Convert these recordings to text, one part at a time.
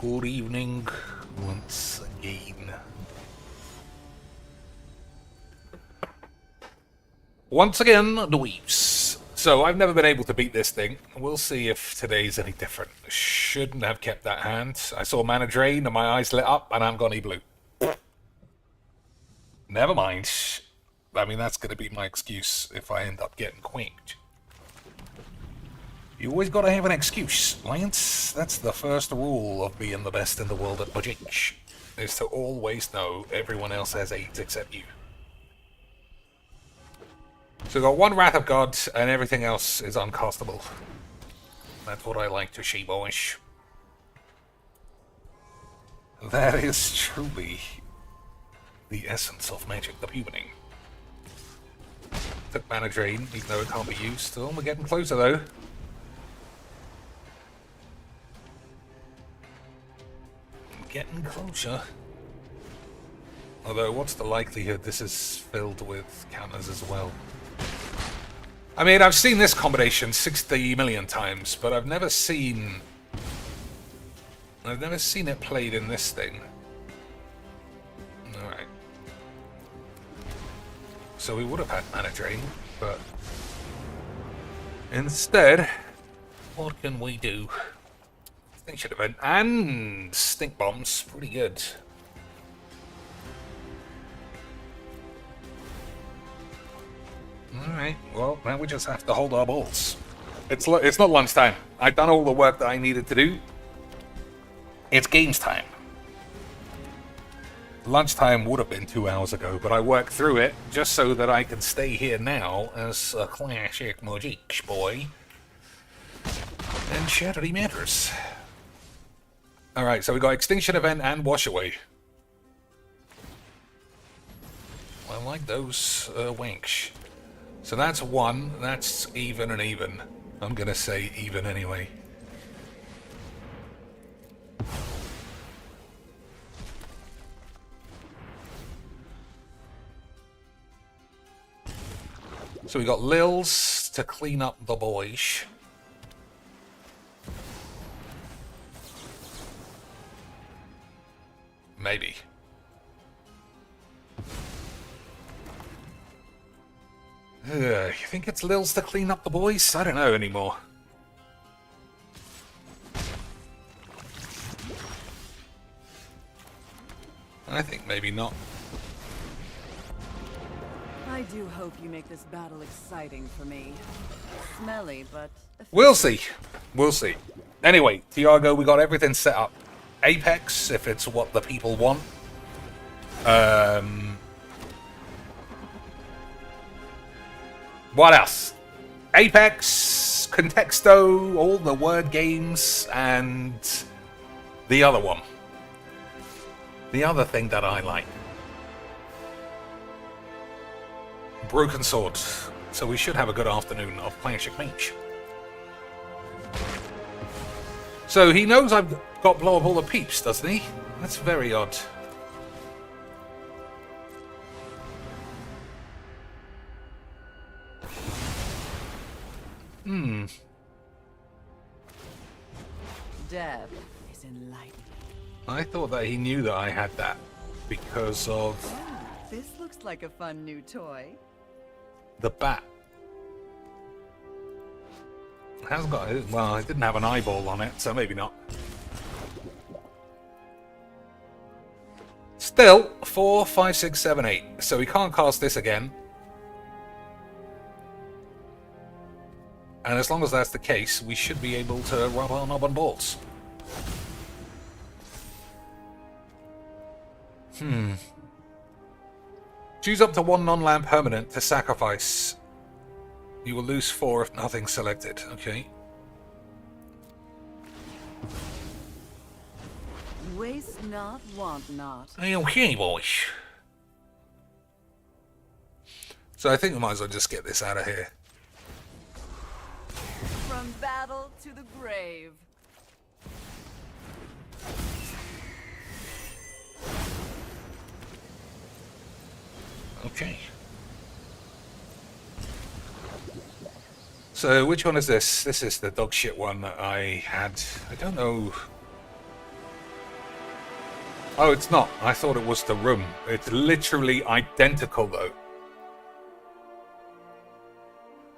Good evening once again. Once again, dweebs. So I've never been able to beat this thing. We'll see if today's any different. Shouldn't have kept that hand. I saw mana drain and my eyes lit up and I'm gone blue. Never mind. I mean, that's going to be my excuse if I end up getting quanked. You always got to have an excuse, Lance. That's the first rule of being the best in the world at Magic, is to always know everyone else has AIDS except you. So we've got one Wrath of God, and everything else is uncastable. That's what I like to see, boys. That is truly the essence of Magic the Puberty. Took mana drain, even though it can't be used. Oh, we're getting closer, though. Getting closer. Although, what's the likelihood this is filled with counters as well? I mean, I've seen this combination 60 million times, but I've never seen it played in this thing. Alright. So we would have had mana drain, but instead, what can we do? Extinction event and stink bombs, pretty good. Alright, well, now we just have to hold our balls. It's not lunchtime. I've done all the work that I needed to do. It's games time. Lunchtime would have been 2 hours ago, but I worked through it just so that I can stay here now as a classic Magic boy. And Shattery matters. Alright, so we got Extinction Event and Wash Away. I like those wanks. So that's one, that's even and even. I'm gonna say even anyway. So we got Lils to clean up the boys. Maybe. You think it's Lils to clean up the boys? I don't know anymore. I think maybe not. I do hope you make this battle exciting for me. Smelly, but... We'll see. We'll see. Anyway, Tiago, we got everything set up. Apex, if it's what the people want. What else? Apex, Contexto, all the word games, and the other one. The other thing that I like. Broken Sword. So we should have a good afternoon of Classic Mage. So he knows I've got blow up all the peeps, doesn't he? That's very odd. Deb is enlightening. I thought that he knew that I had that because of This looks like a fun new toy. the bat. It hasn't got, well, it didn't have an eyeball on it, so maybe not. Still, 4, 5, 6, 7, 8. So we can't cast this again. And as long as that's the case, we should be able to rub our knob and balls. Choose up to one non-land permanent to sacrifice. You will lose 4 if nothing's selected. Okay. Waste not, want not. Okay, boys. So I think we might as well just get this out of here. From battle to the grave. Okay. So which one is this? This is the dog shit one that I had. I don't know. Oh, it's not. I thought it was the room. It's literally identical, though.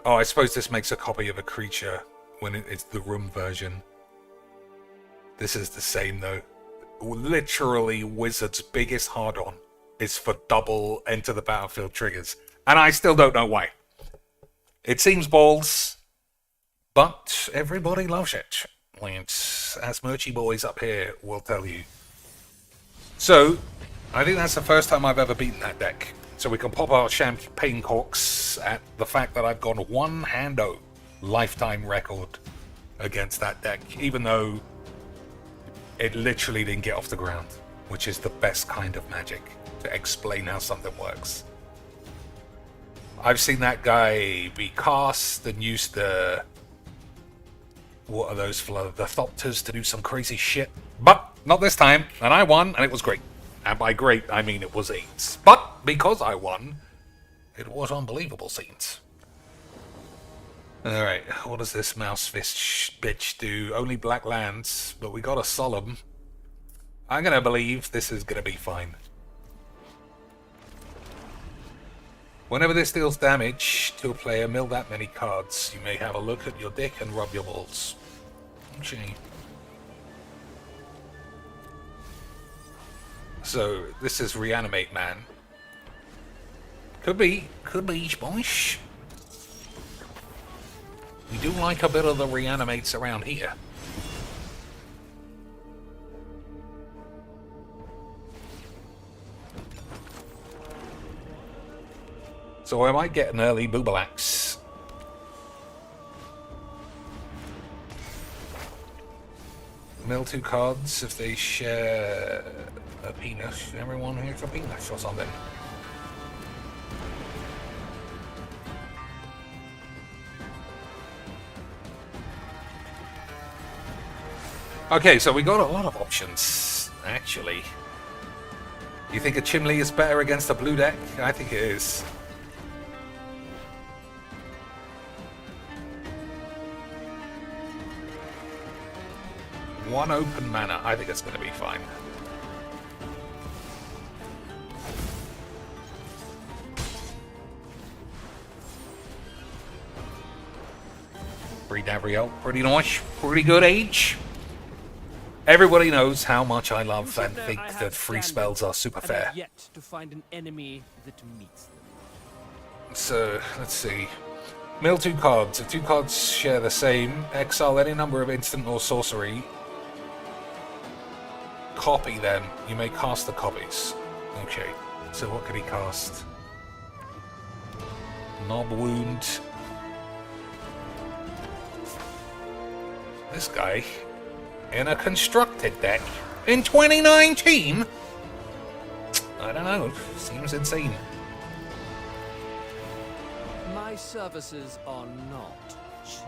Oh, I suppose this makes a copy of a creature when it's the room version. This is the same, though. Literally, Wizard's biggest hard-on is for double enter the battlefield triggers. And I still don't know why. It seems balls, but everybody loves it. As Merchy Boys up here will tell you. So, I think that's the first time I've ever beaten that deck. So we can pop our champagne corks at the fact that I've gone 1-hando lifetime record against that deck, even though it literally didn't get off the ground, which is the best kind of magic to explain how something works. I've seen that guy be cast and use the... what are those for? The Thopters to do some crazy shit. But not this time, and I won, and it was great. And by great, I mean it was 8s. But because I won, it was unbelievable scenes. Alright, what does this mouse fist bitch do? Only black lands, but we got a solemn. I'm gonna believe this is gonna be fine. Whenever this deals damage to a player, mill that many cards. You may have a look at your dick and rub your balls. Okay. So, this is Reanimate Man. Could be, boys. We do like a bit of the reanimates around here. So I might get an early Boobalax. Mill 2 cards if they share a penis. Everyone here's a penis or something. Okay, so we got a lot of options, actually. You think a Chimley is better against a blue deck? I think it is. One open mana. I think it's going to be fine. Pretty Davriel. Pretty nice. Pretty good age. Everybody knows how much I love and think that free spells are super fair. Yet to find an enemy that meets them. So, let's see. Mill 2 cards. If 2 cards share the same, exile any number of instant or sorcery. Copy them. You may cast the copies. Okay. So what could he cast? Knob Wound. This guy. In a constructed deck. In 2019? I don't know. Seems insane. My services are not cheap.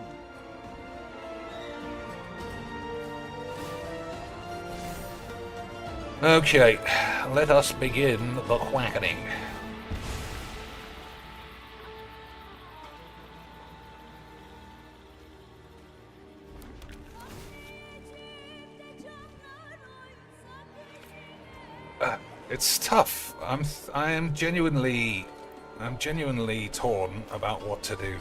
Okay, let us begin the quackening. It's tough. I'm genuinely torn about what to do.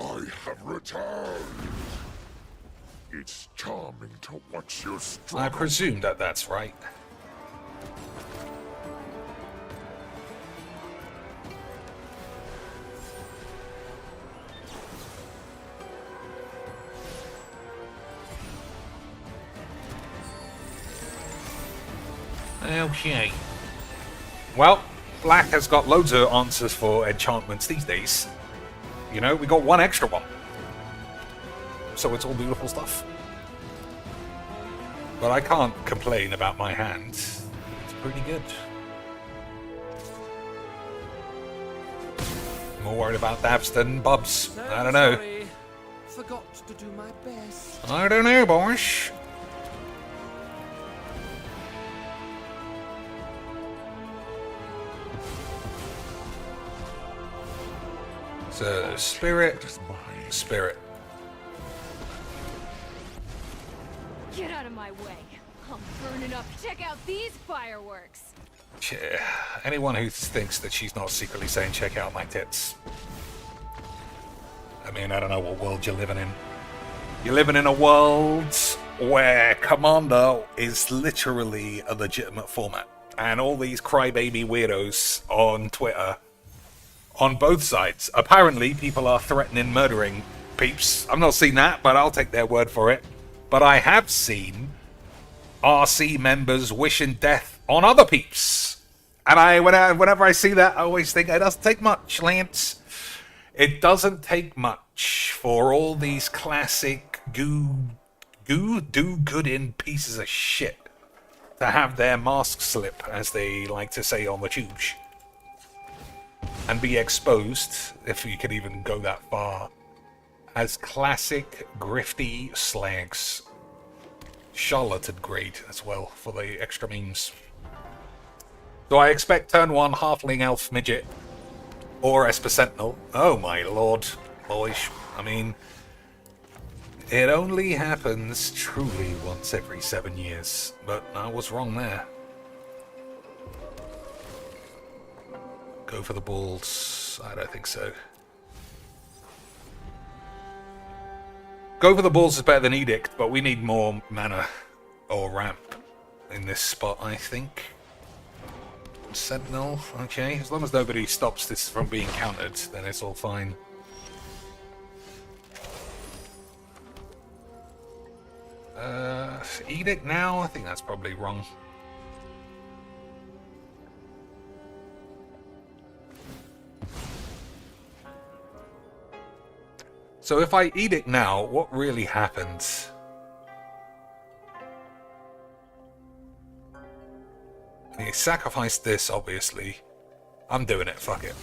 I have returned. It's charming to watch you struggle. I presume that that's right. Okay. Well, Black has got loads of answers for enchantments these days. You know, we got one extra one. So it's all beautiful stuff. But I can't complain about my hand. It's pretty good. More worried about Dabs than Bubs. I don't know. Sorry. Forgot to do my best. I don't know, boys. So, Spirit, Spirit. Get out of my way. I'm burning up. Check out these fireworks. Yeah. Anyone who thinks that she's not secretly saying, check out my tits. I mean, I don't know what world you're living in. You're living in a world where Commander is literally a legitimate format. And all these crybaby weirdos on Twitter, on both sides, apparently people are threatening murdering peeps. I've not seen that, but I'll take their word for it. But I have seen RC members wishing death on other peeps. And whenever I see that, I always think it doesn't take much, Lance. It doesn't take much for all these classic do-good-in pieces of shit to have their mask slip, as they like to say on the tubes, and be exposed, if you could even go that far, as classic grifty slags. Charlatan grade as well for the extra memes. So I expect turn 1 Halfling Elf Midget or Esper Sentinel. Oh my lord, boys. I mean, it only happens truly once every 7 years, but I was wrong there. Go for the balls. I don't think so. Go for the balls is better than Edict, but we need more mana or ramp in this spot, I think. Sentinel, okay. As long as nobody stops this from being countered, then it's all fine. Edict now? I think that's probably wrong. So if I Edict now, what really happens? He sacrificed this, obviously. I'm doing it, fuck it.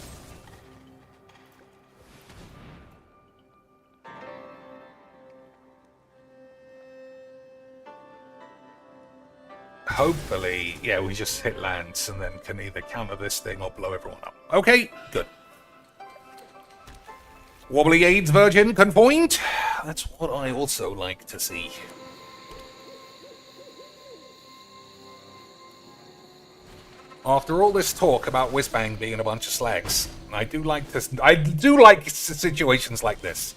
Hopefully, yeah, we just hit lands and then can either counter this thing or blow everyone up. Okay, good. Wobbly AIDS Virgin conjoined. That's what I also like to see. After all this talk about Whizbang being a bunch of slags, I do like situations like this,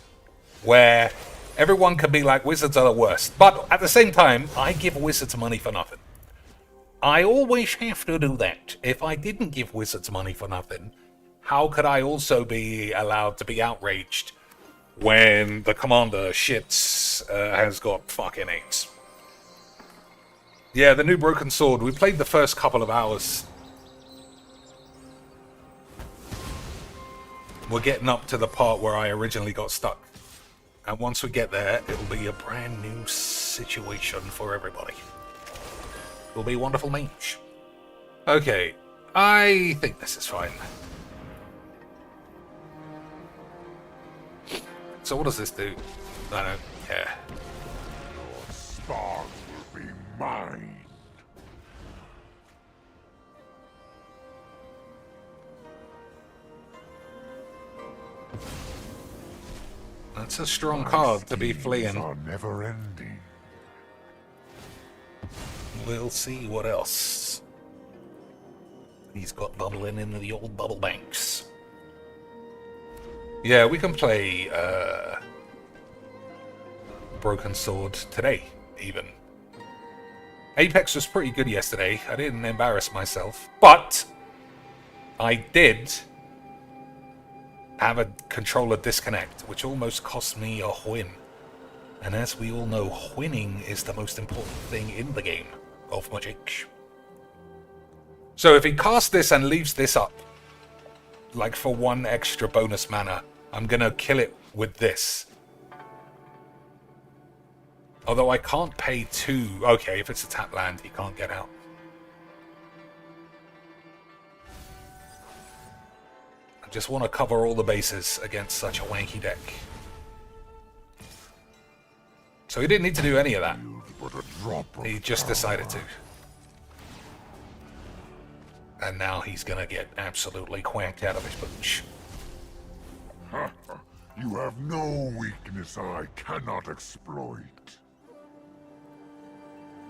where everyone can be like, wizards are the worst. But at the same time, I give wizards money for nothing. I always have to do that. If I didn't give wizards money for nothing, how could I also be allowed to be outraged when the commander shits has got fucking AIDS? Yeah, the new Broken Sword. We played the first couple of hours. We're getting up to the part where I originally got stuck. And once we get there, it'll be a brand new situation for everybody. It'll be a wonderful mage. Okay, I think this is fine. So what does this do? I don't care. Your spark will be mine. That's a strong card to be fleeing. Are never ending. We'll see what else he's got bubbling into the old bubble banks. Yeah, we can play Broken Sword today, even. Apex was pretty good yesterday. I didn't embarrass myself, but I did have a controller disconnect, which almost cost me a win. And as we all know, winning is the most important thing in the game of Magic. So if he casts this and leaves this up, like for 1 extra bonus mana, I'm gonna kill it with this. Although I can't pay 2. Okay, if it's a tap land, he can't get out. I just want to cover all the bases against such a wanky deck. So he didn't need to do any of that. He just decided to. And now he's gonna get absolutely quacked out of his booch. You have no weakness I cannot exploit.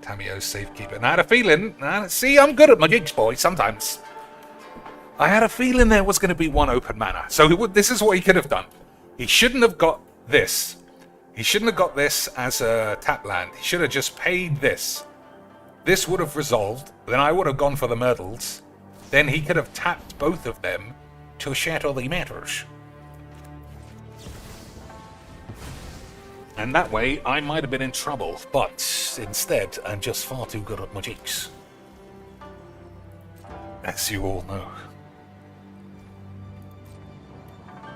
Cameo safekeeper. And I had a feeling... see, I'm good at my jigs, boys, sometimes. I had a feeling there was going to be one open mana. So this is what he could have done. He shouldn't have got this. He shouldn't have got this as a tap land. He should have just paid this. This would have resolved. Then I would have gone for the Myrtles. Then he could have tapped both of them to shatter the matters. And that way, I might have been in trouble. But instead, I'm just far too good at my jigs. As you all know.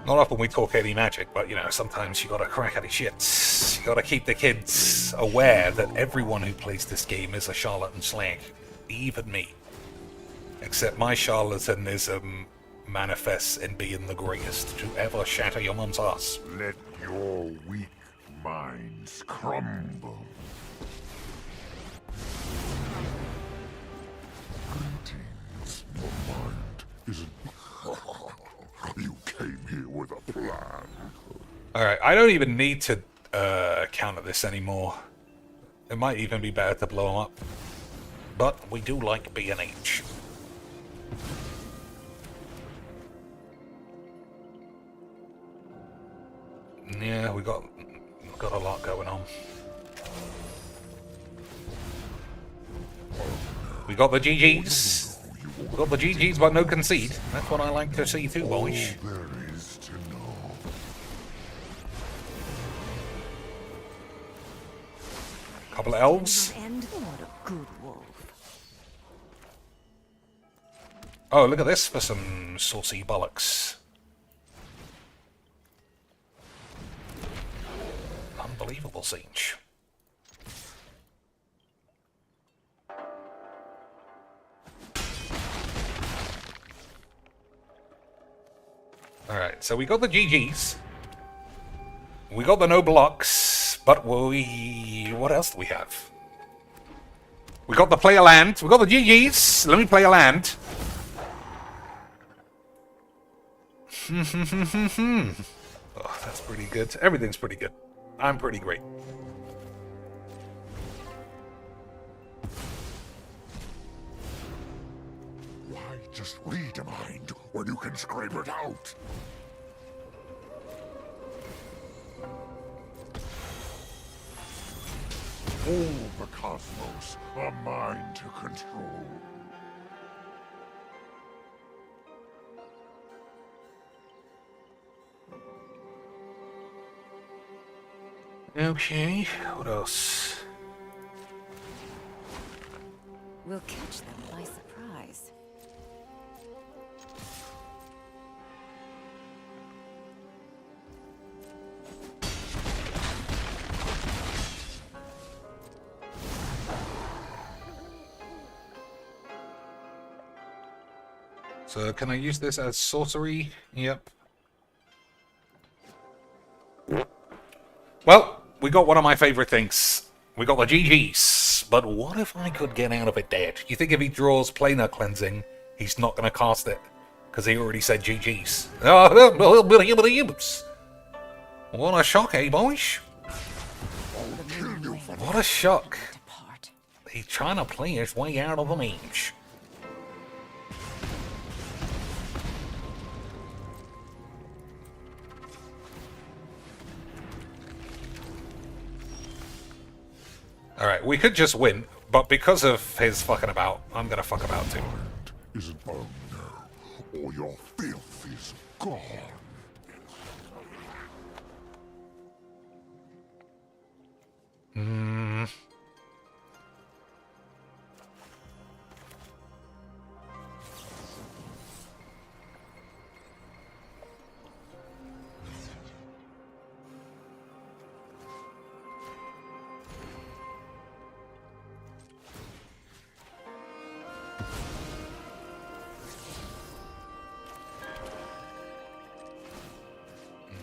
Not often we talk any magic, but, you know, sometimes you gotta crack at the shits. You gotta keep the kids aware that everyone who plays this game is a charlatan slag. Even me. Except my charlatanism manifests in being the greatest to ever shatter your mum's ass. Let your weak minds crumble. Greetings. Your mind isn't... You came here with a plan. Alright, I don't even need to counter this anymore. It might even be better to blow him up. But we do like B&H. Yeah, we got a lot going on. We got the GGs. We got the GGs, but no concede. That's what I like to see too, boys. All there is to know. Couple of elves. And what a good wolf. Oh, look at this for some saucy bollocks. Unbelievable siege. Alright, so we got the GGs. We got the no blocks, but what else do we have? We got the play a land. We got the GGs. Let me play a land. Oh, that's pretty good. Everything's pretty good. I'm pretty great. Why just read a mind when you can scrape it out? All the cosmos are mine to control. Okay, what else? We'll catch them by surprise. So can I use this as sorcery? Yep. Well, we got one of my favorite things. We got the GGs. But what if I could get out of it dead? You think if he draws planar cleansing, he's not going to cast it? Because he already said GGs. What a shock, eh, boys? What a shock. He's trying to play his way out of the mage. Alright, we could just win, but because of his fucking about, I'm gonna fuck about too. Isn't Bongler, or your filth is gone.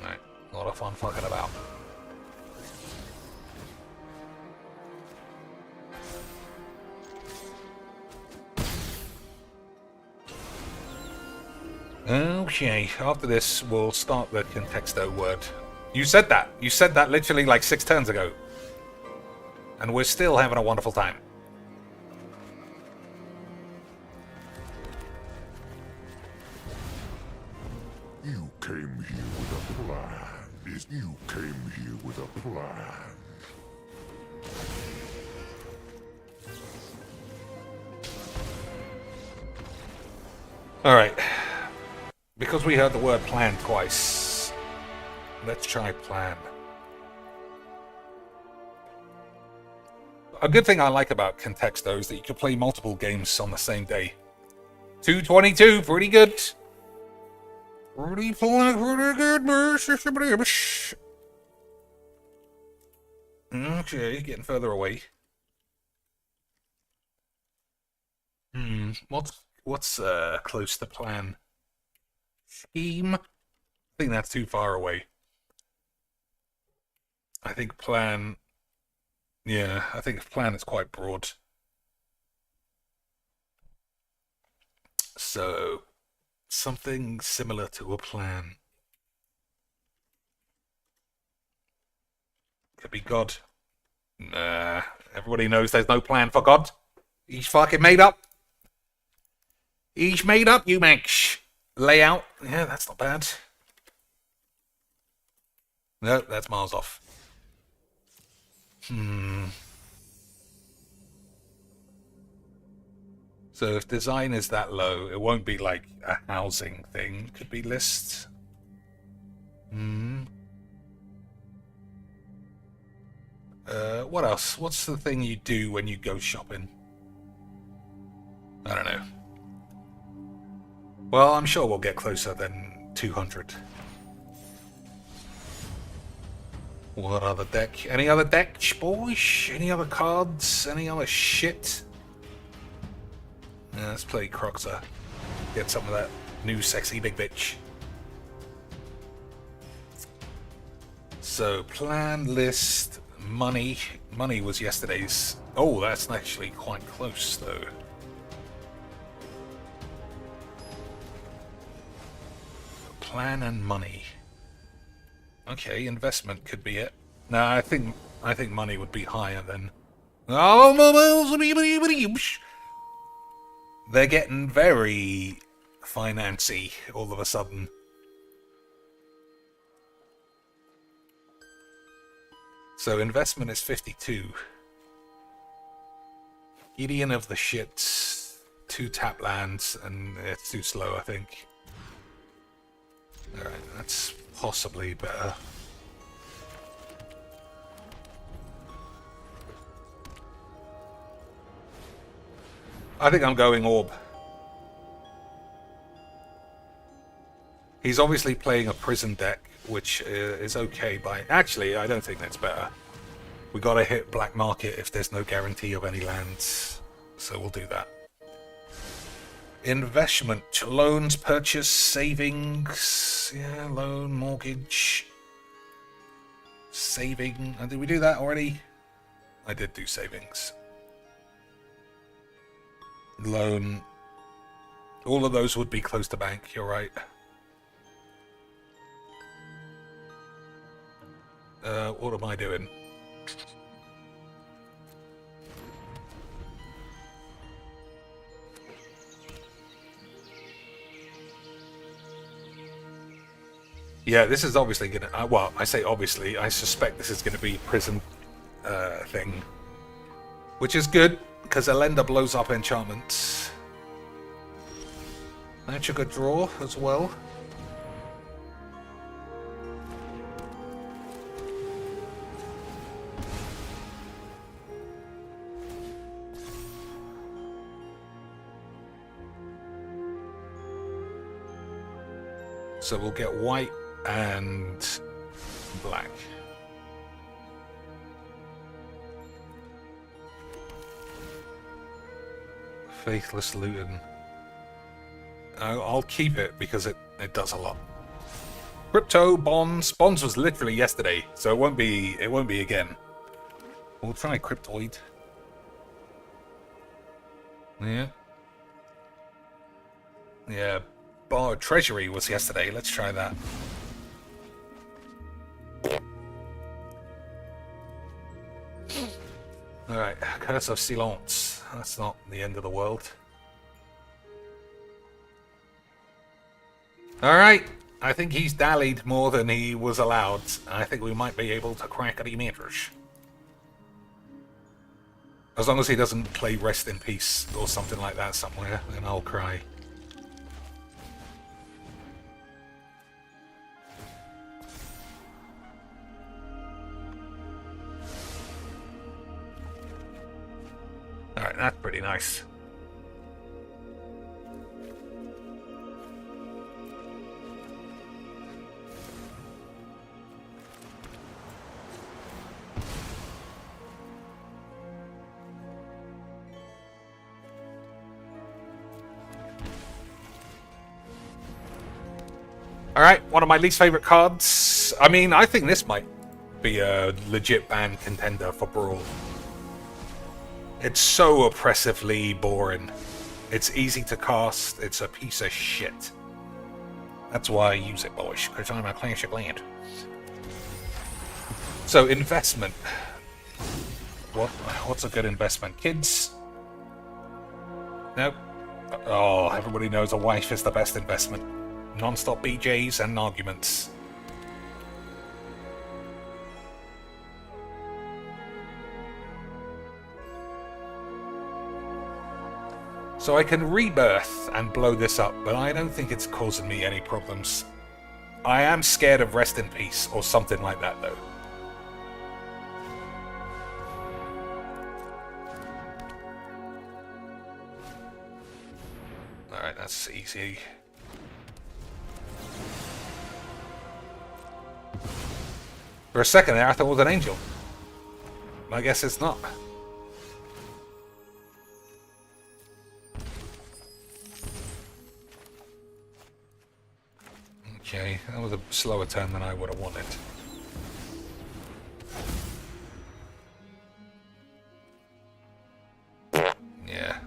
Right, a lot of fun fucking about. Okay, after this, we'll start the contexto word. You said that. You said that literally like 6 turns ago. And we're still having a wonderful time. came here with a plan. You came here with a plan. Alright. Because we heard the word plan twice, let's try plan. A good thing I like about Contexto is that you can play multiple games on the same day. 222, pretty good. Pretty good. Okay, getting further away. What's close to plan? Scheme? I think that's too far away. I think plan... Yeah, I think plan is quite broad. So, something similar to a plan. Could be God. Nah, everybody knows there's no plan for God. He's fucking made up. He's made up, you manx. Layout. Yeah, that's not bad. No, that's miles off. So if design is that low, it won't be like a housing thing. Could be list. What else? What's the thing you do when you go shopping? I don't know. Well, I'm sure we'll get closer than 200. What other deck? Any other deck, boys? Any other cards? Any other shit? Yeah, let's play Croxer. Get some of that new sexy big bitch. So, plan, list, money. Money was yesterday's. Oh, that's actually quite close, though. Plan and money. Okay, investment could be it. No, I think money would be higher than. They're getting very financy all of a sudden. So investment is 52. Gideon of the shits. 2 tap lands, and it's too slow, I think. Alright, that's possibly better. I think I'm going orb. He's obviously playing a prison deck, which is okay by... Actually, I don't think that's better. We gotta hit black market if there's no guarantee of any lands. So we'll do that. Investment, loans, purchase, savings. Yeah, loan, mortgage. Saving. Did we do that already? I did do savings. Loan. All of those would be close to bank, you're right. What am I doing? Yeah, this is obviously gonna... well, I say obviously, I suspect this is gonna be prison thing. Which is good, because Elenda blows up enchantments. That's a good draw as well. So we'll get white and black. Faithless Luton. I'll keep it because it does a lot. Crypto, bonds. Bonds was literally yesterday, so it won't be again. We'll try Cryptoid. Yeah. Yeah. Bar Treasury was yesterday. Let's try that. Alright, Curse of Silence. That's not the end of the world. Alright, I think he's dallied more than he was allowed. I think we might be able to crack the meters. As long as he doesn't play Rest in Peace or something like that somewhere, then I'll cry. Alright, that's pretty nice. Alright, one of my least favorite cards. I mean, I think this might be a legit ban contender for Brawl. It's so oppressively boring. It's easy to cast. It's a piece of shit. That's why I use it, boys, because I'm a classic land. So, investment. What's a good investment? Kids? Nope. Oh, everybody knows a wife is the best investment. Non-stop BJs and arguments. So I can rebirth and blow this up, but I don't think it's causing me any problems. I am scared of Rest in Peace or something like that, though. Alright, that's easy. For a second there, I thought it was an angel. I guess it's not. Okay, that was a slower turn than I would have wanted. Yeah.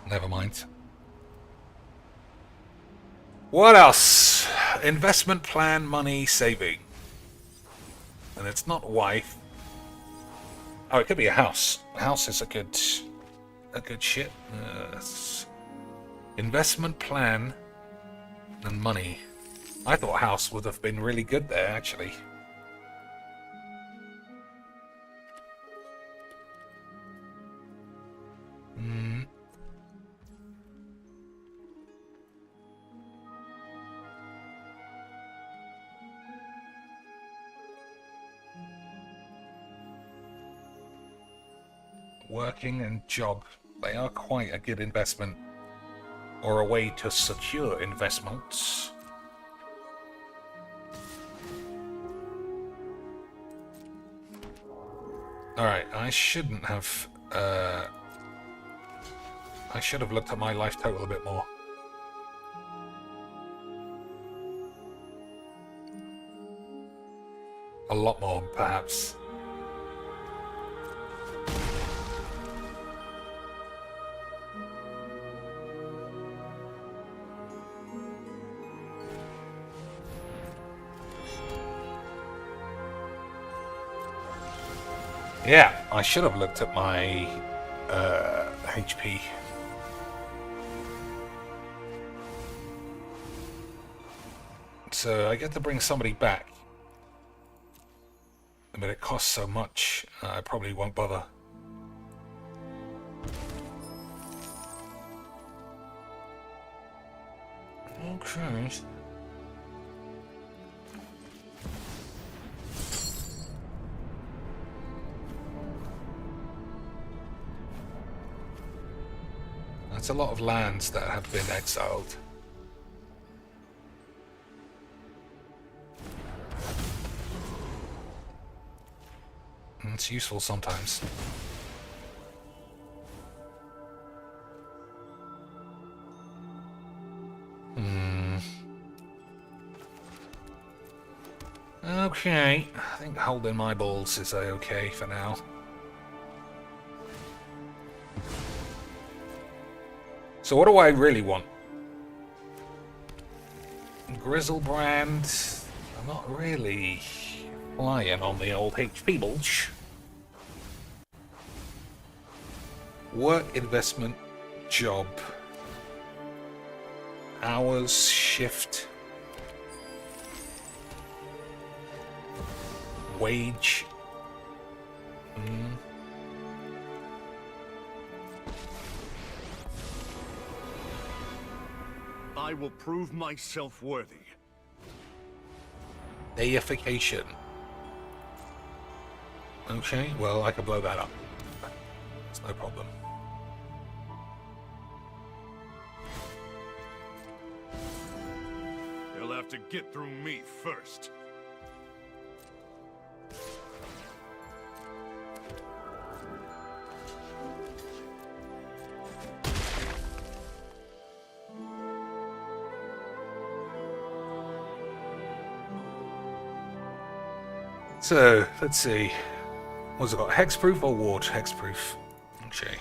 Never mind. What else? Investment plan, money, saving. And it's not wife. Oh, it could be a house. A house is a good shit. Investment plan and money. I thought house would have been really good there, actually. Working and job, they are quite a good investment, or a way to secure investments. Alright, I shouldn't have I should have looked at my life total a bit more. A lot more, perhaps. Yeah, I should have looked at my HP. So I get to bring somebody back. But it costs so much, I probably won't bother. Okay. That's a lot of lands that have been exiled. And it's useful sometimes. Okay, I think holding my balls is okay for now. So what do I really want? Grizzlebrand. I'm not really flying on the old HP bulge. Work, investment, job. Hours, shift, wage. I will prove myself worthy. Deification. Okay, well, I can blow that up. It's no problem. You'll have to get through me first. So, let's see. What's it got? Hexproof or ward? Hexproof. Okay.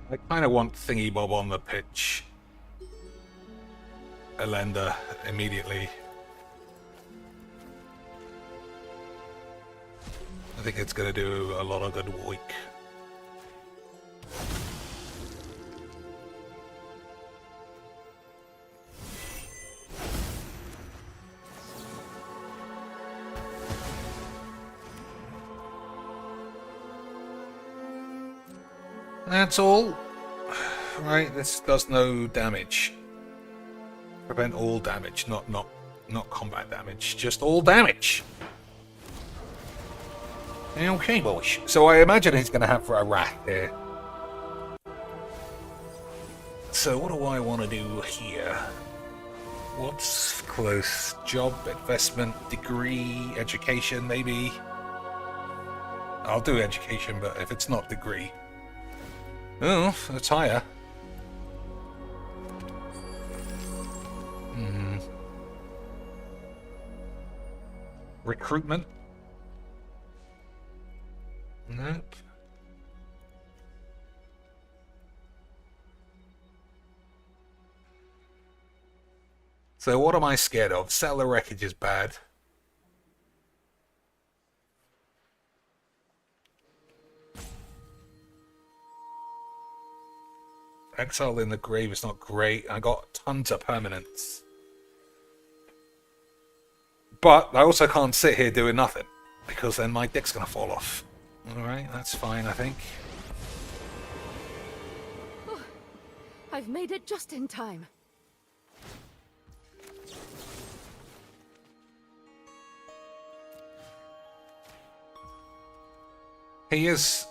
I kind of want Thingy Bob on the pitch. Elenda immediately. I think it's going to do a lot of good work. That's all. Right, this does no damage. Prevent all damage, not combat damage, just all damage. Okay, boys. So I imagine he's going to have a rat here. So what do I want to do here? What's close? Job, investment, degree, education, maybe? I'll do education, but if it's not degree... Oh, that's higher. Recruitment? Nope. So what am I scared of? Cellar wreckage is bad. Exile in the grave is not great. I got tons of permanents. But I also can't sit here doing nothing, because then my dick's gonna fall off. Alright, that's fine, I think. Oh, I've made it just in time. He is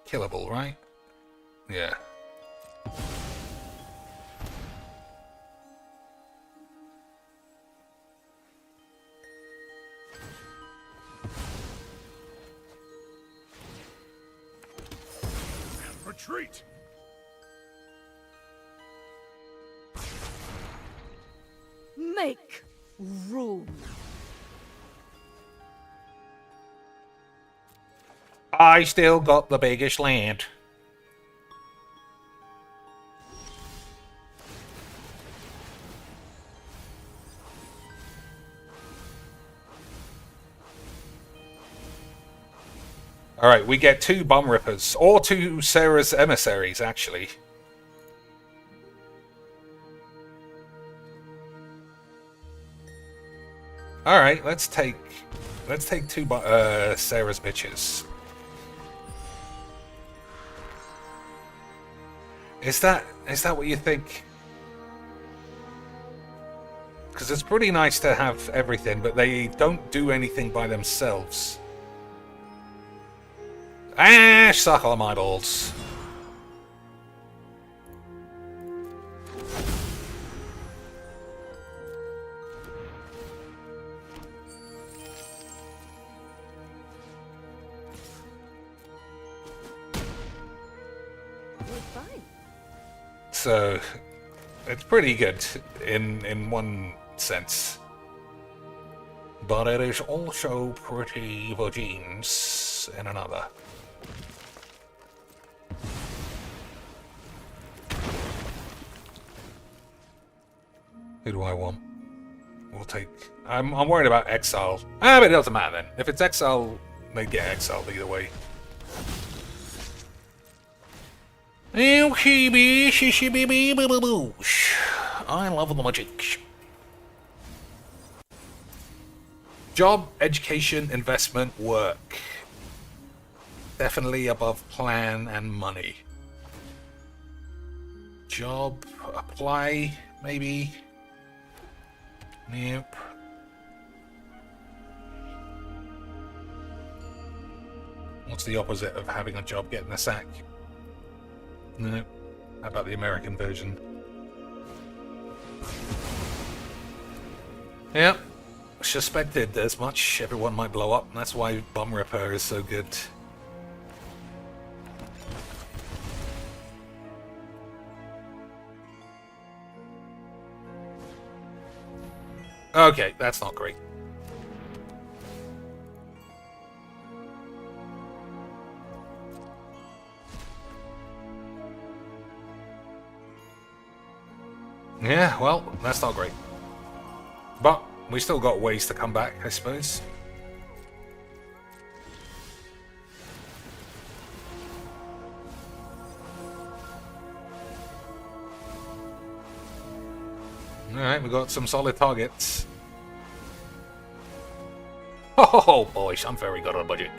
killable, right? Yeah. Retreat! Make room. I still got the biggest land. Alright, we get 2 bomb rippers, or 2 Sarah's emissaries, actually. Alright, let's take 2 Sarah's bitches. Is that what you think? Because it's pretty nice to have everything, but they don't do anything by themselves. Ah, suck on my balls. We're fine. So, It's pretty good in one sense. But it is also pretty vagines in another. Who do I want? We'll take... I'm worried about Exile. Ah, but it doesn't matter then. If it's Exile, they get exiled either way. I love the magic. Job, education, investment, work. Definitely above plan and money. Job, apply, maybe. Yep. What's the opposite of having a job, getting a sack? No. How about the American version? Yep. Suspected as much. Everyone might blow up, and that's why bomb repair is so good. Okay, that's not great. Yeah, well, that's not great. But we still got ways to come back, I suppose. Alright, we got some solid targets. Oh, boys, I'm very good on budget.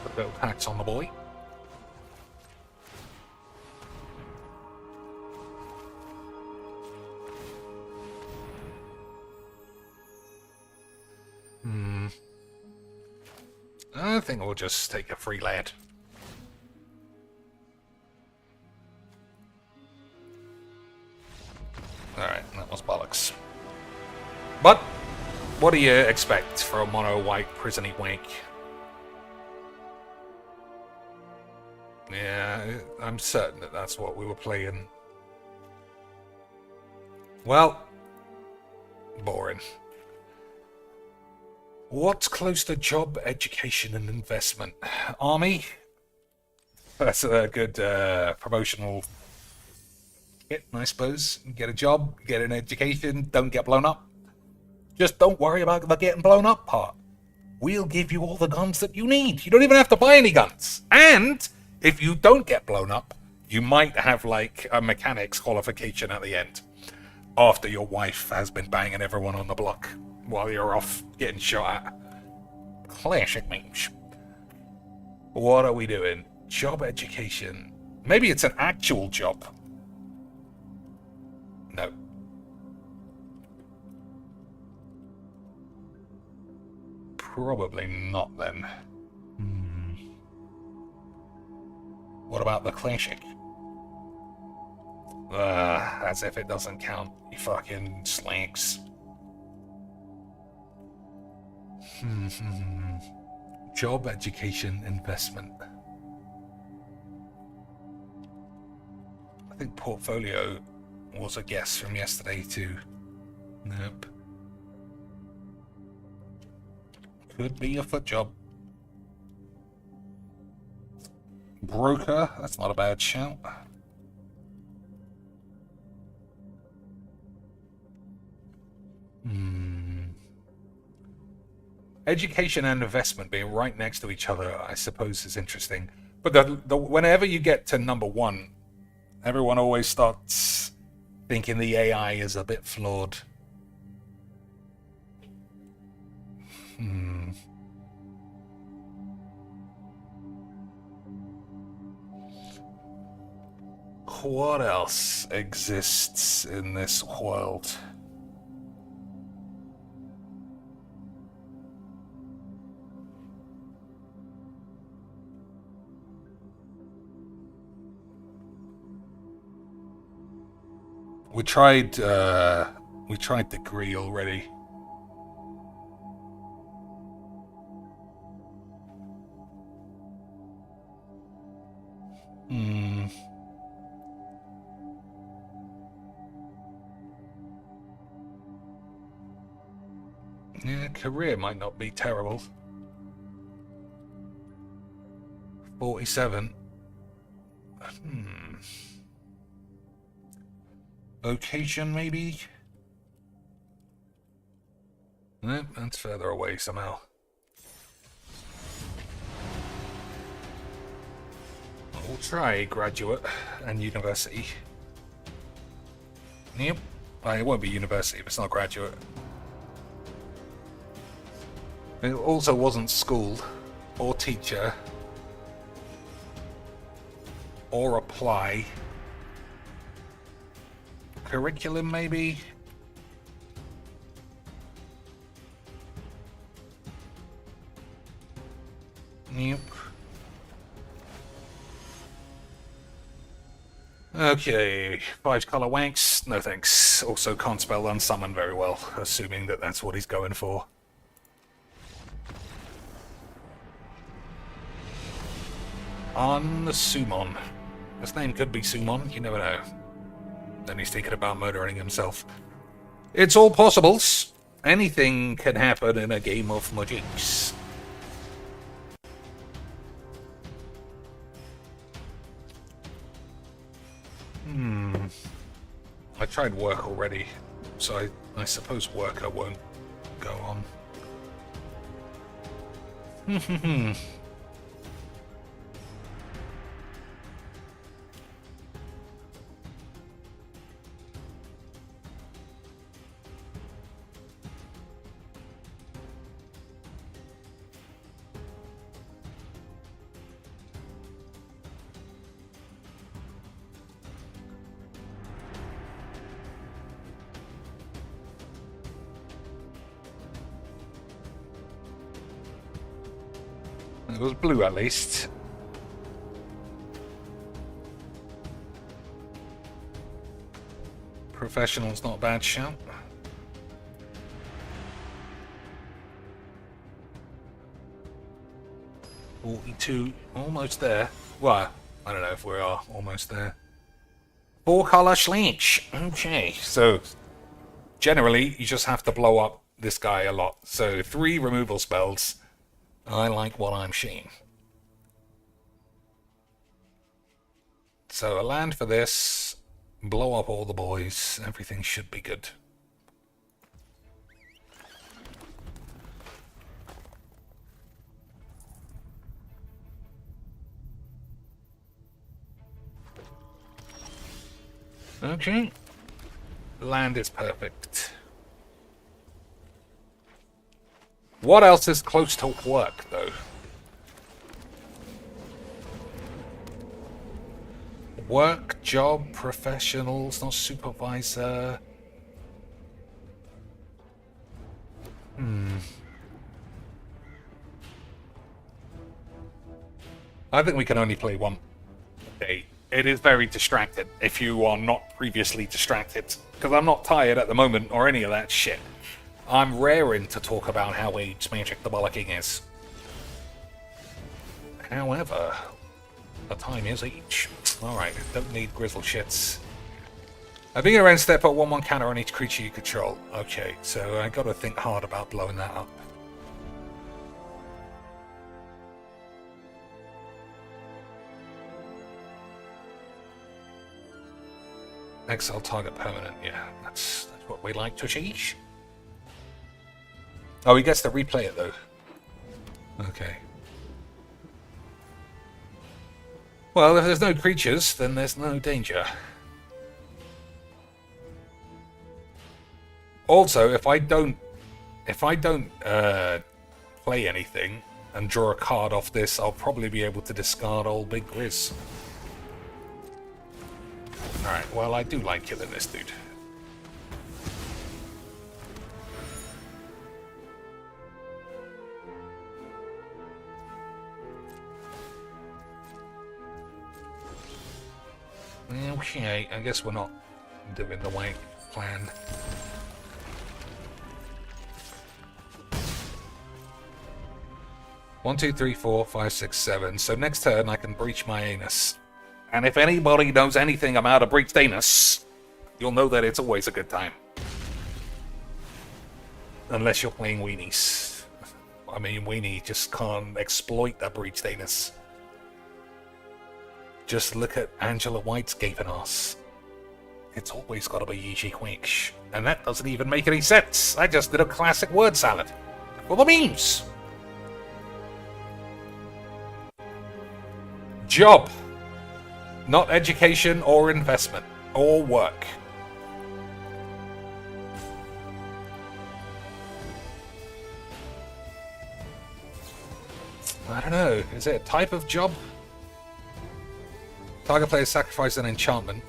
Put a bit of tax on the boy. I think we'll just take a free lad. Alright, that was bollocks. But, what do you expect for a mono white prisony wank? Yeah, I'm certain that that's what we were playing. Well, boring. What's close to job, education, and investment? Army? That's a good promotional kit, I suppose. Get a job, get an education, don't get blown up. Just don't worry about the getting blown up part. We'll give you all the guns that you need. You don't even have to buy any guns. And if you don't get blown up, you might have like a mechanics qualification at the end. After your wife has been banging everyone on the block while you're off getting shot at. Classic memes. What are we doing? Job, education. Maybe it's an actual job. No. Probably not then. What about the classic? As if it doesn't count, you fucking slanks. Job, education, investment. I think portfolio was a guess from yesterday too. Nope. Could be a foot job. Broker, that's not a bad shout. Education and investment being right next to each other, I suppose, is interesting. But whenever you get to number one, everyone always starts thinking the AI is a bit flawed. What else exists in this world? We tried degree already. Yeah, career might not be terrible. 47. Vocation, maybe? Nope, that's further away somehow. We'll try graduate and university. Yep. It won't be university, but it's not graduate. It also wasn't school, or teacher, or apply. Curriculum, maybe? Yep. Okay, 5 color wanks, no thanks. Also can't spell unsummon very well, assuming that that's what he's going for. Summon. His name could be Summon, you never know. Then he's thinking about murdering himself. It's all possibles. Anything can happen in a game of Magics. I tried work already, so I suppose worker won't go on. It was blue at least. Professional's not a bad shout. $42, almost there. Well, I don't know if we are almost there. 4 color Schlinch. Okay, so generally you just have to blow up this guy a lot. So 3 removal spells. I like what I'm seeing. So a land for this, blow up all the boys, everything should be good. Okay. Land is perfect. What else is close to work, though? Work, job, professionals, not supervisor. I think we can only play one day. It is very distracted if you are not previously distracted. Because I'm not tired at the moment or any of that shit. I'm raring to talk about how AIDS Magic the Bollocking is. However, the time is each. Alright, don't need grizzle shits. A beginner end step at 1/1 counter on each creature you control. Okay, so I gotta think hard about blowing that up. Exile target permanent, yeah, that's what we like to achieve. Oh, he gets to replay it though. Okay. Well, if there's no creatures, then there's no danger. Also, if I don't play anything and draw a card off this, I'll probably be able to discard old Big Grizz. Alright, well, I do like killing this dude. Okay, I guess we're not doing the way planned. One, two, three, four, five, six, seven. So next turn I can breach my anus. And if anybody knows anything about a breached anus, you'll know that it's always a good time. Unless you're playing weenies. I mean, weenie just can't exploit that breached anus. Just look at Angela White's gaping ass. It's always got to be Yeezy Quinch. And that doesn't even make any sense. I just did a classic word salad. For the memes. Job. Not education or investment. Or work. I don't know. Is it a type of job? Target player sacrifice an enchantment.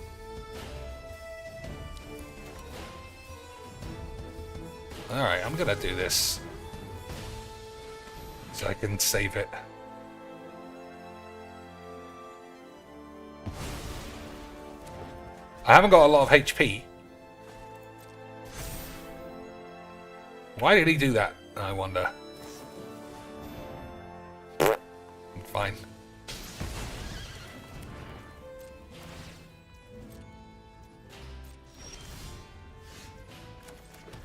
Alright, I'm gonna do this. So I can save it. I haven't got a lot of HP. Why did he do that? I wonder. Fine.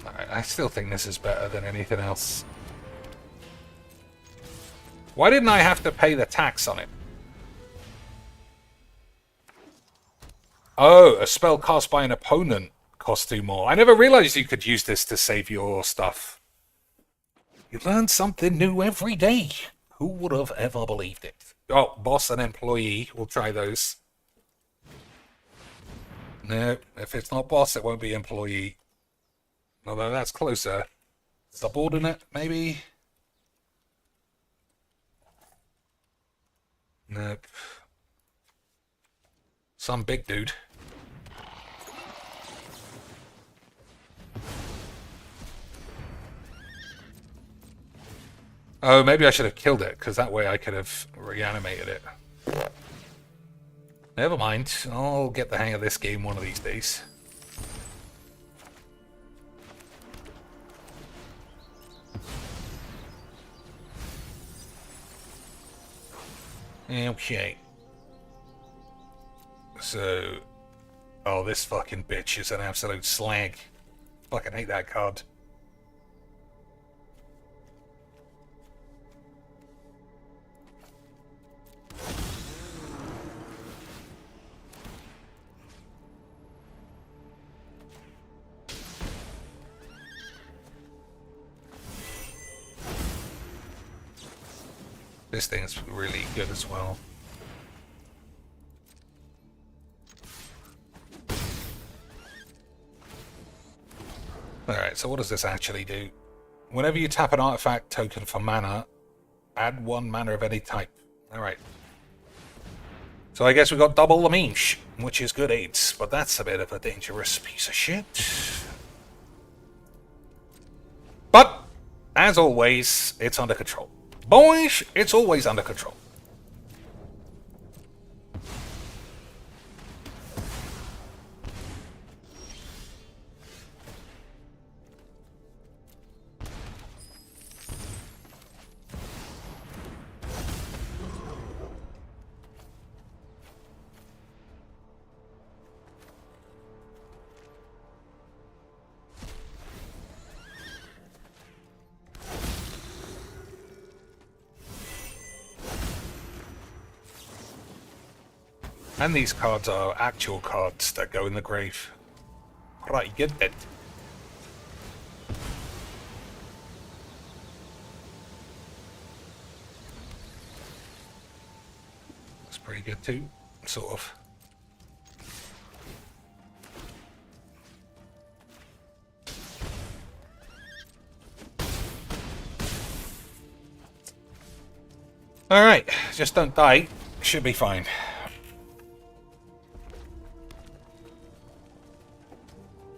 Alright, I still think this is better than anything else. Why didn't I have to pay the tax on it? Oh, a spell cast by an opponent costs 2 more. I never realized you could use this to save your stuff. You learn something new every day. Who would have ever believed it? Oh, boss and employee. We'll try those. No, if it's not boss, it won't be employee. Although that's closer. Subordinate, maybe? Nope. Some big dude. Oh, maybe I should have killed it, because that way I could have reanimated it. Never mind. I'll get the hang of this game one of these days. Okay. So... Oh, this fucking bitch is an absolute slag. Fucking hate that card. This thing's really good as well. Alright, so what does this actually do? Whenever you tap an artifact token for mana, add 1 mana of any type. Alright. So I guess we got double the means, which is good aids, but that's a bit of a dangerous piece of shit. But, as always, it's under control. Boys, it's always under control. And these cards are actual cards that go in the grave. Right, get it. That's pretty good too, sort of. Alright, just don't die. Should be fine.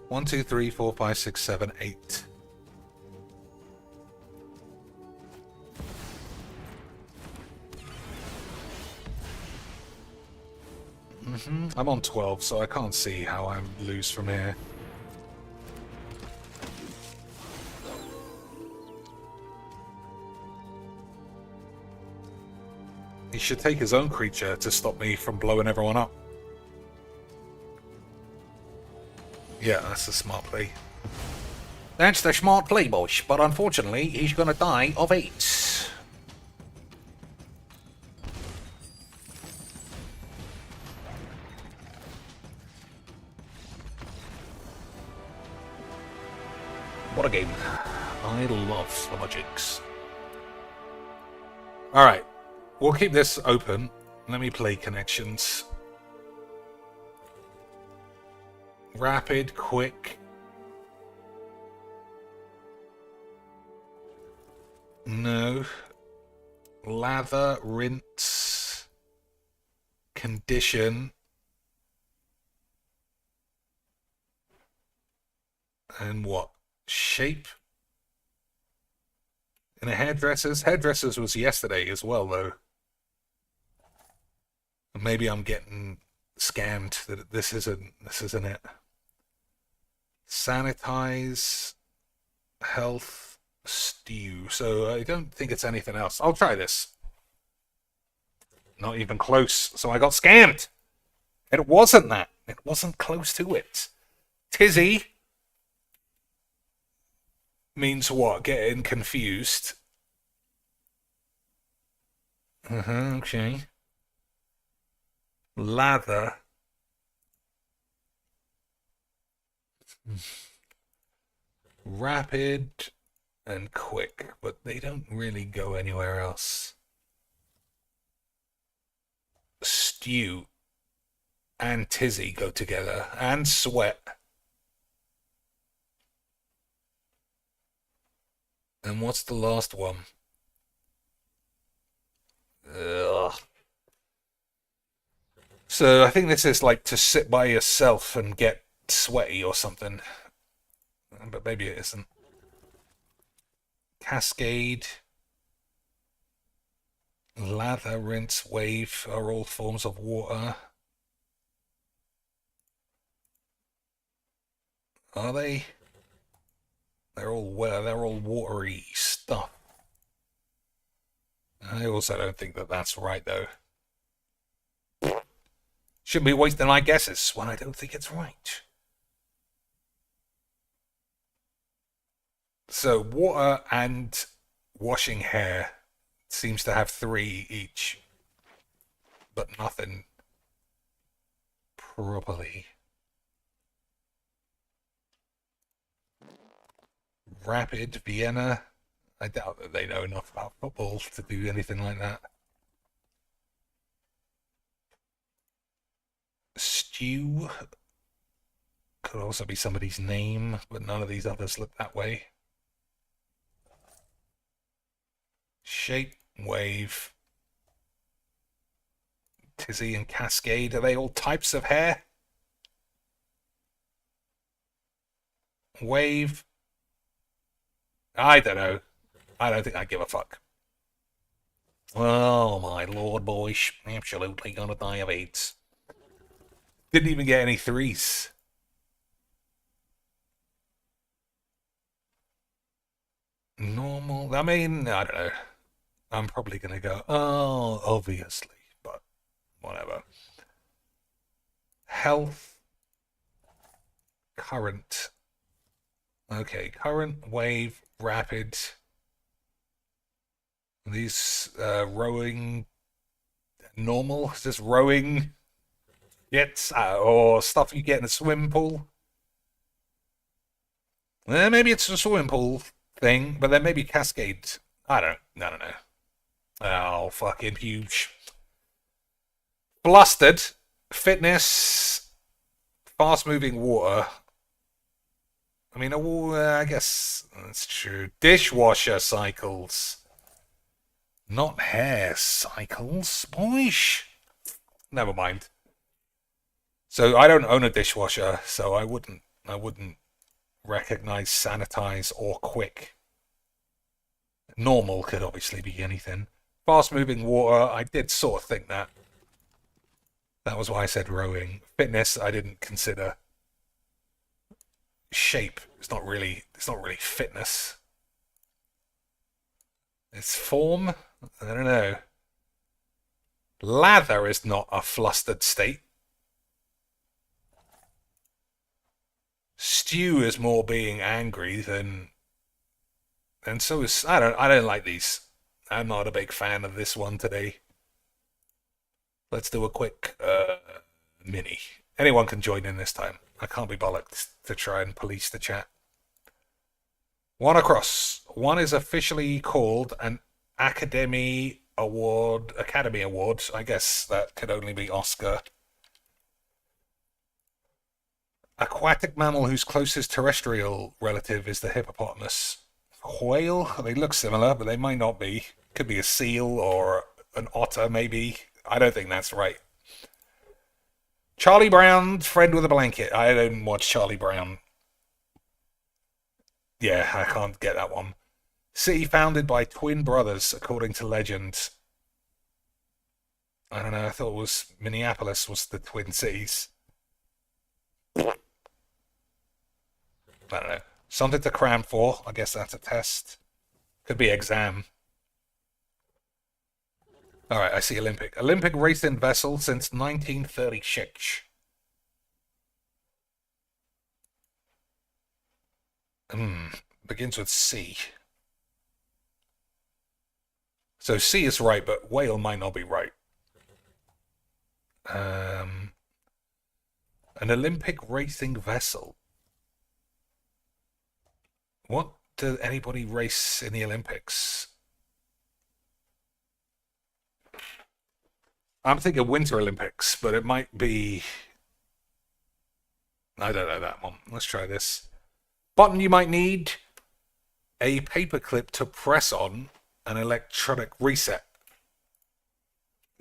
One, two, three, four, five, six, seven, 8. I'm on 12, so I can't see how I lose from here. He should take his own creature to stop me from blowing everyone up. Yeah, that's a smart play. That's the smart play, boys. But unfortunately, he's gonna die of AIDS. What a game. I love the magics. Alright. We'll keep this open. Let me play connections. Rapid, quick. No. Lather, rinse. Condition. And what? Shape? And a hairdressers? Hairdressers was yesterday as well, though. Maybe I'm getting scammed that this isn't it. Sanitize, health, stew. So I don't think it's anything else. I'll try this. Not even close. So I got scammed. It wasn't that. It wasn't close to it. Tizzy means what? Getting confused. Okay. Lather. Rapid and quick, but they don't really go anywhere else. Stew and tizzy go together, and sweat. And what's the last one? Ugh. So I think this is like to sit by yourself and get sweaty or something. But maybe it isn't. Cascade, lather, rinse, wave are all forms of water. Are they? They're all watery stuff. I also don't think that that's right, though. Shouldn't be wasting my guesses when I don't think it's right. So water and washing hair seems to have 3 each, but nothing properly. Rapid, Vienna. I doubt that they know enough about football to do anything like that. Stew could also be somebody's name, but none of these others look that way. Shape, wave, tizzy and cascade. Are they all types of hair? Wave. I don't know. I don't think I give a fuck. Oh my lord, boys. Absolutely gonna die of AIDS. Didn't even get any 3s. Normal. I mean, I don't know. I'm probably gonna go, oh, obviously, but whatever. Health. Current. Okay, current, wave, rapid. These rowing. Normal. Is this rowing? Yes, or stuff you get in a swimming pool. Maybe it's a swimming pool thing, but then maybe cascade. I don't know. Oh, fucking huge. Blustered. Fitness. Fast-moving water. I mean, I guess that's true. Dishwasher cycles. Not hair cycles. Boish. Never mind. So I don't own a dishwasher, so I wouldn't recognize sanitize or quick. Normal could obviously be anything. Fast moving water, I did sort of think that. That was why I said rowing. Fitness, I didn't consider. Shape, it's not really fitness. It's form? I don't know. Lather is not a flustered state. Stew is more being angry than... And so is... I don't like these. I'm not a big fan of this one today. Let's do a quick mini. Anyone can join in this time. I can't be bollocked to try and police the chat. One across. One is officially called an Academy Award. I guess that could only be Oscar. Aquatic mammal whose closest terrestrial relative is the hippopotamus. Whale? They look similar, but they might not be. Could be a seal or an otter, maybe. I don't think that's right. Charlie Brown, friend with a blanket. I don't watch Charlie Brown. Yeah, I can't get that one. City founded by twin brothers, according to legend. I don't know, I thought it was Minneapolis was the twin cities. I don't know. Something to cram for. I guess that's a test. Could be exam. Alright, I see Olympic. Olympic racing vessel since 1936. Begins with C. So C is right, but whale might not be right. An Olympic racing vessel. What does anybody race in the Olympics? I'm thinking Winter Olympics, but it might be... I don't know that one. Let's try this. Button you might need. A paperclip to press on an electronic reset.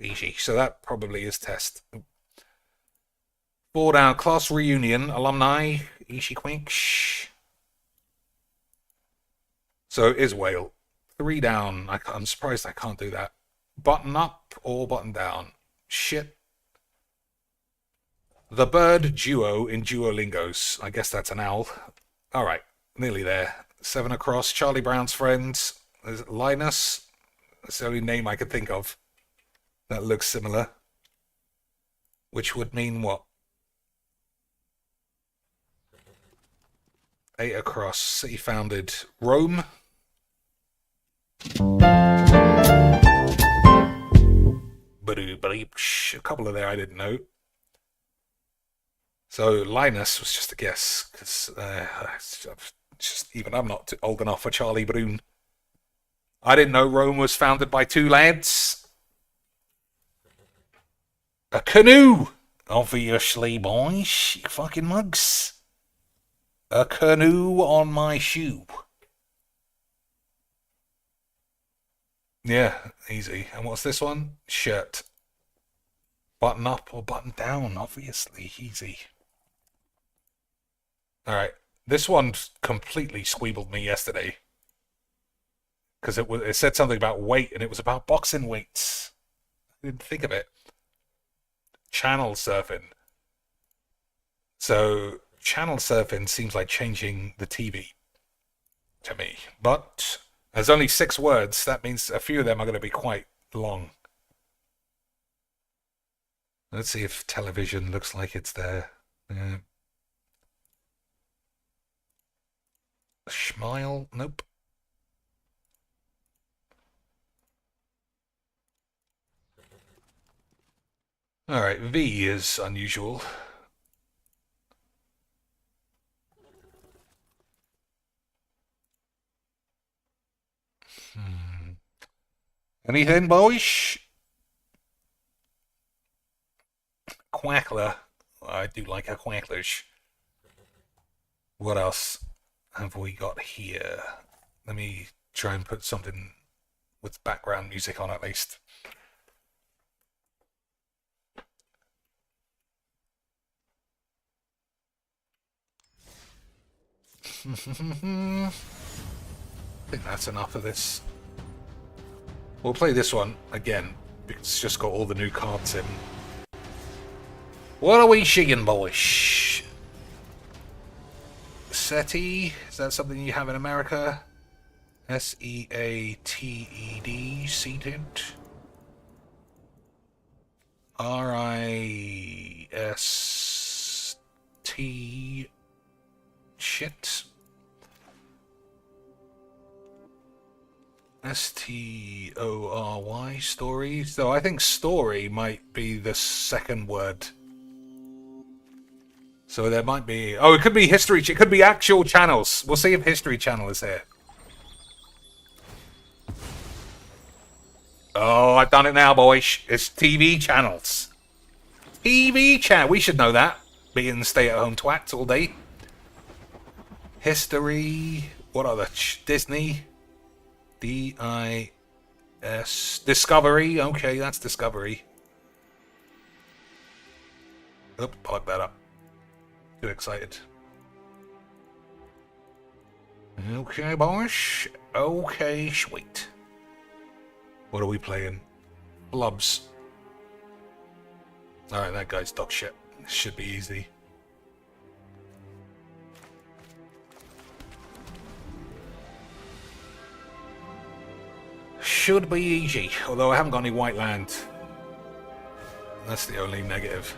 Easy. So that probably is test. 4 down. Class reunion. Alumni. Ishi quinch. So it is whale. 3 down. I'm surprised I can't do that. Button up or button down. Shit. The bird duo in Duolingos. I guess that's an owl. Alright, nearly there. 7 across. Charlie Brown's friends. Is it Linus? That's the only name I could think of that looks similar. Which would mean what? 8 across. City founded. Rome. A couple of there I didn't know. So Linus was just a guess, because I'm not old enough for Charlie Brown. I didn't know Rome was founded by 2 lads. A canoe, obviously, boys. You fucking mugs. A canoe on my shoe. Yeah, easy. And what's this one? Shirt. Button up or button down, obviously. Easy. Alright. This one completely squeebled me yesterday. Because it said something about weight, and it was about boxing weights. I didn't think of it. Channel surfing. So, channel surfing seems like changing the TV to me. But... there's only 6 words. That means a few of them are going to be quite long. Let's see if television looks like it's there. Smile? Nope. Alright, V is unusual. Anything, boys? Quackler. I do like a quacklers. What else have we got here? Let me try and put something with background music on at least. I think that's enough of this. We'll play this one again because it's just got all the new cards in. What are we seeing, boys? SETI? Is that something you have in America? SEATED, seated. RIST shit. STORY, story. So I think story might be the second word. So there might be... Oh, it could be history. It could be actual channels. We'll see if History Channel is here. Oh, I've done it now, boys. It's TV channels. TV channel. We should know that. Being stay-at-home twats all day. History. What other? Disney. DIS. Discovery. Okay, that's Discovery. Oop, plug that up. Too excited. Okay, boys. Okay, sweet. What are we playing? Blubs. Alright, that guy's dog shit. Should be easy. Should be easy, although I haven't got any white land. That's the only negative.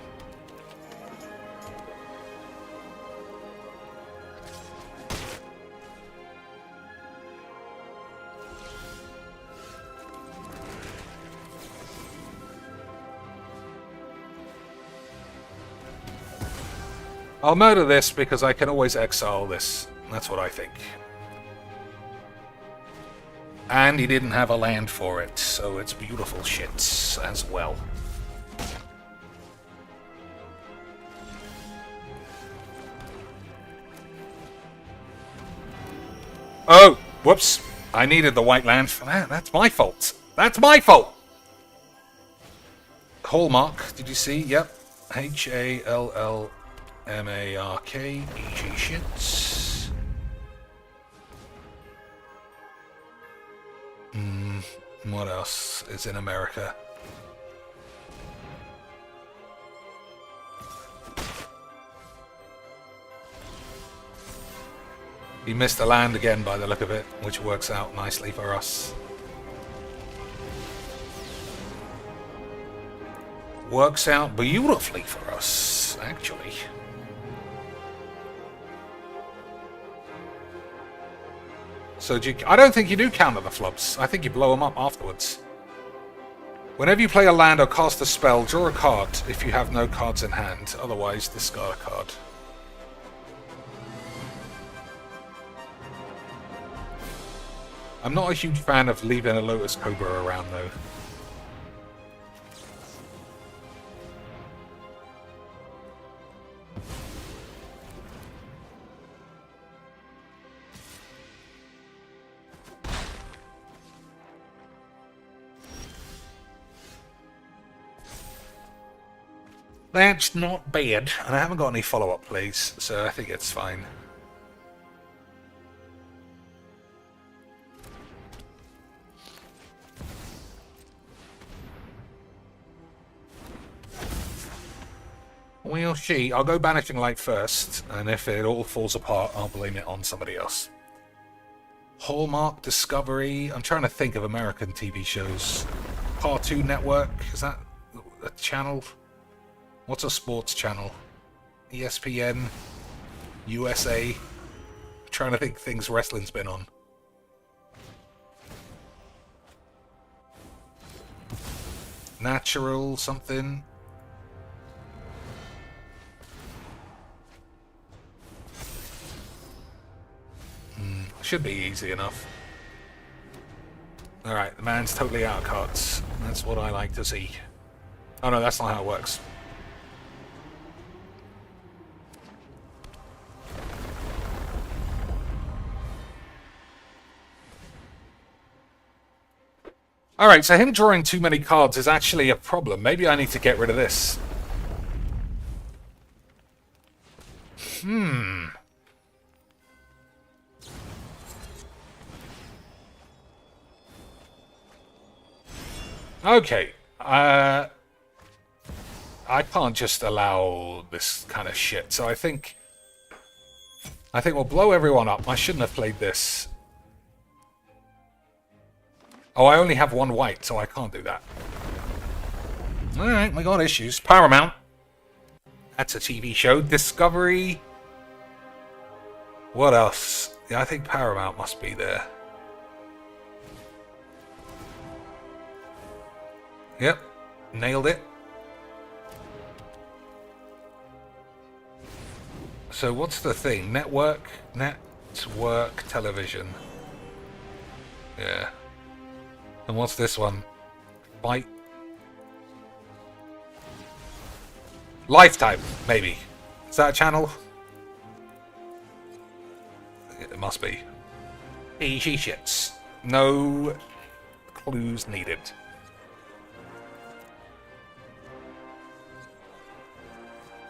I'll murder this because I can always exile this. That's what I think. And he didn't have a land for it, so it's beautiful shit as well. Oh, whoops. I needed the white land for that. That's my fault. That's my fault! Hallmark, did you see? Yep. HALLMARK. Easy shits. What else is in America? He missed the land again by the look of it, which works out nicely for us. Works out beautifully for us, actually. So I don't think you do counter the flubs. I think you blow them up afterwards. Whenever you play a land or cast a spell, draw a card if you have no cards in hand. Otherwise, discard a card. I'm not a huge fan of leaving a Lotus Cobra around, though. That's not bad, and I haven't got any follow-up plays, so I think it's fine. We'll see. I'll go Banishing Light first, and if it all falls apart, I'll blame it on somebody else. Hallmark, Discovery. I'm trying to think of American TV shows. Cartoon Network, is that a channel? What's a sports channel? ESPN, USA. I'm trying to think things wrestling's been on. Natural something. Should be easy enough. Alright, the man's totally out of cards. That's what I like to see. Oh no, that's not how it works. Alright, so him drawing too many cards is actually a problem. Maybe I need to get rid of this. Okay. I can't just allow this kind of shit. So I think we'll blow everyone up. I shouldn't have played this. Oh, I only have one white, so I can't do that. Alright, we got issues. Paramount. That's a TV show. Discovery. What else? Yeah, I think Paramount must be there. Yep. Nailed it. So what's the thing? Network television. Yeah. And what's this one? Fight. Lifetime, maybe. Is that a channel? It must be. Easy shits. No clues needed.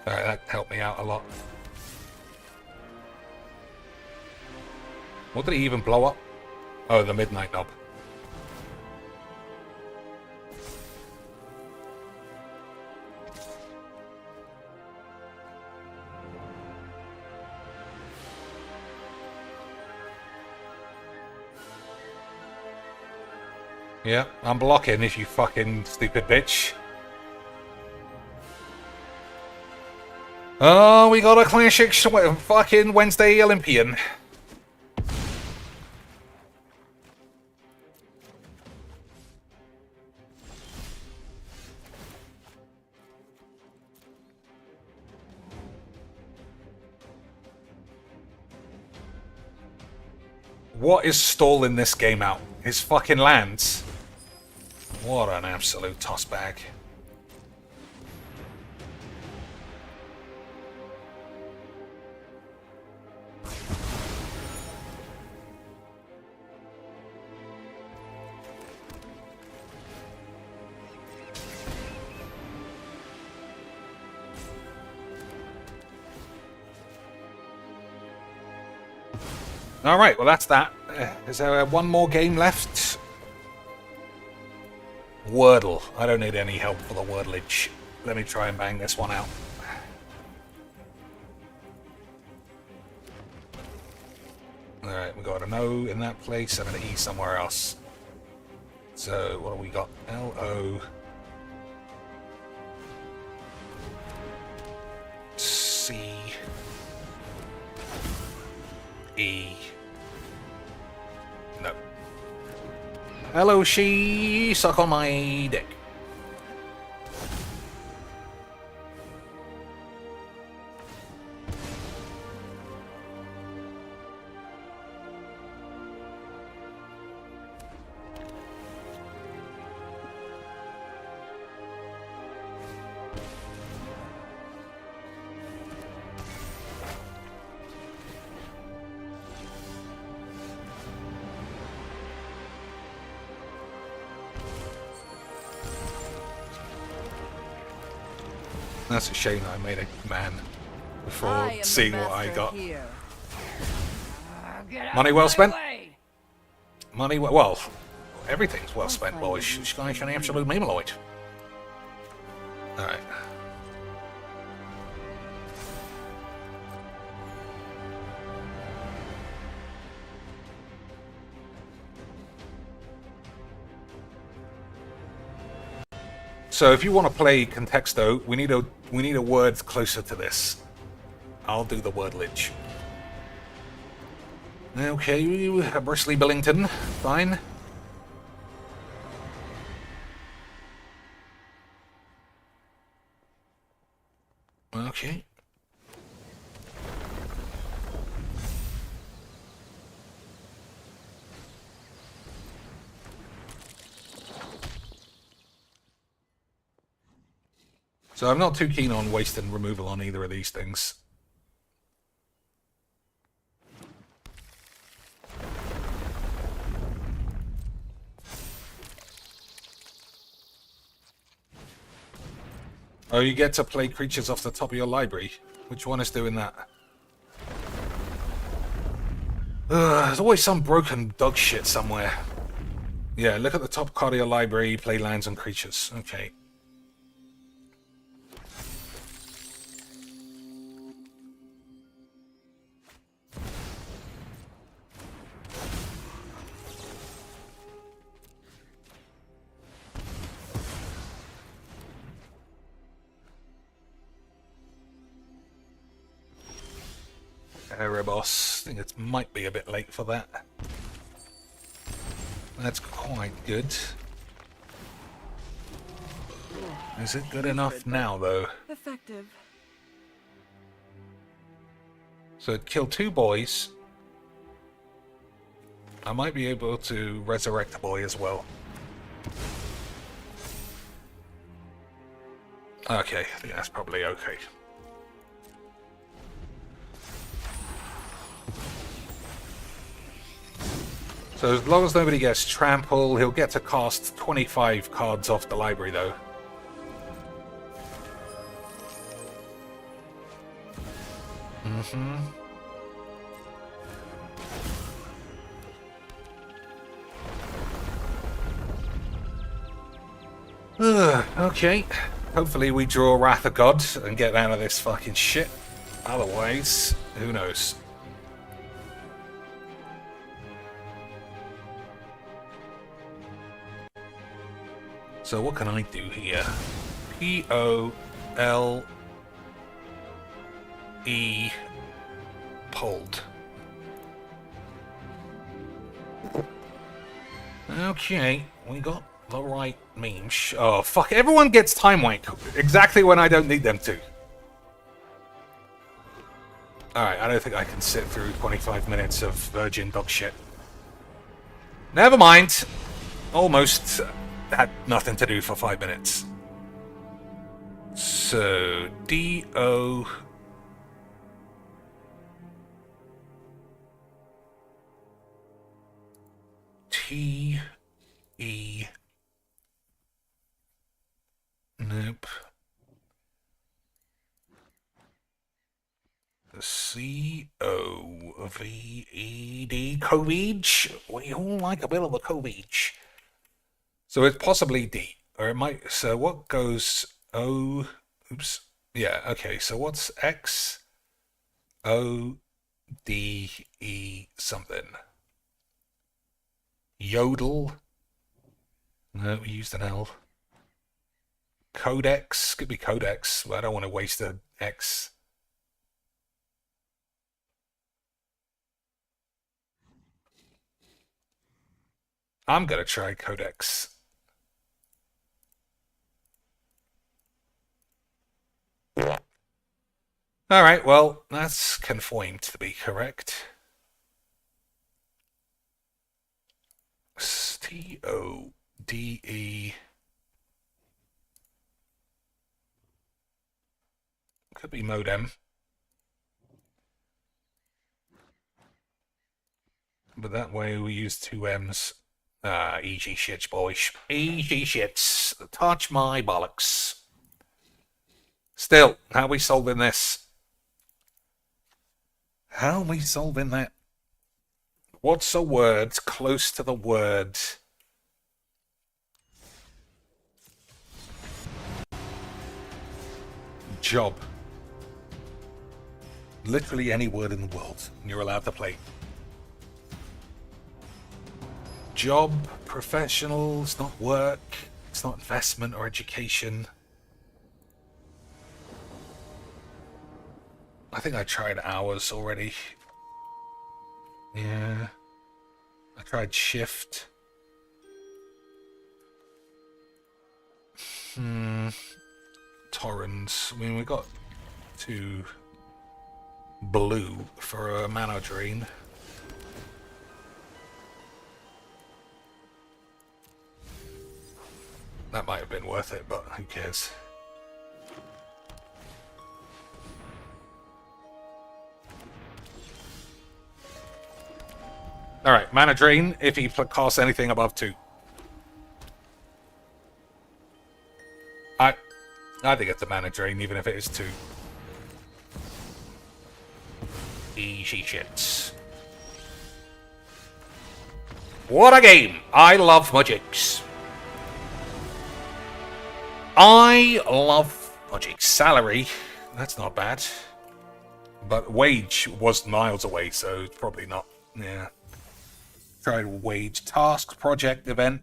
Alright, that helped me out a lot. What did he even blow up? Oh, the midnight knob. Yeah, I'm blocking if you fucking stupid bitch. Oh, we got a classic fucking Wednesday Olympian. What is stalling this game out? His fucking lands. What an absolute toss bag. Alright, well that's that. Is there one more game left? Wordle. I don't need any help for the wordlage. Let me try and bang this one out. Alright, we got an O in that place and an E somewhere else. So, what do we got? L-O... C... E... No. Hello, she, suck on my dick. That's a shame that I made a man before seeing what I got. Money well spent? Money well, everything's well spent, boys. This guy's an absolute memeloid. Alright. So if you want to play Contexto, we need a word closer to this. I'll do the wordlage. Okay, Bristly Billington, fine. Okay. So I'm not too keen on wasting removal on either of these things. Oh, you get to play creatures off the top of your library. Which one is doing that? There's always some broken dog shit somewhere. Yeah, look at the top card of your library, play lands and creatures. Okay. Erebos. I think it might be a bit late for that. That's quite good. Is it good enough now, though? Effective. So it killed 2 boys. I might be able to resurrect a boy as well. Okay, I think that's probably okay. So as long as nobody gets trampled, he'll get to cast 25 cards off the library, though. Okay. Hopefully we draw Wrath of God and get out of this fucking shit. Otherwise, who knows? So what can I do here? P-O-L-E pulled. Okay, we got the right meme. Oh, fuck. Everyone gets time wank exactly when I don't need them to. Alright, I don't think I can sit through 25 minutes of virgin dog shit. Never mind. Almost had nothing to do for 5 minutes. So, D-O... T-E... Nope. C-O-V-E-D. Covage? We all like a bit of the covage. So it's possibly D. Or it might... So what goes... O... Oops. Yeah, okay. So what's X? O-D-E something. Yodel? No, we used an L. Codex? Could be Codex. But I don't want to waste an X. I'm gonna try Codex. Alright, well, that's confirmed to be correct. T-O-D-E... Could be modem. But that way we use 2 M's. Easy shits, boys. Easy shits. Touch my bollocks. Still, how are we solving this? How are we solving that? What's a word close to the word? Job. Literally any word in the world, and you're allowed to play. Job, professional, it's not work, it's not investment or education. I think I tried hours already. Yeah. I tried shift. Torrents. I mean, we got 2 blue for a mana drain. That might have been worth it, but who cares? Alright, mana drain if he casts anything above 2. I think it's a mana drain even if it is 2. Easy shits. What a game! I love Magics. I love Magic. Salary, that's not bad. But wage was miles away, so it's probably not. Yeah. Tried wage. Task, project, event.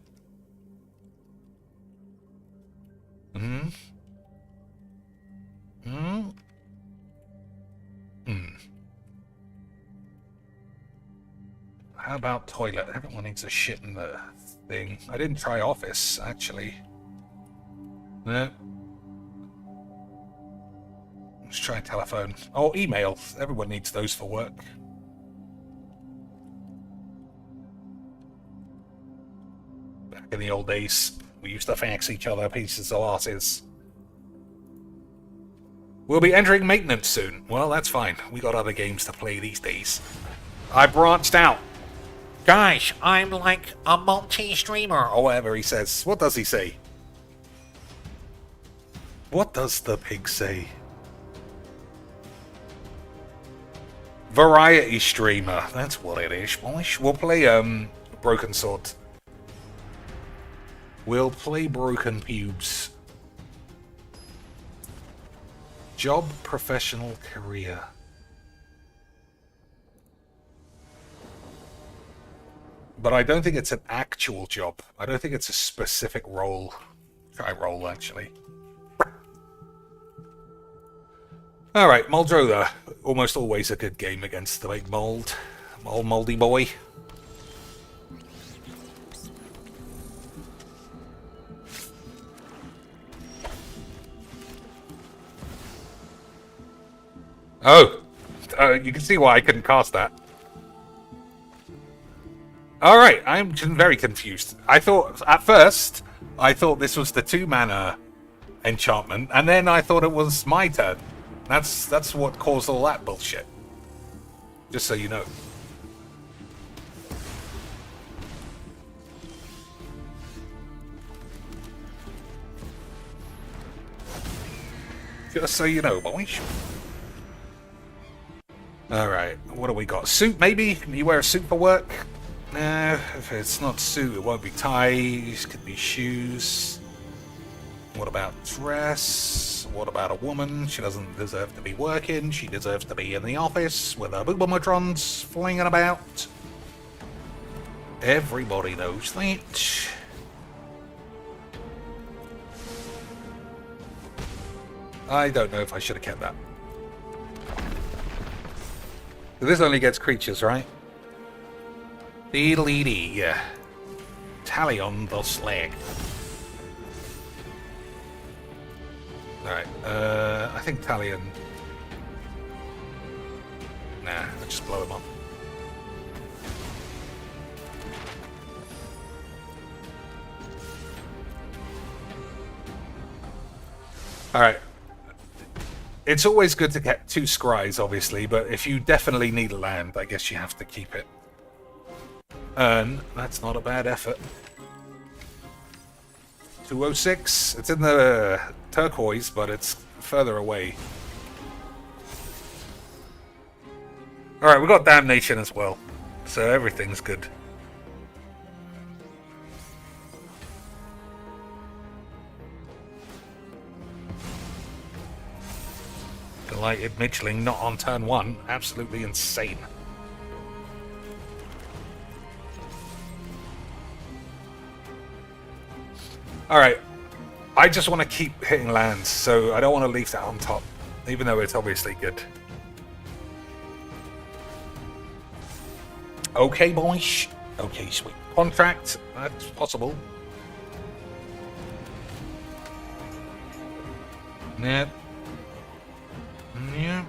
How about toilet? Everyone needs a shit in the thing. I didn't try office, actually. No. Let's try telephone. Oh, email. Everyone needs those for work. Back in the old days, we used to fax each other pieces of asses. We'll be entering maintenance soon. Well, that's fine. We got other games to play these days. I branched out. Guys, I'm like a multi-streamer, or whatever he says. What does he say? What does the pig say? Variety streamer. That's what it is, boys. We'll play, Broken Sword. We'll play Broken Pubes. Job, professional, career. But I don't think it's an actual job. I don't think it's a specific role. Try role, actually. Alright, Muldrother. Almost always a good game against the big mold. Old moldy boy. Oh! You can see why I couldn't cast that. Alright, I'm very confused. At first, I thought this was the 2-mana enchantment, and then I thought it was my turn. That's what caused all that bullshit. Just so you know. Just so you know, boys. Alright, what do we got? Suit, maybe? You wear a suit for work? If it's not suit, it won't be ties, could be shoes. What about dress? What about a woman? She doesn't deserve to be working. She deserves to be in the office with her boobomatrons flinging about. Everybody knows that. I don't know if I should have kept that. This only gets creatures, right? Deedly-dee, yeah. Tally on the slag. Alright, I think Talion... Nah, I'll just blow him up. Alright. It's always good to get 2 scries, obviously, but if you definitely need a land, I guess you have to keep it. That's not a bad effort. 206. It's in the turquoise, but it's further away. Alright, we got Damnation as well, so everything's good. Delighted Mitchling not on turn 1. Absolutely insane. Alright, I just want to keep hitting lands, so I don't want to leave that on top, even though it's obviously good. Okay, boys. Okay, sweet. Contract, that's possible. Yep. Yep.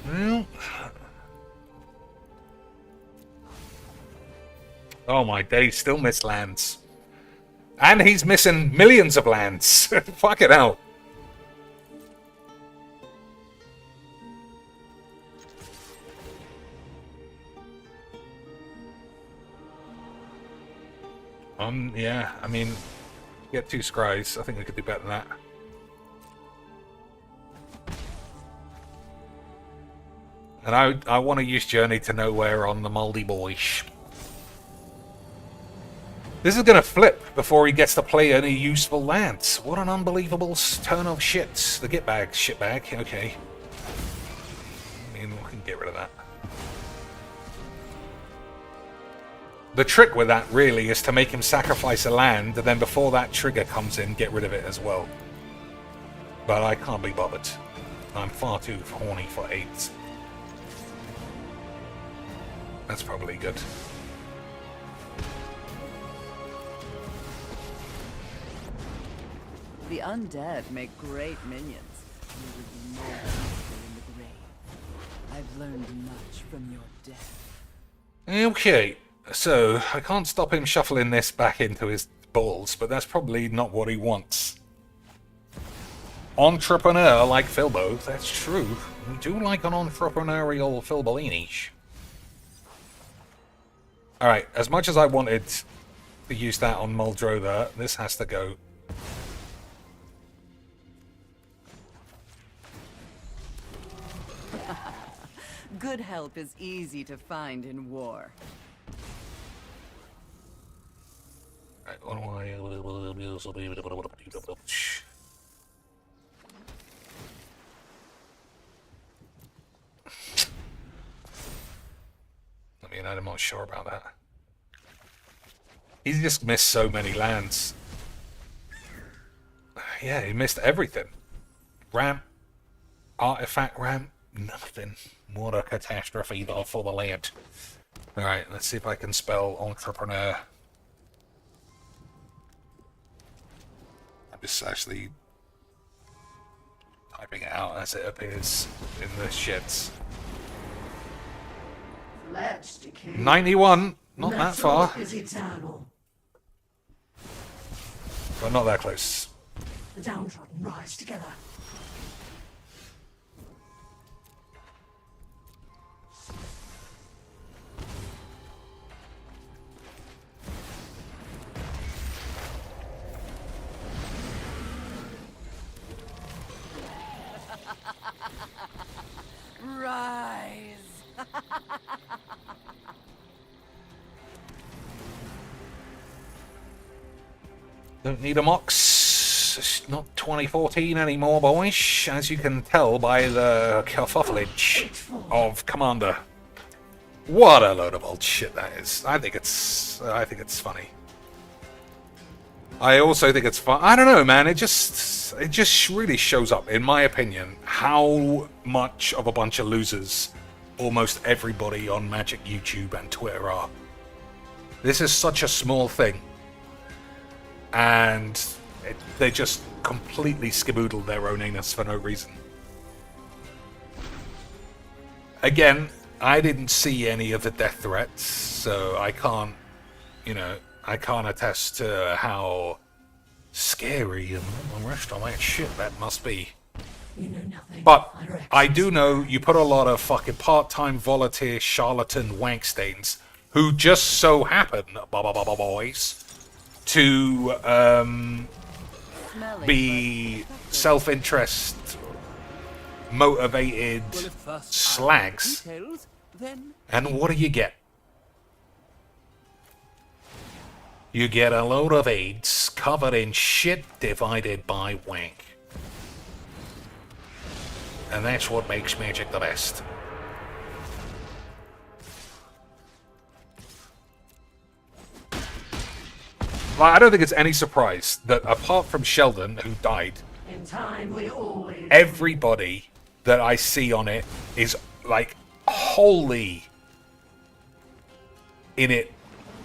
Well. Oh my days, still miss lands. And he's missing millions of lands. Fuck it out. Yeah, I mean, get 2 scries. I think we could do better than that. And I want to use Journey to Nowhere on the Moldy Boy. This is going to flip before he gets to play any useful lands. What an unbelievable turn of shit. The get bag, shit bag. Okay. I mean, we can get rid of that. The trick with that really is to make him sacrifice a land, and then before that trigger comes in, get rid of it as well. But I can't be bothered. I'm far too horny for aids. That's probably good. The undead make great minions. You would be more useful in the grave. I've learned much from your death. Okay, so I can't stop him shuffling this back into his balls, but that's probably not what he wants. Entrepreneur like Filbo, that's true. We do like an entrepreneurial Filbolinish. Alright, as much as I wanted to use that on Muldrow there, this has to go. Good help is easy to find in war. Right, what do I... I mean, I'm not sure about that. He's just missed so many lands. Yeah, he missed everything. Ramp, artifact ramp, nothing. What a catastrophe for the land. Alright, let's see if I can spell entrepreneur. I'm just actually typing it out as it appears in the shits. 91, not that far. But not that close. The downtrodden rise together. Rise! Don't need a mox. It's not 2014 anymore, boys. As you can tell by the kerfufflage of Commander. What a load of old shit that is. I think it's funny. I also think it's fun. I don't know, man. It just really shows up, in my opinion, how much of a bunch of losers almost everybody on Magic YouTube and Twitter are. This is such a small thing, and they just completely skiboodle their own anus for no reason. Again, I didn't see any of the death threats, so I can't, I can't attest to how scary and all the rest of that shit that must be. You know nothing. But I do know you put a lot of fucking part-time volunteer charlatan wank stains who just so happen, boys, to be self-interest motivated Well, if first slags. details, then And what do you get? You get a load of aids covered in shit divided by wank. And that's what makes Magic the best. Well, I don't think it's any surprise that apart from Sheldon, who died, In time, we always. everybody that I see on it is like wholly in it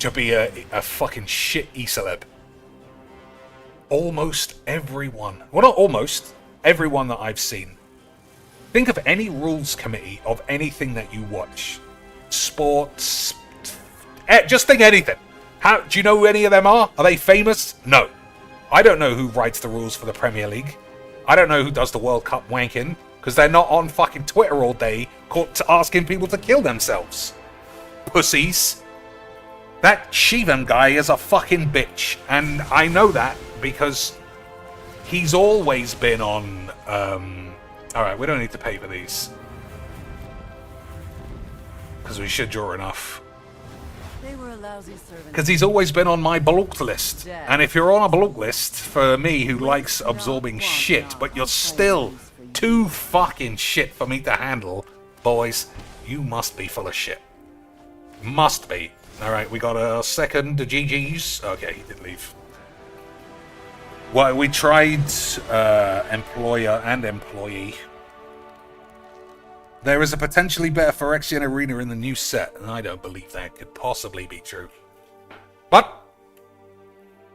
to be a fucking shit e-celeb. Almost everyone. Well, not almost. Everyone that I've seen. Think of any rules committee of anything that you watch. Sports. Just think anything. How do you know who any of them are? Are they famous? No. I don't know who writes the rules for the Premier League. I don't know who does the World Cup wanking, because they're not on fucking Twitter all day asking people to kill themselves. Pussies. That Shivan guy is a fucking bitch, and I know that because he's always been on... Alright, we don't need to pay for these. Because we should draw enough. They were a lousy servant. Because he's always been on my blocked list. And if you're on a blocked list, for me who likes absorbing shit, but you're still too fucking shit for me to handle, boys, you must be full of shit. Must be. Alright, we got a second GG's. Okay, he did leave. Well, we tried employer and employee. There is a potentially better Phyrexian arena in the new set, and I don't believe that could possibly be true. But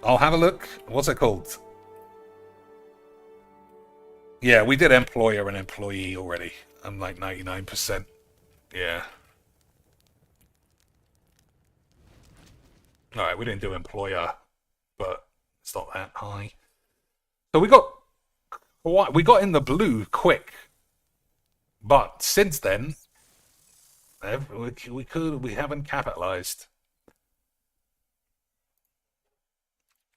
I'll have a look. What's it called? Yeah, we did employer and employee already. I'm like 99%. Yeah. Alright, we didn't do employer, but it's not that high. So we got in the blue quick. But since then, we haven't capitalized.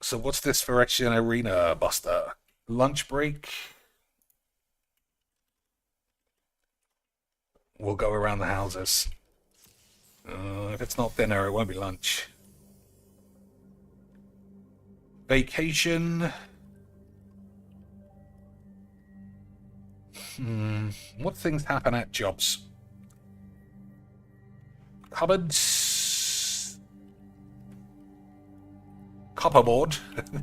So what's this Phyrexian arena, Buster? Lunch break. We'll go around the houses. If it's not dinner, it won't be lunch. Vacation. What things happen at jobs? Cupboards. Copperboard.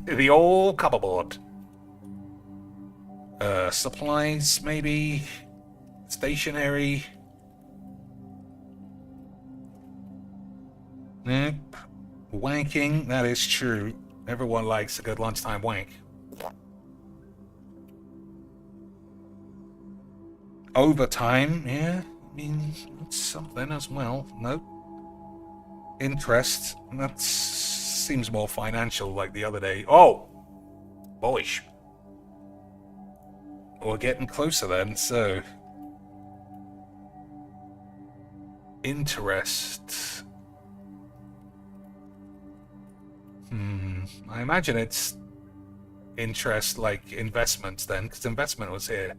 The old copperboard. Supplies, maybe. Stationery. Nope. Wanking, that is true. Everyone likes a good lunchtime wank. Overtime, yeah. I mean, it's something as well. Nope. Interest, that seems more financial like the other day. Oh! Boyish. We're getting closer then, so... Interest... I imagine it's interest like investments then, because investment was here.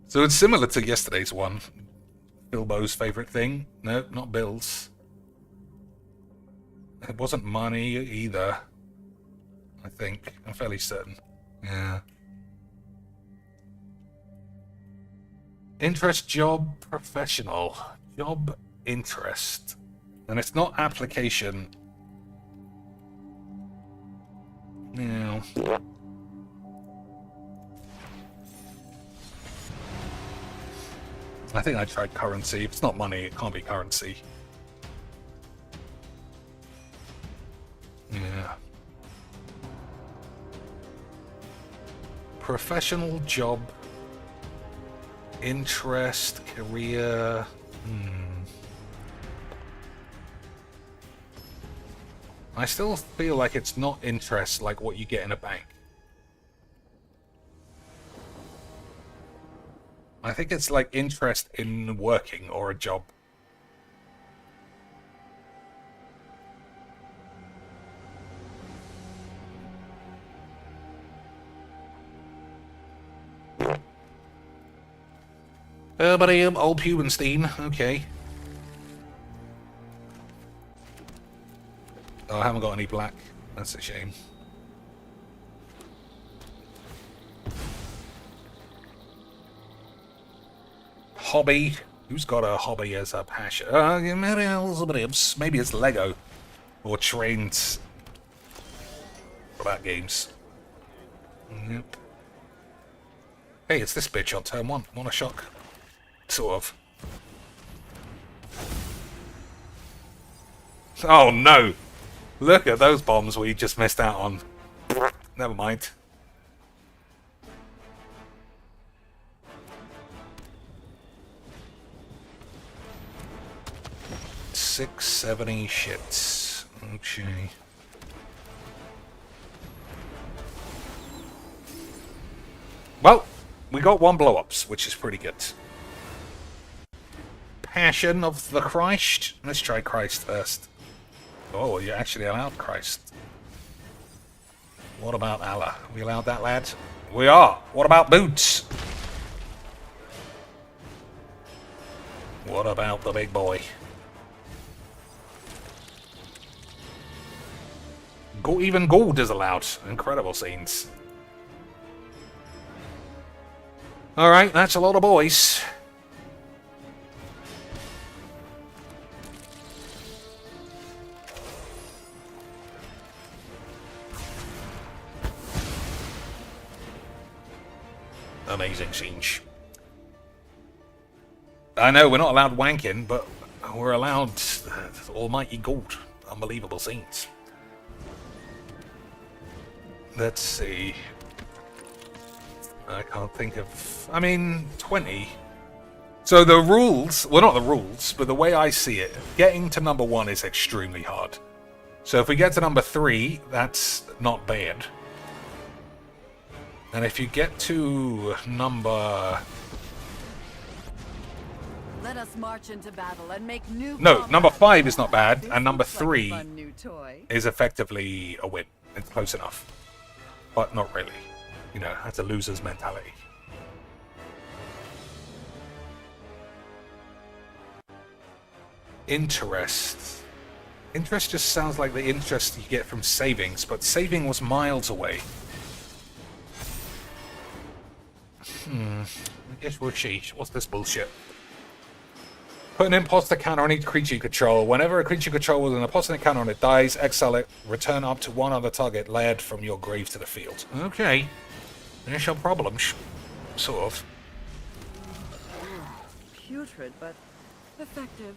So it's similar to yesterday's one. Bilbo's favourite thing. Nope, not bills. It wasn't money either. I think. I'm fairly certain. Yeah. Interest, job, professional. Job, interest. And it's not application. No. I think I tried currency. If it's not money, it can't be currency. Yeah. Professional, job, interest, career. I still feel like it's not interest like what you get in a bank. I think it's like interest in working or a job. But I am old Hubenstein, okay. Oh, I haven't got any black. That's a shame. Hobby. Who's got a hobby as a passion? Maybe it's Lego. Or trains. What about games? Yep. Hey, it's this bitch on turn 1. Want a shock? Sort of. Oh no! Look at those bombs we just missed out on. Never mind. $670 shits. Okay. Well, we got 1 blow-ups, which is pretty good. Passion of the Christ. Let's try Christ first. Oh, you actually allowed Christ. What about Allah? We allowed that, lad? We are. What about boots? What about the big boy? Even gold is allowed. Incredible scenes. Alright, that's a lot of boys. Amazing siege. I know we're not allowed wanking, but we're allowed almighty gold. Unbelievable scenes. Let's see. I can't think of... I mean, 20. So the rules... Well, not the rules, but the way I see it, getting to number 1 is extremely hard. So if we get to number 3, that's not bad. And if you get to number... Let us march into battle and make new No, number combat. 5 is not bad, This and number looks like a 3 fun new toy. is effectively a win. It's close enough. But not really. You know, that's a loser's mentality. Interest. Interest just sounds like the interest you get from savings, but saving was miles away. I guess we'll see. What's this bullshit? Put an imposter counter on each creature you control. Whenever a creature you control with an imposter counter on it dies, exile it, return up to one other target layered from your grave to the field. Okay. There's some problems. Sort of. Putrid, but effective.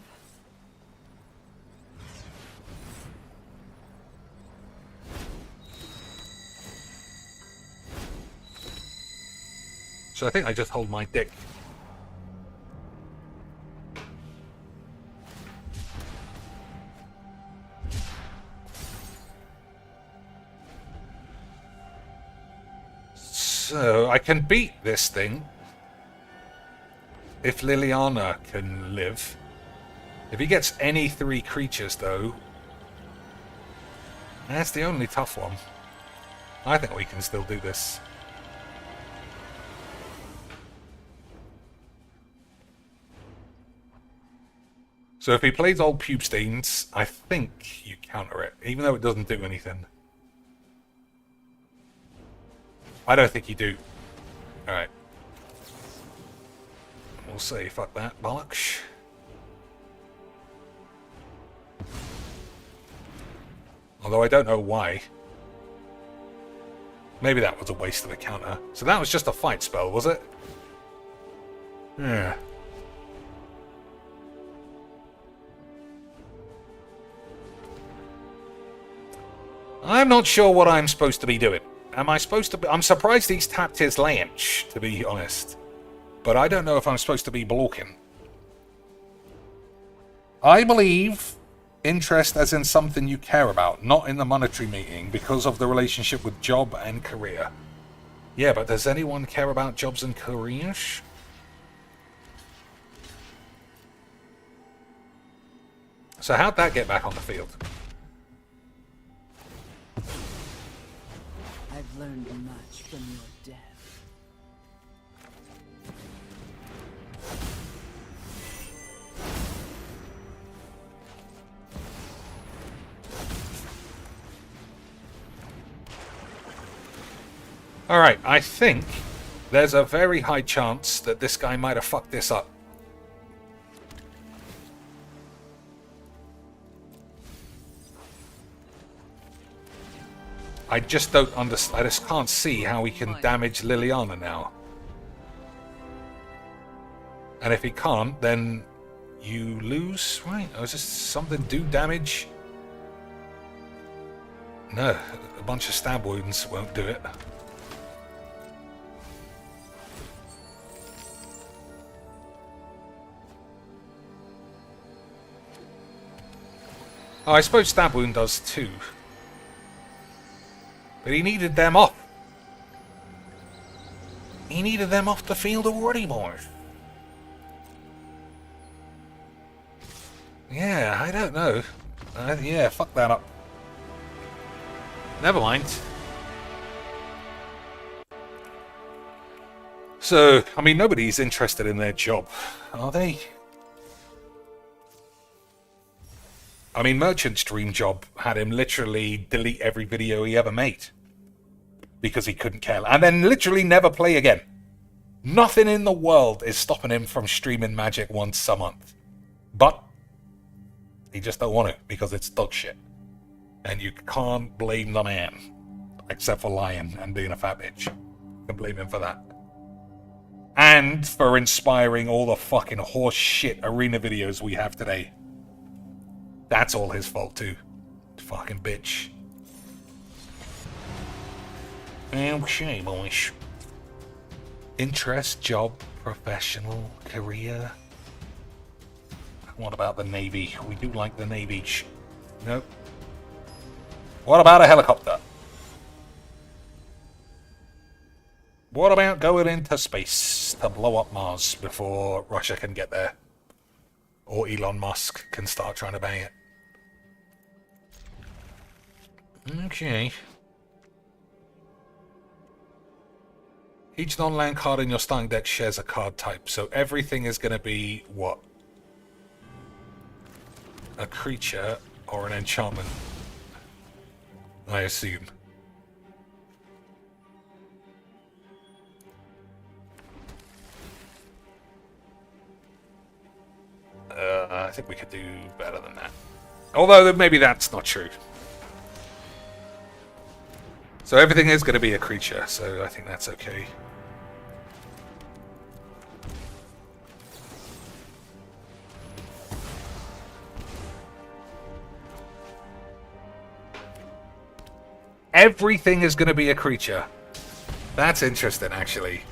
So I think I just hold my dick. So I can beat this thing if Liliana can live. If he gets any 3 creatures, though, that's the only tough one. I think we can still do this. So if he plays old Pubestains, I think you counter it, even though it doesn't do anything. I don't think you do. Alright. We'll say fuck that, bollocks. Although I don't know why. Maybe that was a waste of a counter. So that was just a fight spell, was it? Yeah. I'm not sure what I'm supposed to be doing. Am I supposed to be... I'm surprised he's tapped his Lanch, to be honest. But I don't know if I'm supposed to be blocking. I believe interest as in something you care about, not in the monetary meeting, because of the relationship with job and career. Yeah, but does anyone care about jobs and careers? So how'd that get back on the field? I've learned much from your death. Alright, I think there's a very high chance that this guy might have fucked this up. I just don't understand. I just can't see how he can damage Liliana now. And if he can't, then you lose, right? Or is this something do damage? No, a bunch of stab wounds won't do it. Oh, I suppose stab wound does too. But he needed them off. He needed them off the field already, boys. Yeah, I don't know. Yeah, fuck that up. Never mind. So, I mean, nobody's interested in their job, are they? I mean, Merchant's dream job had him literally delete every video he ever made. Because he couldn't care. And then literally never play again. Nothing in the world is stopping him from streaming Magic once a month. But he just don't want to because it's dog shit. And you can't blame the man. Except for lying and being a fat bitch. You can blame him for that. And for inspiring all the fucking horse shit arena videos we have today. That's all his fault too. Fucking bitch. Okay, boys. Interest, job, professional, career. What about the Navy? We do like the Navy. Nope. What about a helicopter? What about going into space to blow up Mars before Russia can get there? Or Elon Musk can start trying to bang it. Okay. Each non-land card in your starting deck shares a card type, so everything is going to be what? A creature or an enchantment, I assume. I think we could do better than that. Although maybe that's not true. So everything is going to be a creature, so I think that's okay. Everything is going to be a creature. That's interesting, actually.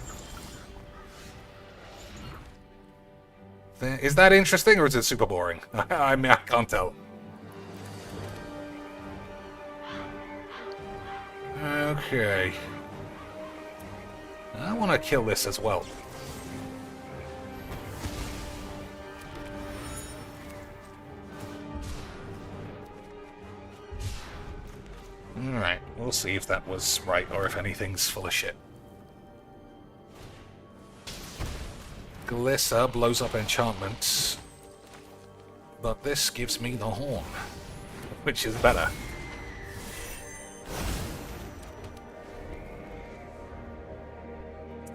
Is that interesting, or is it super boring? I mean, I can't tell. Okay. I want to kill this as well. Alright, we'll see if that was right or if anything's full of shit. Glissa blows up enchantments, but this gives me the horn, which is better.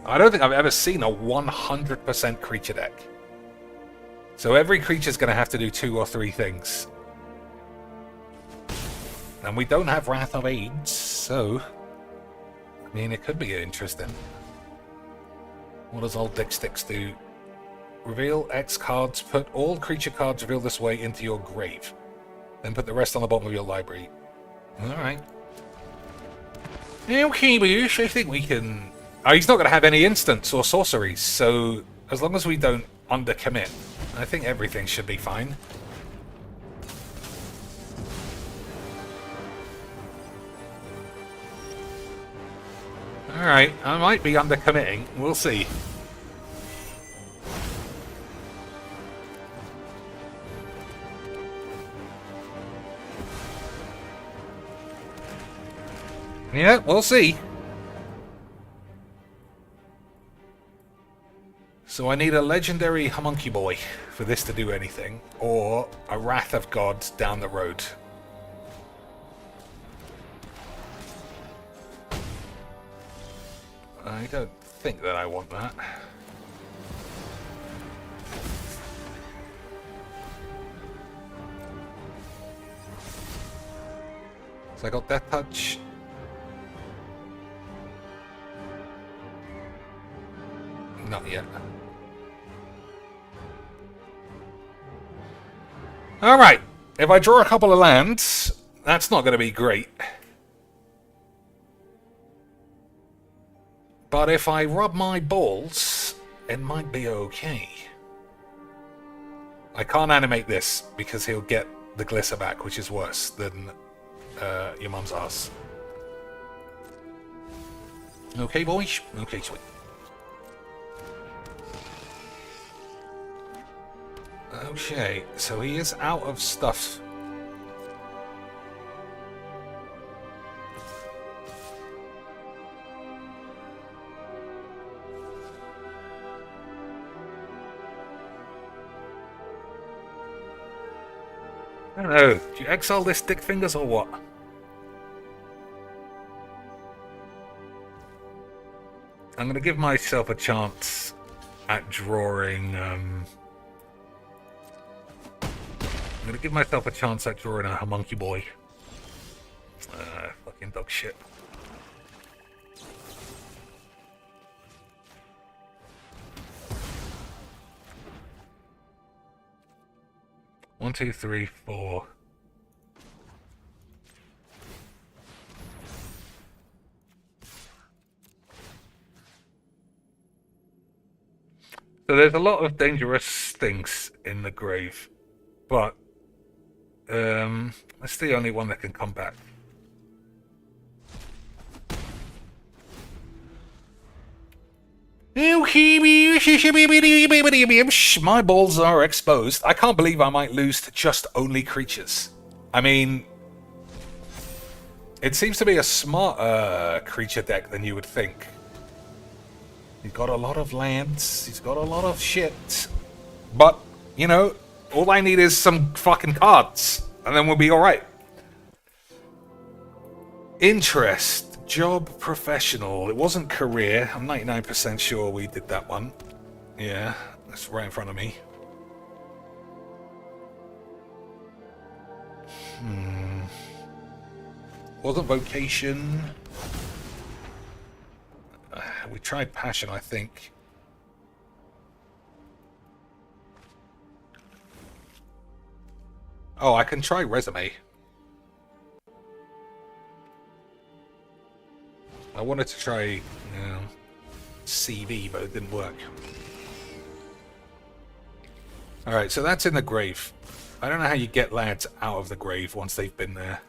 I don't think I've ever seen a 100% creature deck. So every creature's going to have to do 2 or 3 things. And we don't have Wrath of Aids, so... I mean, it could be interesting. What does old Dick Sticks do? Reveal X cards. Put all creature cards revealed this way into your grave. Then put the rest on the bottom of your library. Alright. Okay, Boosh, I think we can... Oh, he's not going to have any instants or sorceries, so as long as we don't undercommit, I think everything should be fine. Alright, I might be undercommitting. We'll see. Yeah, we'll see. So I need a legendary homuncuboy for this to do anything, or a Wrath of God down the road. I don't think that I want that. So I got Death Touch. Not yet. Alright, if I draw a couple of lands, that's not going to be great. But if I rub my balls, it might be okay. I can't animate this because he'll get the Glissa back, which is worse than your mum's ass. Okay, boys? Okay, sweet. Okay, so he is out of stuff. I don't know. Do you exile this Dick Fingers or what? I'm going to give myself a chance at drawing... I'm going to give myself a chance at drawing a monkey boy. Fucking dog shit. One, two, three, four. So there's a lot of dangerous things in the grave, but that's the only one that can come back. My balls are exposed. I can't believe I might lose to just only creatures. I mean, it seems to be a smarter creature deck than you would think. He's got a lot of lands, he's got a lot of shit. But, you know, all I need is some fucking cards, and then we'll be alright. Interest, job, professional. It wasn't career. I'm 99% sure we did that one. Yeah, that's right in front of me. Wasn't vocation. We tried passion, I think. Oh, I can try resume. I wanted to try CV, but it didn't work. Alright, so that's in the grave. I don't know how you get lads out of the grave once they've been there.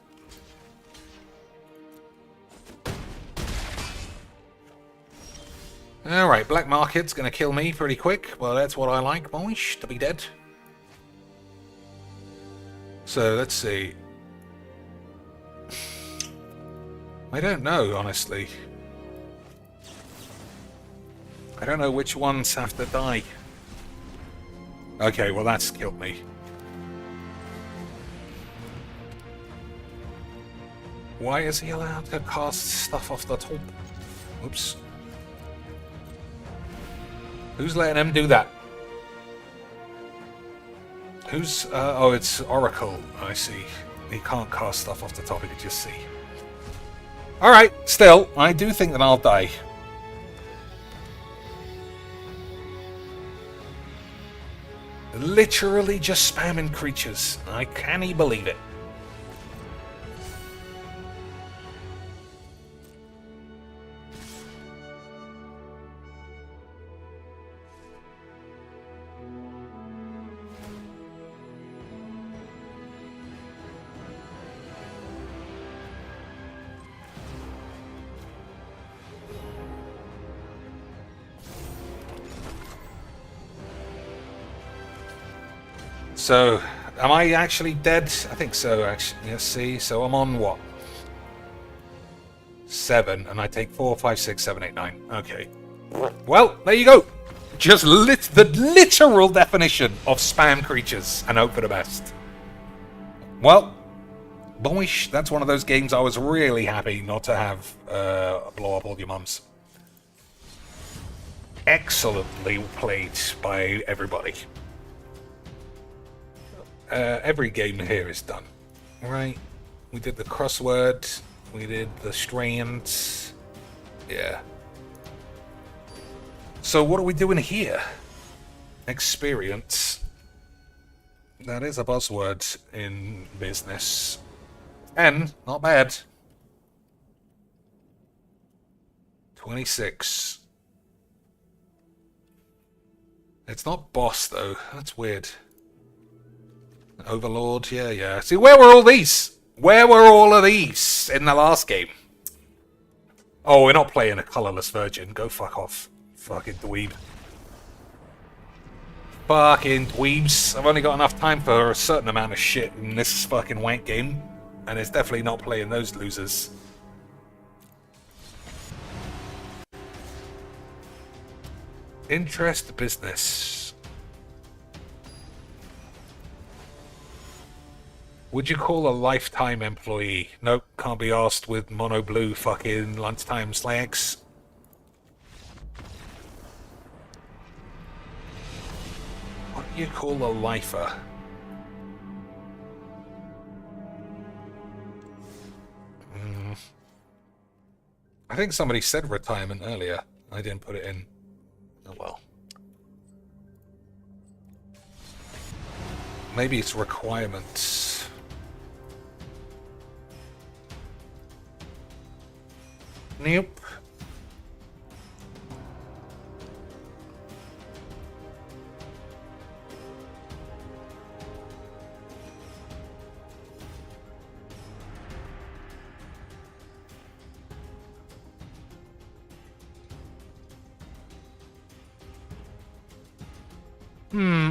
Alright, black market's gonna kill me pretty quick. Well, that's what I like, boys, to be dead. So, let's see. I don't know, honestly. I don't know which ones have to die. Okay, well that's killed me. Why is he allowed to cast stuff off the top? Oops. Who's letting him do that? Who's... oh, it's Oracle. I see. He can't cast stuff off the top, he can just see. Alright, still, I do think that I'll die. Literally just spamming creatures. I can't believe it. So, am I actually dead? I think so, actually. Let's see. So I'm on what? 7, and I take 4, 5, 6, 7, 8, 9. Okay. Well, there you go. Just the literal definition of spam creatures and hope for the best. Well, boyish, that's one of those games I was really happy not to have blow up all your mums. Excellently played by everybody. Every game here is done. Right? We did the crossword. We did the strands. Yeah. So what are we doing here? Experience. That is a buzzword in business. And not bad. 26. It's not boss though. That's weird. Overlord, yeah. See, where were all these? Where were all of these in the last game? Oh, we're not playing a colorless virgin. Go fuck off. Fucking dweeb. Fucking dweebs. I've only got enough time for a certain amount of shit in this fucking wank game. And it's definitely not playing those losers. Interest business. Would you call a lifetime employee? Nope, can't be asked with mono blue fucking lunchtime slags. you call a lifer? I think somebody said retirement earlier. I didn't put it in. Oh well. Maybe it's requirements. Nope.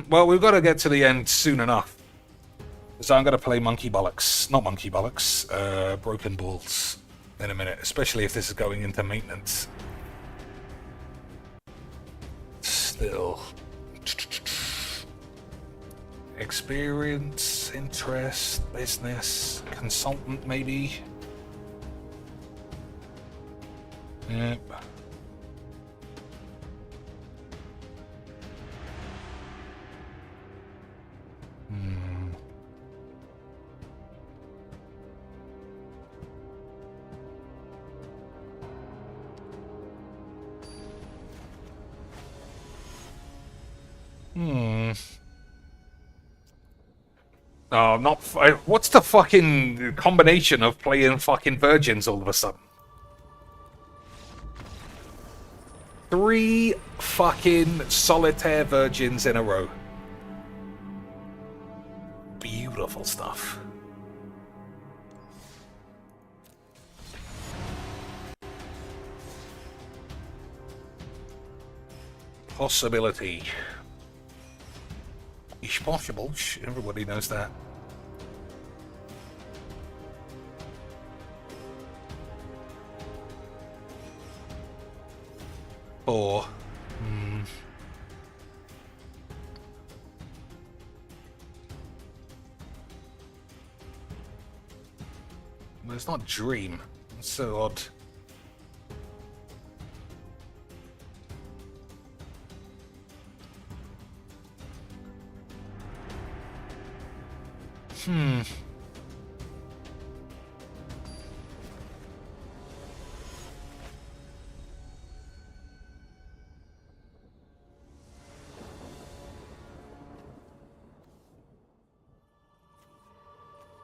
Well, we've got to get to the end soon enough. So I'm going to play Monkey Bollocks. Not Monkey Bollocks. Broken Balls in a minute. Especially if this is going into maintenance. Still. Experience, interest, business, consultant maybe. Yep. Oh, not... What's the fucking combination of playing fucking virgins all of a sudden? 3 fucking solitaire virgins in a row. Beautiful stuff. Possibility. It's possible. Everybody knows that. Or... Well, it's not dream. It's so odd.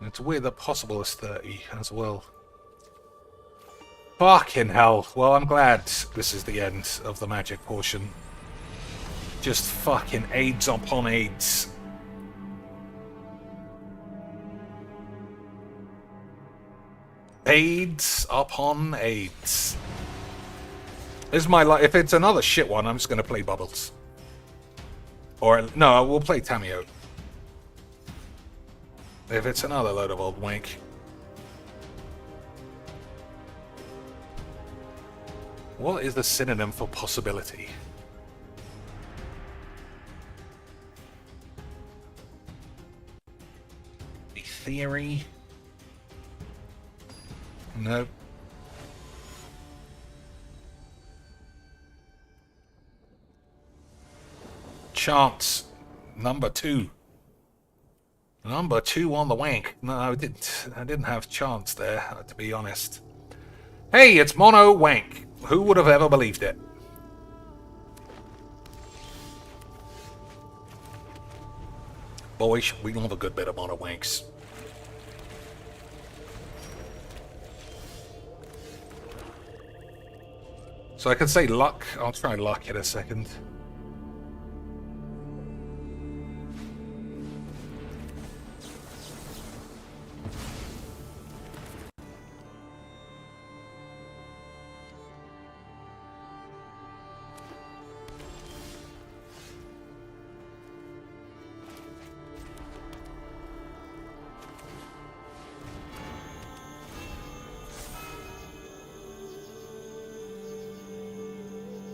It's weird that possible is 30 as well. Fucking hell. Well, I'm glad this is the end of the magic portion. Just fucking AIDS upon AIDS. AIDS upon AIDS. This is my if it's another shit one, I'm just gonna play Bubbles. Or no, we'll play Tamio. If it's another load of old wank. What is the synonym for possibility? A theory? Nope. Chance. Number 2. Number 2 on the wank. No, I didn't have chance there, to be honest. Hey, it's mono wank. Who would have ever believed it? Boys, we love a good bit of mono wanks. So I can say luck. I'll try luck in a second.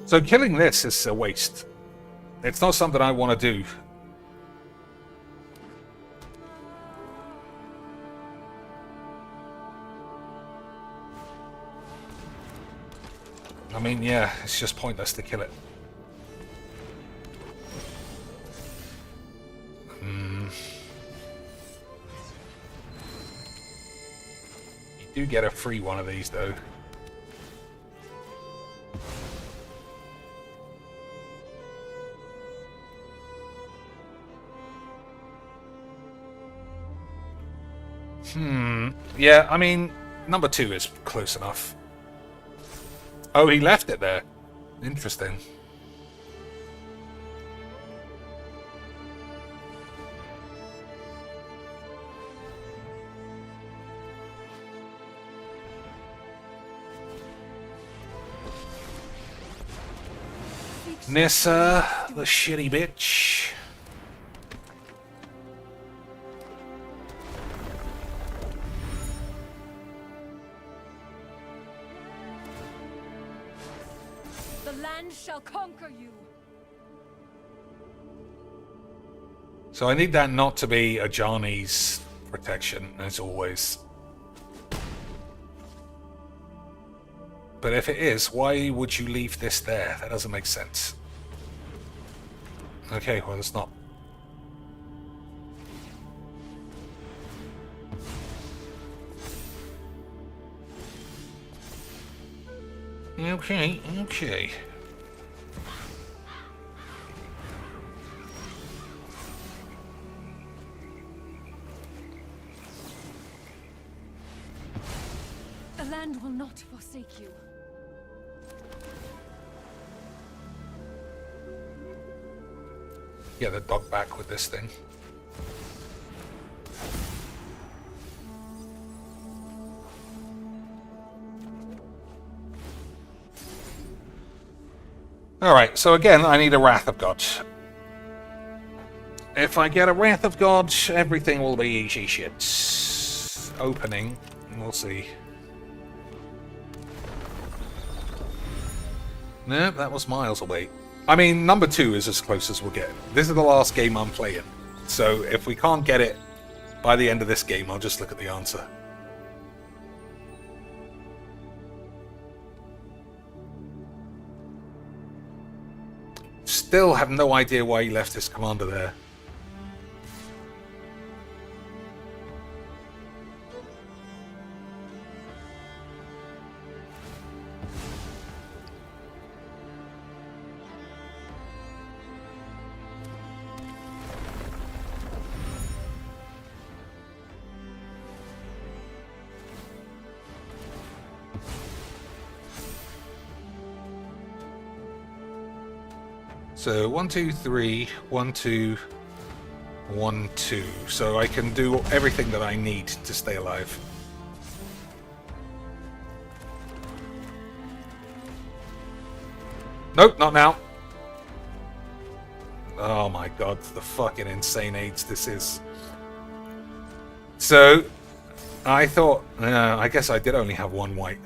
So killing this is a waste. It's not something I want to do. I mean, yeah, it's just pointless to kill it. You do get a free one of these, though. Yeah, I mean, number 2 is close enough. Oh, he left it there. Interesting. Nissa, the shitty bitch. The land shall conquer you. So I need that not to be a Johnny's protection, as always. But if it is, why would you leave this there? That doesn't make sense. Okay, well, it's not. Okay, okay. The land will not forsake you. Get the dog back with this thing. Alright, so again, I need a Wrath of God. If I get a Wrath of God, everything will be easy shit. Opening, we'll see. Nope, that was miles away. I mean, number 2 is as close as we'll get. This is the last game I'm playing. So if we can't get it by the end of this game, I'll just look at the answer. Still have no idea why he left his commander there. So 1, 2, 3, 1, 2, 1, 2. So I can do everything that I need to stay alive. Nope, not now. Oh my god, the fucking insane age this is. So I thought, I guess I did only have 1 white.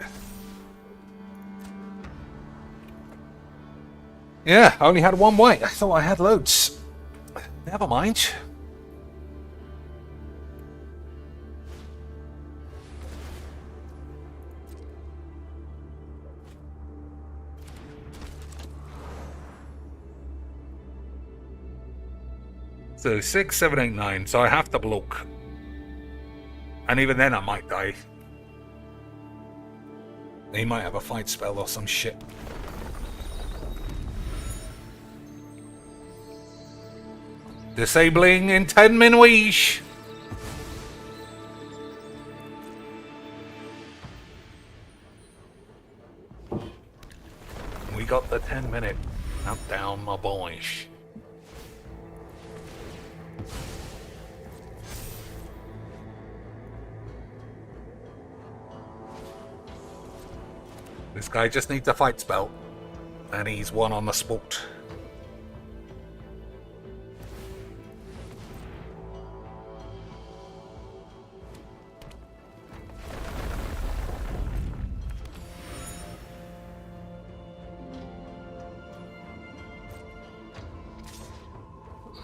Yeah, I only had 1 white. I thought I had loads. Never mind. So 6, 7, 8, 9. So I have to block. And even then I might die. He might have a fight spell or some shit. Disabling in 10 minuets. We got the 10-minute countdown, my boys. This guy just needs a fight spell, and he's 1 on the spot.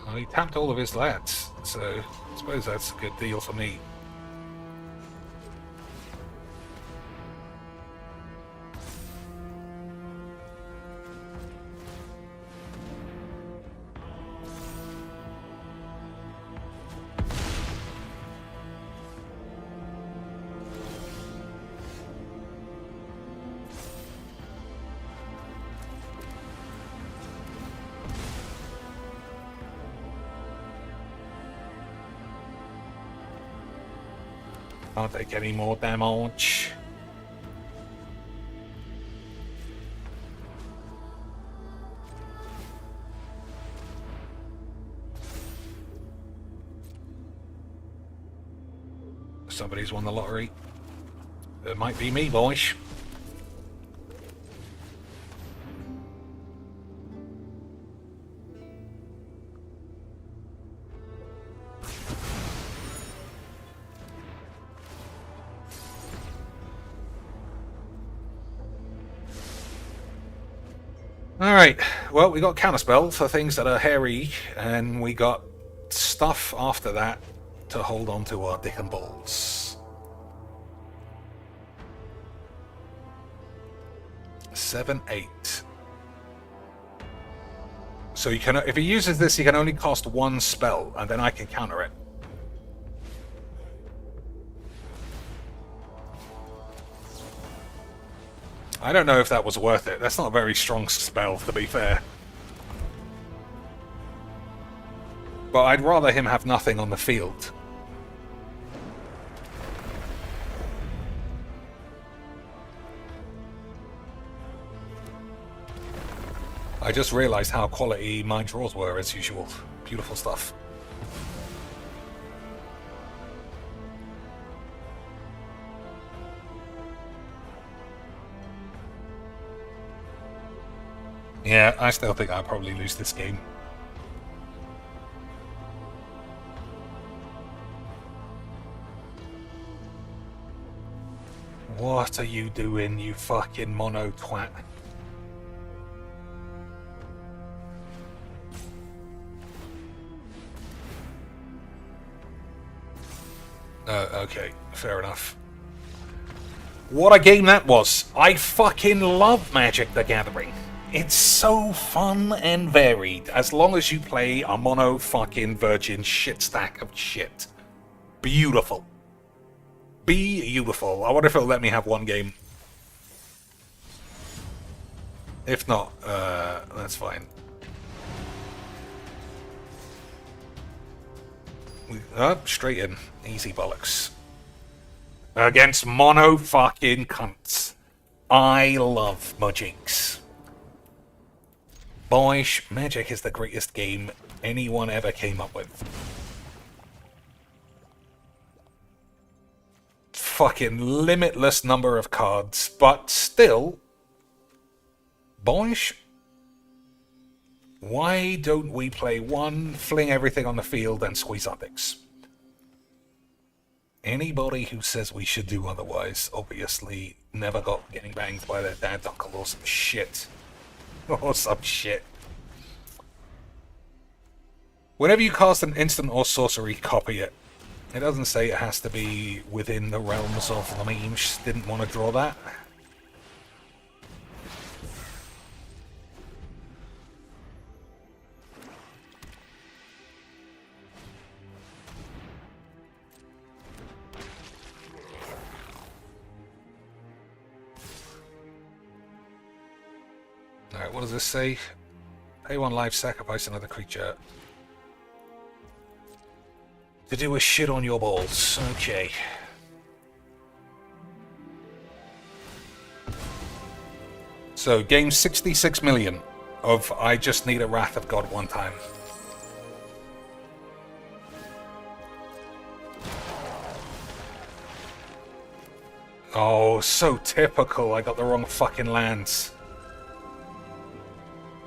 Well, he tapped all of his lads, so I suppose that's a good deal for me. Can't take any more damage. Somebody's won the lottery. It might be me, boys. Alright, well, we got counterspell for things that are hairy, and we got stuff after that to hold on to our dick and balls. 7, 8. So you can, if he uses this, he can only cast one spell, and then I can counter it. I don't know if that was worth it. That's not a very strong spell, to be fair. But I'd rather him have nothing on the field. I just realized how quality my draws were, as usual. Beautiful stuff. Yeah, I still think I'll probably lose this game. What are you doing, you fucking mono twat? Okay, fair enough. What a game that was! I fucking love Magic the Gathering. It's so fun and varied, as long as you play a mono fucking virgin shit stack of shit. Beautiful. Beautiful. I wonder if it'll let me have one game. If not, that's fine. Straight in. Easy bollocks. Against mono fucking cunts. I love Majinx. Boys, Magic is the greatest game anyone ever came up with. Fucking limitless number of cards, but still, boys, why don't we play one, fling everything on the field, and squeeze our dicks? Anybody who says we should do otherwise, obviously, never got getting banged by their dad's uncle or some shit. Or some shit. Whenever you cast an instant or sorcery, copy it. It doesn't say it has to be within the realms of the memes. Didn't want to draw that. Alright, what does this say? Pay 1 life, sacrifice another creature. To do a shit on your balls. Okay. So, game 66 million of I just need a Wrath of God one time. Oh, so typical. I got the wrong fucking lands.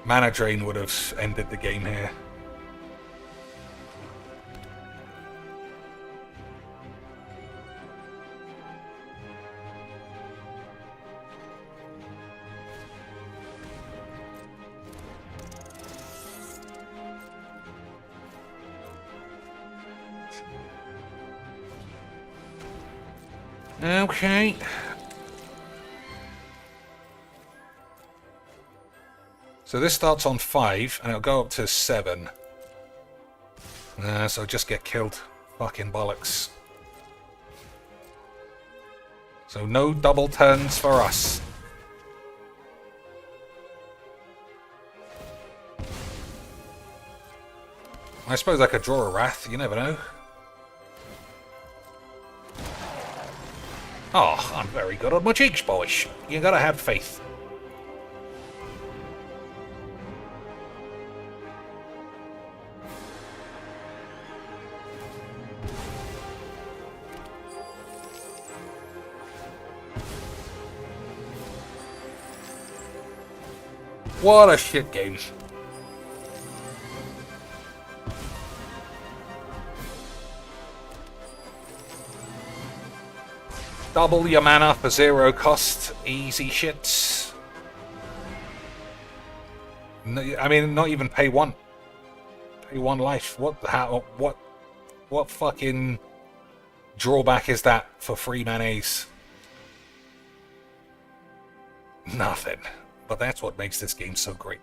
Mana Drain would have ended the game here. Okay. So this starts on 5, and it'll go up to 7. So just get killed. Fucking bollocks. So no double turns for us. I suppose I could draw a Wrath, you never know. Oh, I'm very good at my cheeks, boys. You gotta have faith. What a shit game. Double your mana for 0 cost. Easy shit. No, I mean, not even pay 1. Pay 1 life. What fucking drawback is that for free mayonnaise? Nothing. But that's what makes this game so great.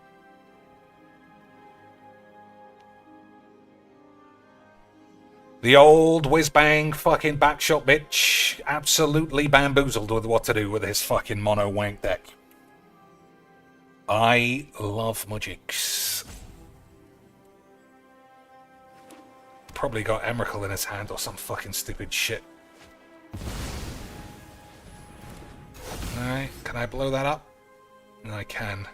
The old whiz-bang fucking backshot bitch absolutely bamboozled with what to do with his fucking mono wank deck. I love Mudjiks. Probably got Emrakul in his hand or some fucking stupid shit. Alright, can I blow that up? I can.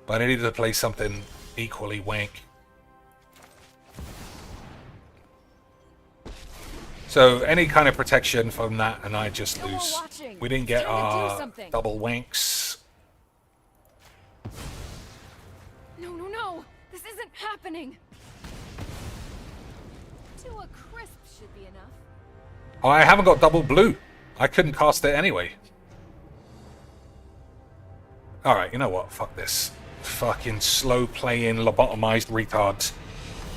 But I needed to play something equally wank. So any kind of protection from that and I just lose. We didn't get our double wanks. No! This isn't happening! To a crisp should be enough. Oh, I haven't got double blue. I couldn't cast it anyway. Alright, you know what? Fuck this. Fucking slow playing, lobotomized retards.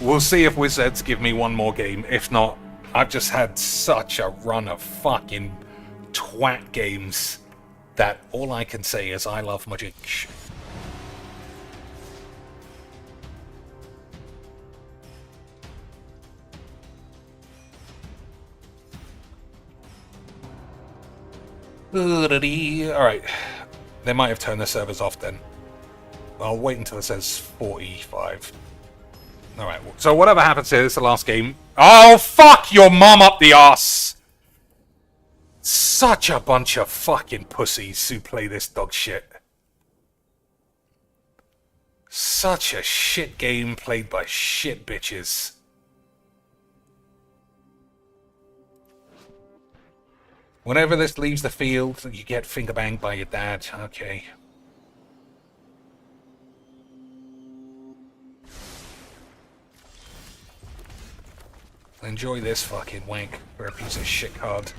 We'll see if Wizards give me one more game. If not, I've just had such a run of fucking twat games that all I can say is I love Magic. Alright. They might have turned the servers off then. I'll wait until it says 45. Alright, so whatever happens here, it's the last game. Oh, fuck your mom up the arse! Such a bunch of fucking pussies who play this dog shit. Such a shit game played by shit bitches. Whenever this leaves the field, you get finger banged by your dad. Okay. Enjoy this fucking wank for a piece of shit card.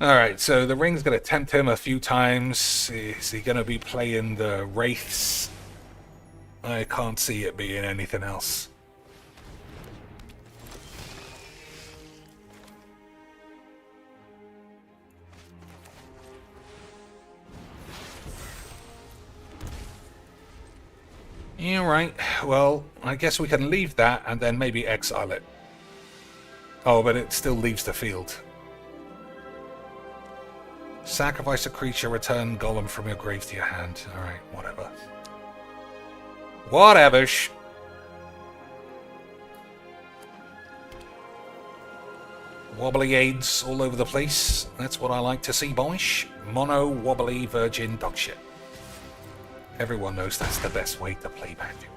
Alright, so the ring's going to tempt him a few times. Is he going to be playing the Wraiths? I can't see it being anything else. Yeah, right. Well, I guess we can leave that and then maybe exile it. Oh, but it still leaves the field. Sacrifice a creature, return Golem from your grave to your hand. Alright, whatever. Whatever-sh. Wobbly aids all over the place. That's what I like to see, boys. Mono, wobbly, virgin, dog shit. Everyone knows that's the best way to play Magic.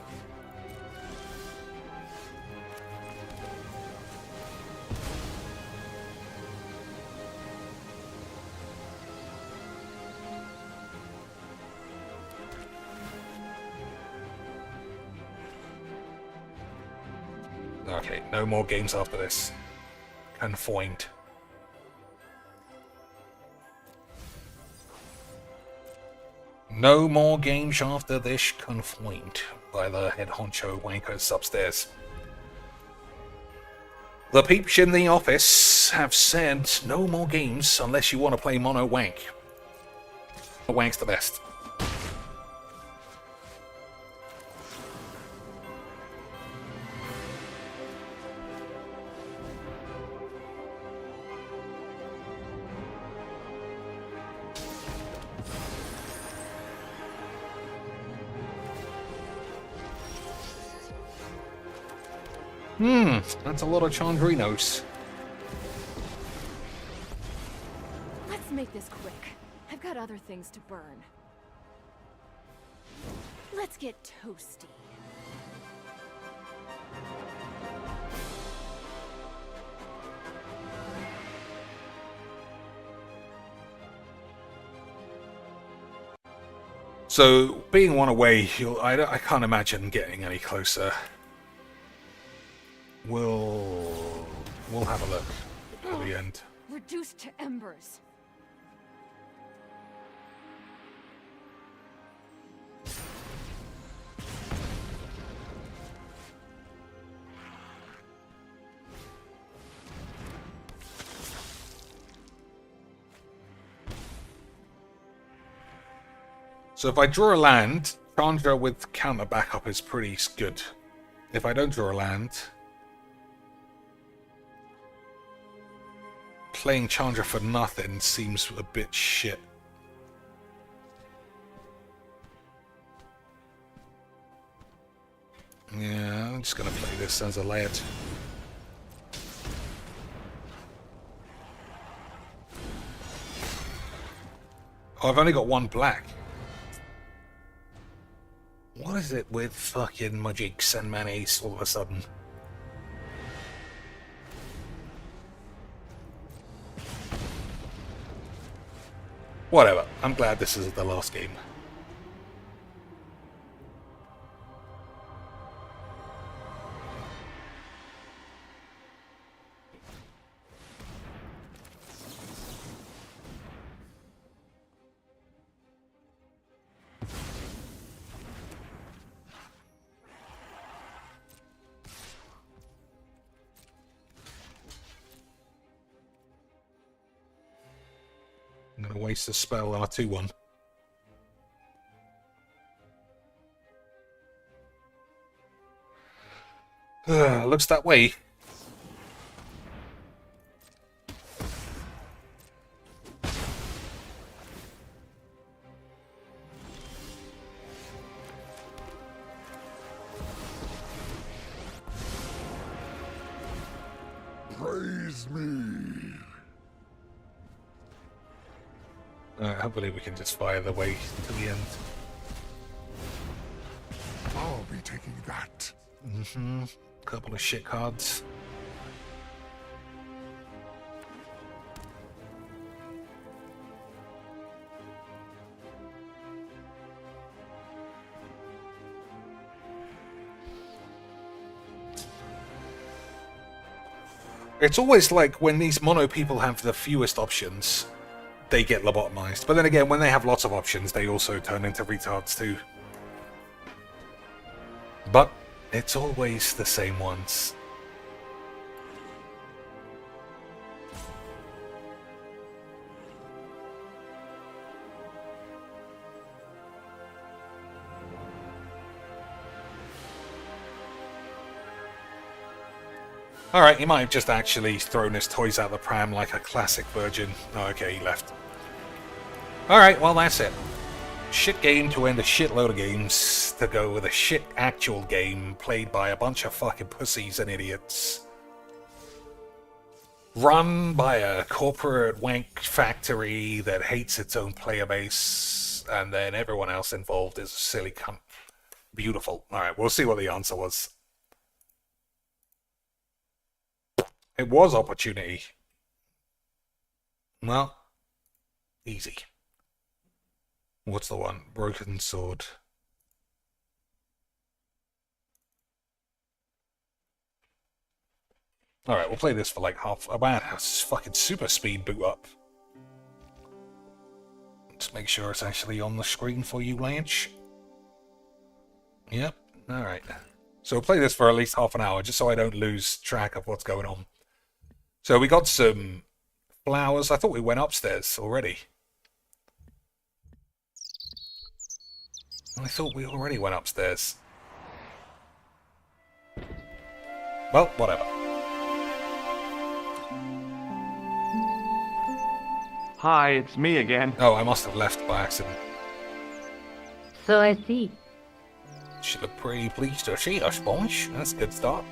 Okay, no more games after this. Confoined. No more games after this, confoined by the head honcho wankers upstairs. The peeps in the office have said no more games unless you want to play mono wank. Wank's the best. That's a lot of Chandrinos. Let's make this quick. I've got other things to burn. Let's get toasty. So, being one away, I can't imagine getting any closer. We'll have a look at the end. Reduced to embers. So if I draw a land, Chandra with counter backup is pretty good. If I don't draw a land, playing Chandra for nothing seems a bit shit. Yeah, I'm just gonna play this as a layout. Oh, I've only got one black. What is it with fucking Mujiks and Manis all of a sudden? Whatever. I'm glad this is the last game. I'm going to waste a spell on a 2-1. Looks that way. Praise me. Hopefully we can just fire the way to the end. I'll be taking that. Couple of shit cards. It's always like when these mono people have the fewest options, they get lobotomized. But then again, when they have lots of options, they also turn into retards too. But it's always the same ones. Alright, he might have just actually thrown his toys out the pram like a classic virgin. Oh, okay, he left. Alright, well that's it. Shit game to end a shitload of games to go with a shit actual game played by a bunch of fucking pussies and idiots. Run by a corporate wank factory that hates its own player base, and then everyone else involved is a silly cunt. Beautiful. Alright, we'll see what the answer was. It was opportunity. Well, easy. What's the one? Broken sword. Alright, we'll play this for like half... Oh man, that's fucking super speed boot up. Let's make sure it's actually on the screen for you, Blanche. Yep, alright. So we'll play this for at least half an hour, just so I don't lose track of what's going on. So we got some flowers. I thought we went upstairs already. I thought we already went upstairs. Well, whatever. Hi, it's me again. Oh, I must have left by accident. So I see. She looked pretty pleased to see us, boys. That's a good start.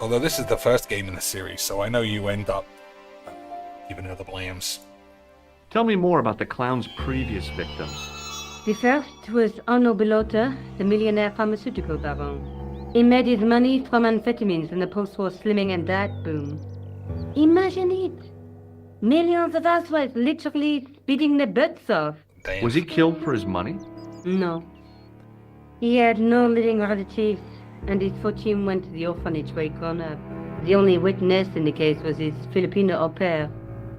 Although this is the first game in the series, so I know you end up giving her the blams. Tell me more about the clown's previous victims. The first was Arno Bellotta, the millionaire pharmaceutical baron. He made his money from amphetamines in the post-war slimming and diet boom. Imagine it! Millions of housewives literally speeding their butts off. Damn. Was he killed for his money? No. He had no living relatives, and his fortune went to the orphanage where he grown up. The only witness in the case was his Filipino au pair.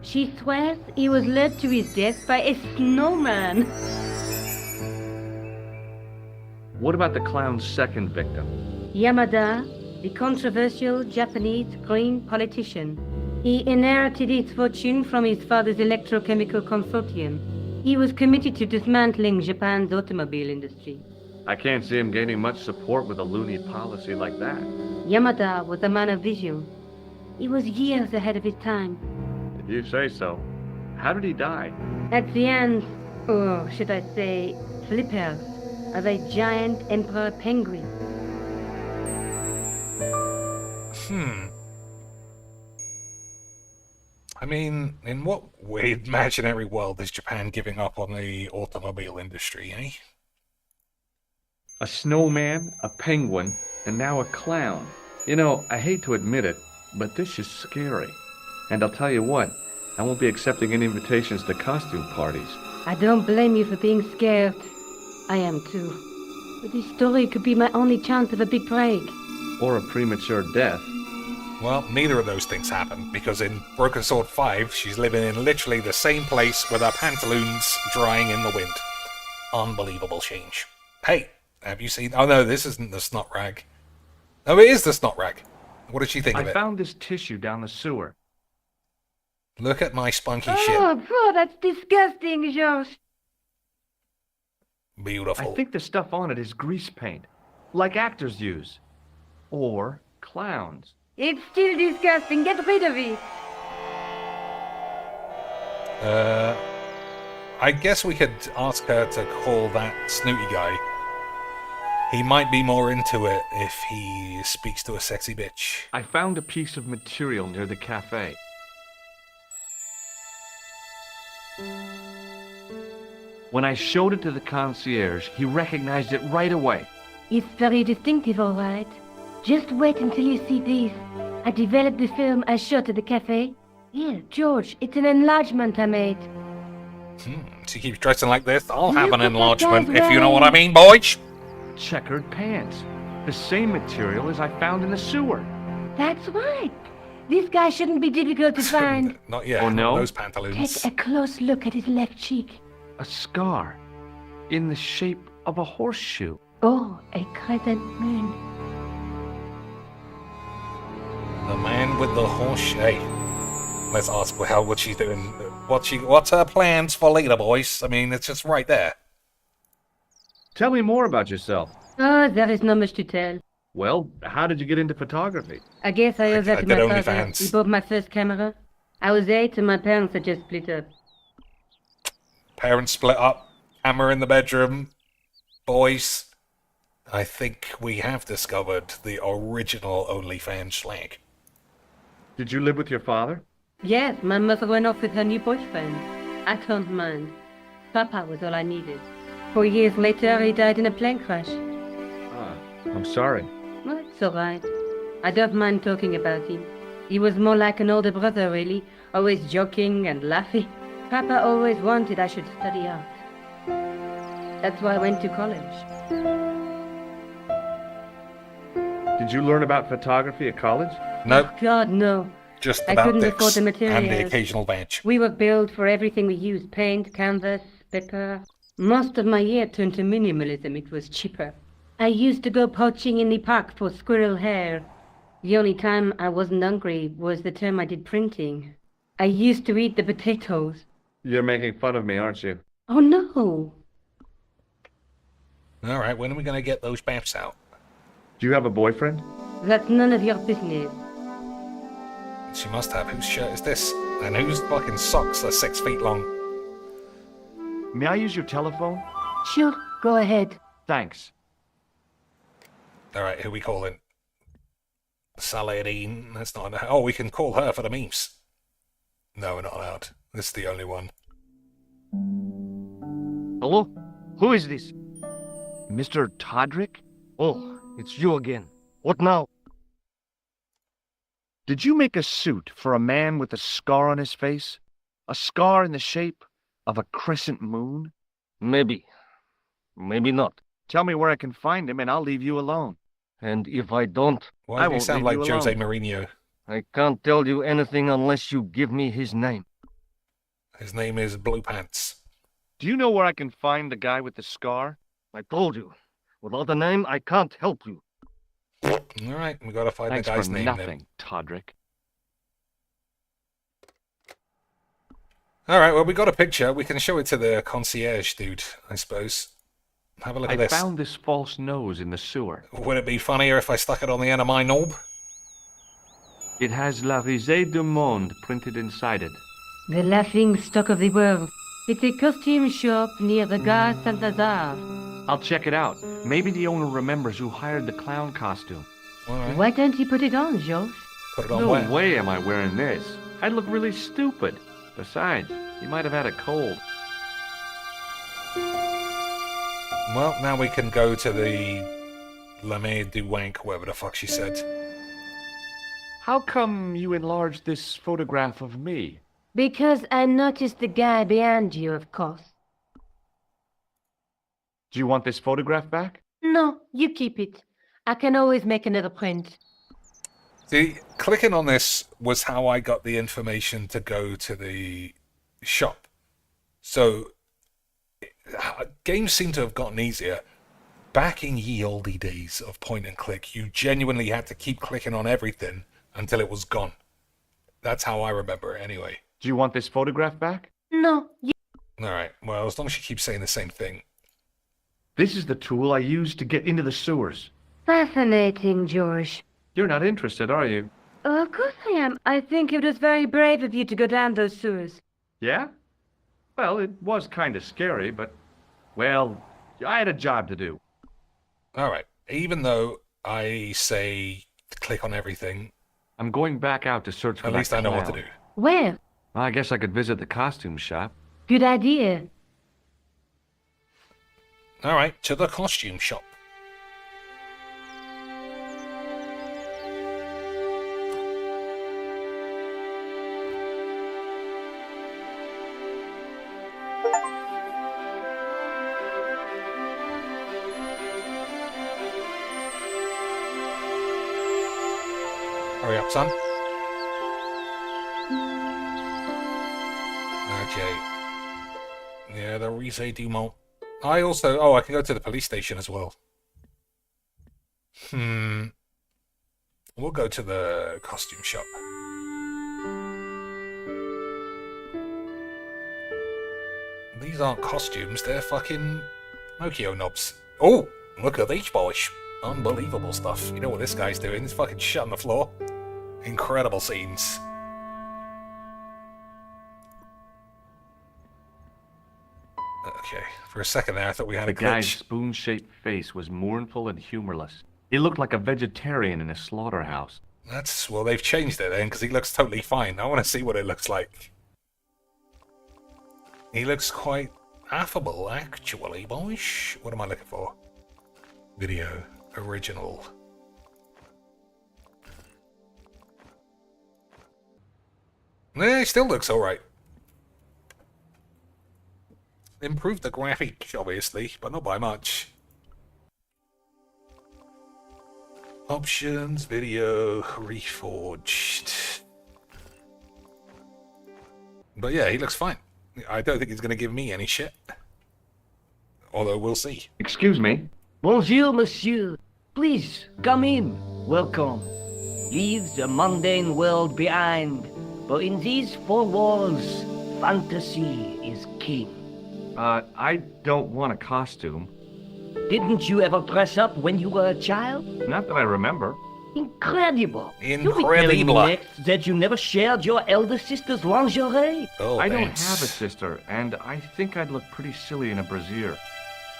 She swears he was led to his death by a snowman. What about the clown's second victim? Yamada, the controversial Japanese green politician. He inherited his fortune from his father's electrochemical consortium. He was committed to dismantling Japan's automobile industry. I can't see him gaining much support with a loony policy like that. Yamada was a man of vision. He was years ahead of his time. If you say so. How did he die? At the hands, or should I say, flippers, of a giant emperor penguin. I mean, in what weird imaginary world is Japan giving up on the automobile industry, eh? A snowman, a penguin, and now a clown. You know, I hate to admit it, but this is scary. And I'll tell you what, I won't be accepting any invitations to costume parties. I don't blame you for being scared. I am too. But this story could be my only chance of a big break. Or a premature death. Well, neither of those things happen, because in Broken Sword 5, she's living in literally the same place with her pantaloons drying in the wind. Unbelievable change. Hey, have you seen... Oh no, this isn't the snot rag. Oh, it is the snot rag. What did she think of I it? found this tissue down the sewer. Look at my spunky shit. Oh, bro, that's disgusting, George. Beautiful. I think the stuff on it is grease paint, like actors use. Or clowns. It's still disgusting. Get rid of it. I guess we could ask her to call that snooty guy. He might be more into it if he speaks to a sexy bitch. I found a piece of material near the cafe. When I showed it to the concierge, he recognized it right away. It's very distinctive, all right. Just wait until you see this. I developed the film I shot at the cafe. Here, George, it's an enlargement I made. She keeps dressing like this. I'll have Look an at that enlargement, guy's if you know what I wearing- mean, boys. Checkered pants. The same material as I found in the sewer. That's right. This guy shouldn't be difficult to find. Not yet. Oh, no? Those pantaloons. Take a close look at his left cheek. A scar. In the shape of a horseshoe. Oh, a crescent moon. The man with the horse. Hey, let's ask her what she's doing. What's her plans for later, boys? I mean, it's just right there. Tell me more about yourself. Oh, there is not much to tell. Well, how did you get into photography? I guess I owe that I to did my father. OnlyFans. He bought my first camera. I was 8 and my parents had just split up. Parents split up. Camera in the bedroom. Boys. I think we have discovered the original OnlyFans slag. Did you live with your father? Yes, my mother went off with her new boyfriend. I don't mind. Papa was all I needed. 4 years later, he died in a plane crash. Ah, I'm sorry. Well, it's all right. I don't mind talking about him. He was more like an older brother, really. Always joking and laughing. Papa always wanted I should study art. That's why I went to college. Did you learn about photography at college? Nope, God, no. just I about couldn't dicks afford the and the materials. occasional bench. We were billed for everything we used. Paint, canvas, paper. Most of my year turned to minimalism. It was cheaper. I used to go poaching in the park for squirrel hair. The only time I wasn't hungry was the term I did printing. I used to eat the potatoes. You're making fun of me, aren't you? Oh, no. All right, when are we going to get those baps out? Do you have a boyfriend? That's none of your business. She must have. Whose shirt is this? And whose fucking socks are 6 feet long? May I use your telephone? Sure, go ahead. Thanks. All right, who we calling? Saladin. That's not... Oh, we can call her for the memes. No, we're not allowed. This is the only one. Hello? Who is this? Mr. Todrick? Oh, it's you again. What now? Did you make a suit for a man with a scar on his face? A scar in the shape of a crescent moon? Maybe. Maybe not. Tell me where I can find him and I'll leave you alone. And if I don't, Why do you sound like leave you Jose alone. Mourinho? I can't tell you anything unless you give me his name. His name is Blue Pants. Do you know where I can find the guy with the scar? I told you. Without a name, I can't help you. Alright, we gotta find Thanks the guy's for name nothing, Todrick. then. Alright, well, we got a picture. We can show it to the concierge dude, I suppose. Have a look I at this. found this false nose in the sewer. Would it be funnier if I stuck it on the end of my knob? It has La Risée du Monde printed inside it. The laughing stock of the world. It's a costume shop near the Gare Saint-Lazare. I'll check it out. Maybe the owner remembers who hired the clown costume. Alright. Why don't you put it on, Josh? Put it on No where? way am I wearing this. I'd look really stupid. Besides, you might have had a cold. Well, now we can go to the La Mer du Wank, whatever the fuck she said. How come you enlarged this photograph of me? Because I noticed the guy behind you, of course. Do you want this photograph back? No, you keep it. I can always make another print. See, clicking on this was how I got the information to go to the shop. So, games seem to have gotten easier. Back in ye olde days of point and click, you genuinely had to keep clicking on everything until it was gone. That's how I remember it anyway. Do you want this photograph back? No, you... Alright, well, as long as she keeps saying the same thing. This is the tool I used to get into the sewers. Fascinating, George. You're not interested, are you? Oh, of course I am. I think it was very brave of you to go down those sewers. Yeah? Well, it was kind of scary, but... Well, I had a job to do. Alright, even though I say click on everything, I'm going back out to search for at that least I know what to clown. do. Where? I guess I could visit the costume shop. Good idea. Alright, to the costume shop. Hurry up, son. Okay. Yeah, the Risée du Monde. I also... Oh, I can go to the police station as well. We'll go to the costume shop. These aren't costumes, they're fucking Nokia knobs. Oh, look at these boys. Unbelievable stuff. You know what this guy's doing? He's fucking shit on the floor. Incredible scenes. Okay, for a second there I thought we had The a guy's glitch. spoon-shaped face was mournful and humorless. He looked like a vegetarian in a slaughterhouse. That's... well, they've changed it then, because he looks totally fine. I want to see what it looks like. He looks quite affable, actually, boys. What am I looking for? Video. Original. Eh, he still looks alright. Improved the graphics, obviously, but not by much. Options, video, reforged. But yeah, he looks fine. I don't think he's going to give me any shit. Although we'll see. Excuse me? Bonjour, monsieur. Please, come in. Welcome. Leave the mundane world behind. But in these four walls, fantasy is king. I don't want a costume. Didn't you ever dress up when you were a child? Not that I remember. Incredible. You'll be Incredible. telling me next that you never shared your elder sister's lingerie. Oh, I don't thanks. have a sister, and I think I'd look pretty silly in a brassiere.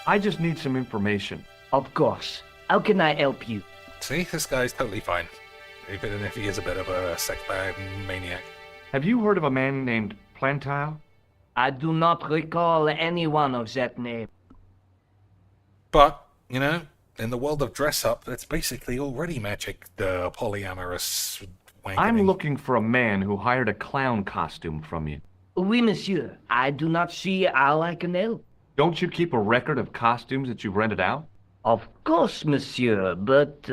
I just need some information. Of course. How can I help you? See, this guy's totally fine. even if he is a bit of a sex bag maniac. Have you heard of a man named Plantile? I do not recall anyone of that name. But, you know, in the world of dress-up, it's basically already magic, the polyamorous wankening. I'm looking for a man who hired a clown costume from you. Oui, monsieur. I do not see how I can help. Don't you keep a record of costumes that you've rented out? Of course, monsieur, but...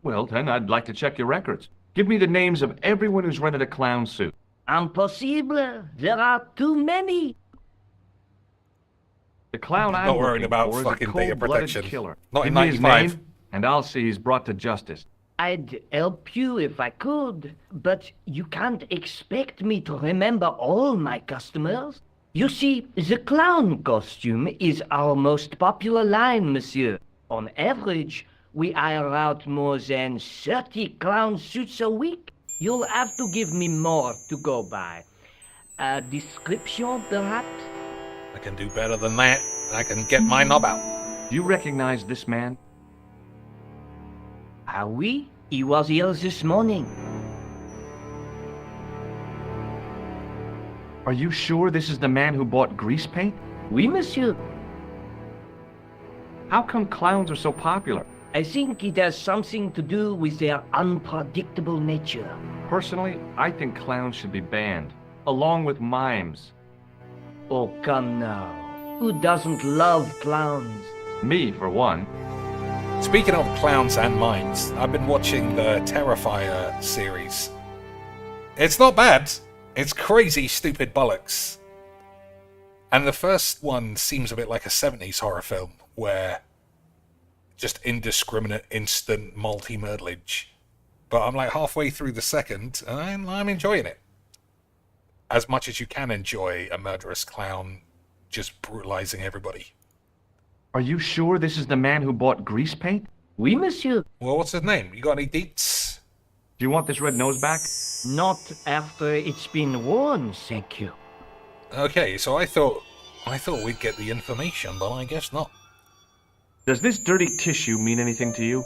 Well, then, I'd like to check your records. Give me the names of everyone who's rented a clown suit. Impossible. There are too many. The clown I'm Not worried looking about for is a fucking data cold-blooded protection. killer. Not in Give me his 95. name, and I'll see he's brought to justice. I'd help you if I could, but you can't expect me to remember all my customers. You see, the clown costume is our most popular line, monsieur. On average, we hire out more than 30 clown suits a week. You'll have to give me more to go by. A description, perhaps? I can do better than that. I can get my knob out. Do you recognize this man? Ah oui? He was here this morning. Are you sure this is the man who bought grease paint? Oui, monsieur. How come clowns are so popular? I think it has something to do with their unpredictable nature. Personally, I think clowns should be banned, along with mimes. Oh, come now. Who doesn't love clowns? Me, for one. Speaking of clowns and mimes, I've been watching the Terrifier series. It's not bad. It's crazy stupid bollocks. And the first one seems a bit like a 70s horror film, where just indiscriminate, instant multi-murderage. But I'm like halfway through the second, and I'm enjoying it. As much as you can enjoy a murderous clown just brutalizing everybody. Are you sure this is the man who bought grease paint? Oui, monsieur. Well, what's his name? You got any deets? Do you want this red nose back? Not after it's been worn, thank you. Okay, so I thought we'd get the information, but I guess not. Does this dirty tissue mean anything to you?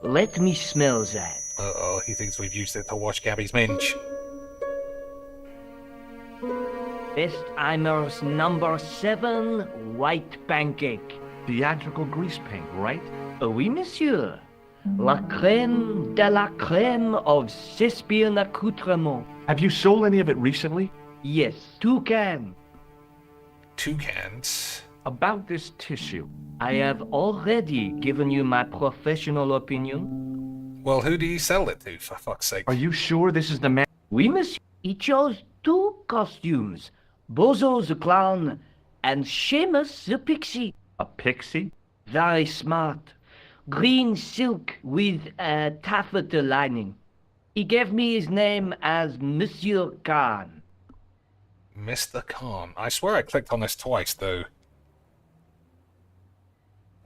Let me smell that. Uh-oh, he thinks we've used it to wash Gabby's minge. Bestheimer's number 7 white pancake. Theatrical grease paint, right? Oui, monsieur. La crème de la crème of Thespian accoutrement. Have you sold any of it recently? Yes, 2 cans. 2 cans. About this tissue. I have already given you my professional opinion. Well, who do you sell it to, for fuck's sake? Are you sure this is the man? Oui, monsieur. He chose 2 costumes. Bozo the clown and Seamus the pixie. A pixie? Very smart. Green silk with a taffeta lining. He gave me his name as Monsieur Khan. Mr. Khan. I swear I clicked on this twice, though.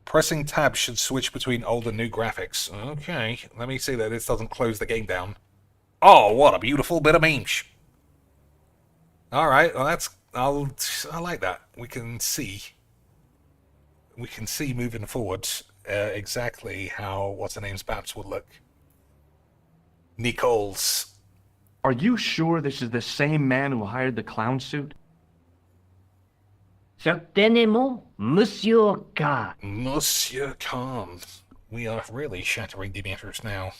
Pressing tab should switch between old and new graphics. Okay, let me see that this doesn't close the game down. Oh, what a beautiful bit of memes. Alright, well I like that. We can see moving forward exactly how what's-her-name's Babs would look. Nicole's. Are you sure this is the same man who hired the clown suit? Certainement, Monsieur Khan. Monsieur Khan. We are really shattering the matters now.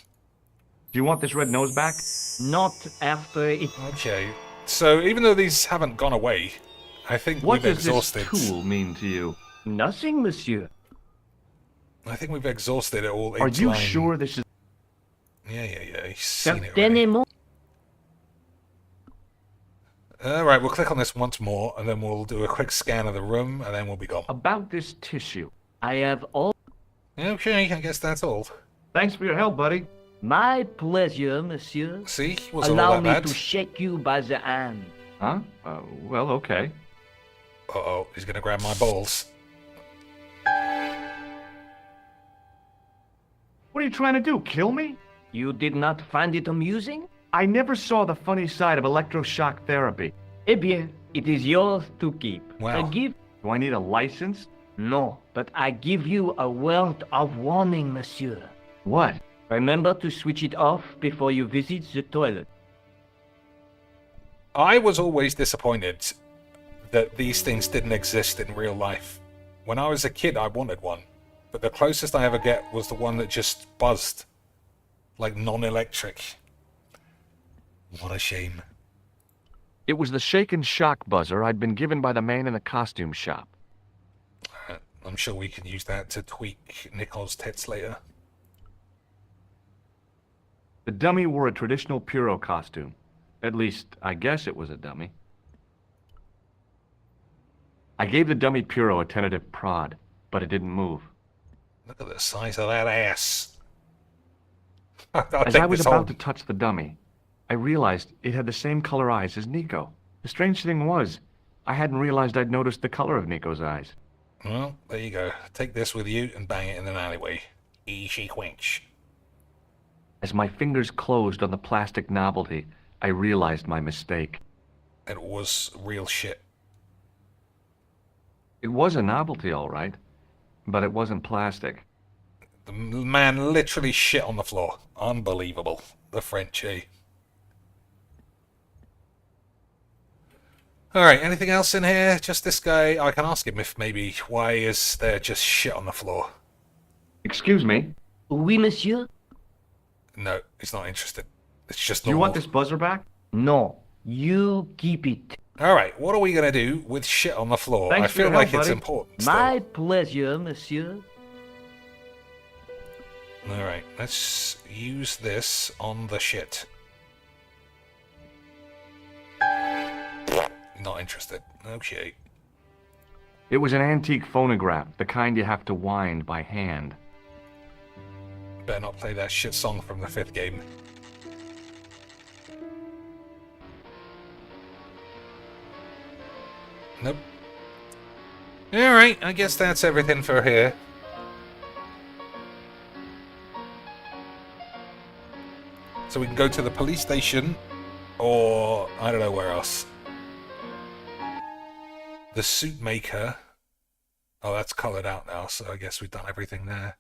Do you want this red nose back? Not after it... Okay, so even though these haven't gone away, I think What we've does exhausted... this tool mean to you? Nothing, monsieur. I think we've exhausted it all. Are you sure this is... Yeah, he's seen it already. Certainement. Alright, we'll click on this once more, and then we'll do a quick scan of the room, and then we'll be gone. About this tissue. I have all... Okay, I guess that's all. Thanks for your help, buddy. My pleasure, monsieur. See? Was all Allow that me bad? to shake you by the hand. Huh? Well, okay. Uh-oh, he's gonna grab my balls. What are you trying to do, kill me? You did not find it amusing? I never saw the funny side of electroshock therapy. Eh bien, it is yours to keep. Wow. A gift. Do I need a license? No, but I give you a word of warning, monsieur. What? Remember to switch it off before you visit the toilet. I was always disappointed that these things didn't exist in real life. When I was a kid, I wanted one, but the closest I ever get was the one that just buzzed, like non-electric. What a shame. It was the shake and shock buzzer I'd been given by the man in the costume shop. I'm sure we can use that to tweak Nicole's tits later. The dummy wore a traditional Puro costume. At least, I guess it was a dummy. I gave the dummy Puro a tentative prod, but it didn't move. Look at the size of that ass. As I was about to touch the dummy, I realized it had the same color eyes as Nico. The strange thing was, I hadn't realized I'd noticed the color of Nico's eyes. Well, there you go. Take this with you and bang it in an alleyway. Easy quench. As my fingers closed on the plastic novelty, I realized my mistake. It was real shit. It was a novelty, all right, but it wasn't plastic. The man literally shit on the floor. Unbelievable. The French, eh? Alright, anything else in here? Just this guy? I can ask him if maybe, why is there just shit on the floor? Excuse me? Oui, monsieur? No, he's not interested. It's just Do you normal. want this buzzer back? No, you keep it. Alright, what are we going to do with shit on the floor? Thanks I for feel your like help, it's buddy. important still. My pleasure, monsieur. Alright, let's use this on the shit. Not interested. Okay. It was an antique phonograph, the kind you have to wind by hand. Better not play that shit song from the 5th game. Nope. Alright, I guess that's everything for here. So we can go to the police station, or I don't know where else. The suit maker. Oh, that's coloured out now, so I guess we've done everything there.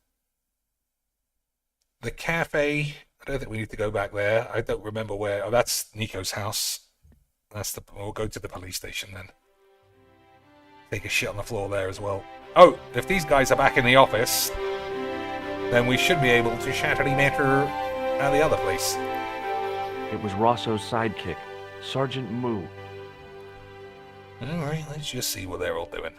The cafe. I don't think we need to go back there. I don't remember where. Oh, that's Nico's house. That's the. We'll go to the police station then. Take a shit on the floor there as well. Oh, if these guys are back in the office, then we should be able to shattily matter at the other place. It was Rosso's sidekick, Sergeant Moo. Alright, let's just see what they're all doing.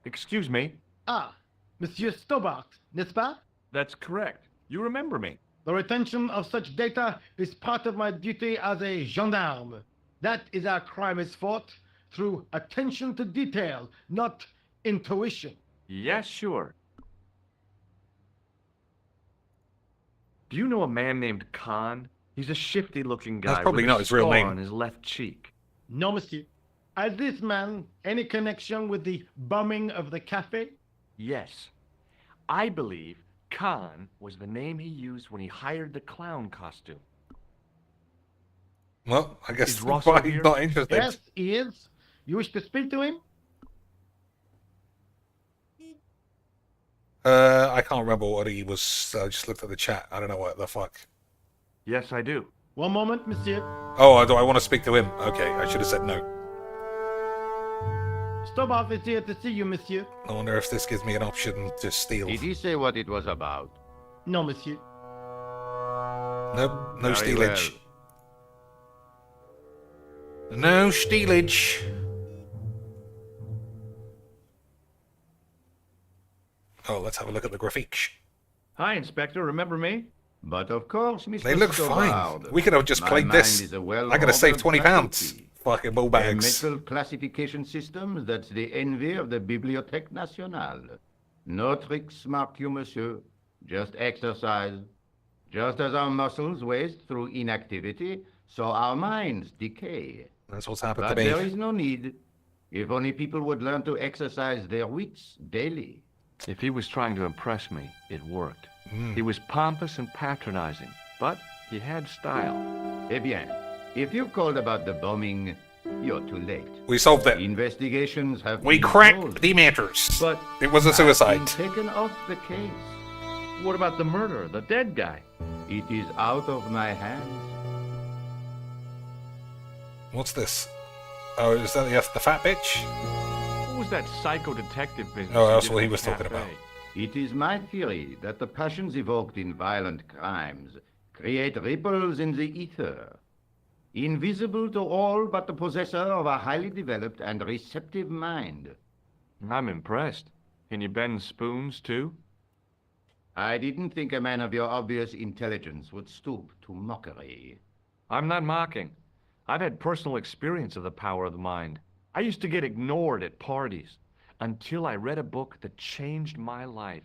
Excuse me? Ah, Monsieur Stobart, n'est-ce pas? That's correct. You remember me. The retention of such data is part of my duty as a gendarme. That is how crime is fought, through attention to detail, not intuition. Yes, sure. Do you know a man named Khan? He's a shifty-looking guy. That's probably with a not his real scar name. on his left cheek. No, monsieur. Has this man any connection with the bombing of the cafe? Yes. I believe Khan was the name he used when he hired the clown costume. Well, I guess Is Rosso why here? he's not interested. Yes, he is. You wish to speak to him? I can't remember what he was. I just looked at the chat. I don't know what the fuck. Yes, I do. One moment, monsieur. Oh, do I want to speak to him? Okay, I should have said no. Stobart is here to see you, monsieur. I wonder if this gives me an option to steal. Did he say what it was about? No, monsieur. Nope, no Very stealage. No stealage. Oh, let's have a look at the graphics. Hi, Inspector. Remember me? But of course, Mr. They look fine. Stobart. We could have just My played mind this. is a I could have saved well-ordered £20. faculty. Fucking ball A bags. metal classification system that's the envy of the Bibliothèque Nationale. No tricks, mark you, monsieur. Just exercise. Just as our muscles waste through inactivity, so our minds decay. That's what's happened But to me. there is no need. If only people would learn to exercise their wits daily. If he was trying to impress me, it worked. Mm. He was pompous and patronizing, but He had style. Eh bien, if you called about the bombing, you're too late. We solved it. Investigations have We been cracked closed. the matters. But It was a suicide. I've been taken off the case. what about the murderer, the dead guy? It is out of my hands. What's this? Oh, is that the fat bitch? What was that psycho detective business? Oh, you that's did what at he the was talking cafe? about. It is my theory that the passions evoked in violent crimes create ripples in the ether, invisible to all but the possessor of a highly developed and receptive mind. I'm impressed. Can you bend spoons, too? I didn't think a man of your obvious intelligence would stoop to mockery. I'm not mocking. I've had personal experience of the power of the mind. I used to get ignored at parties until I read a book that changed my life.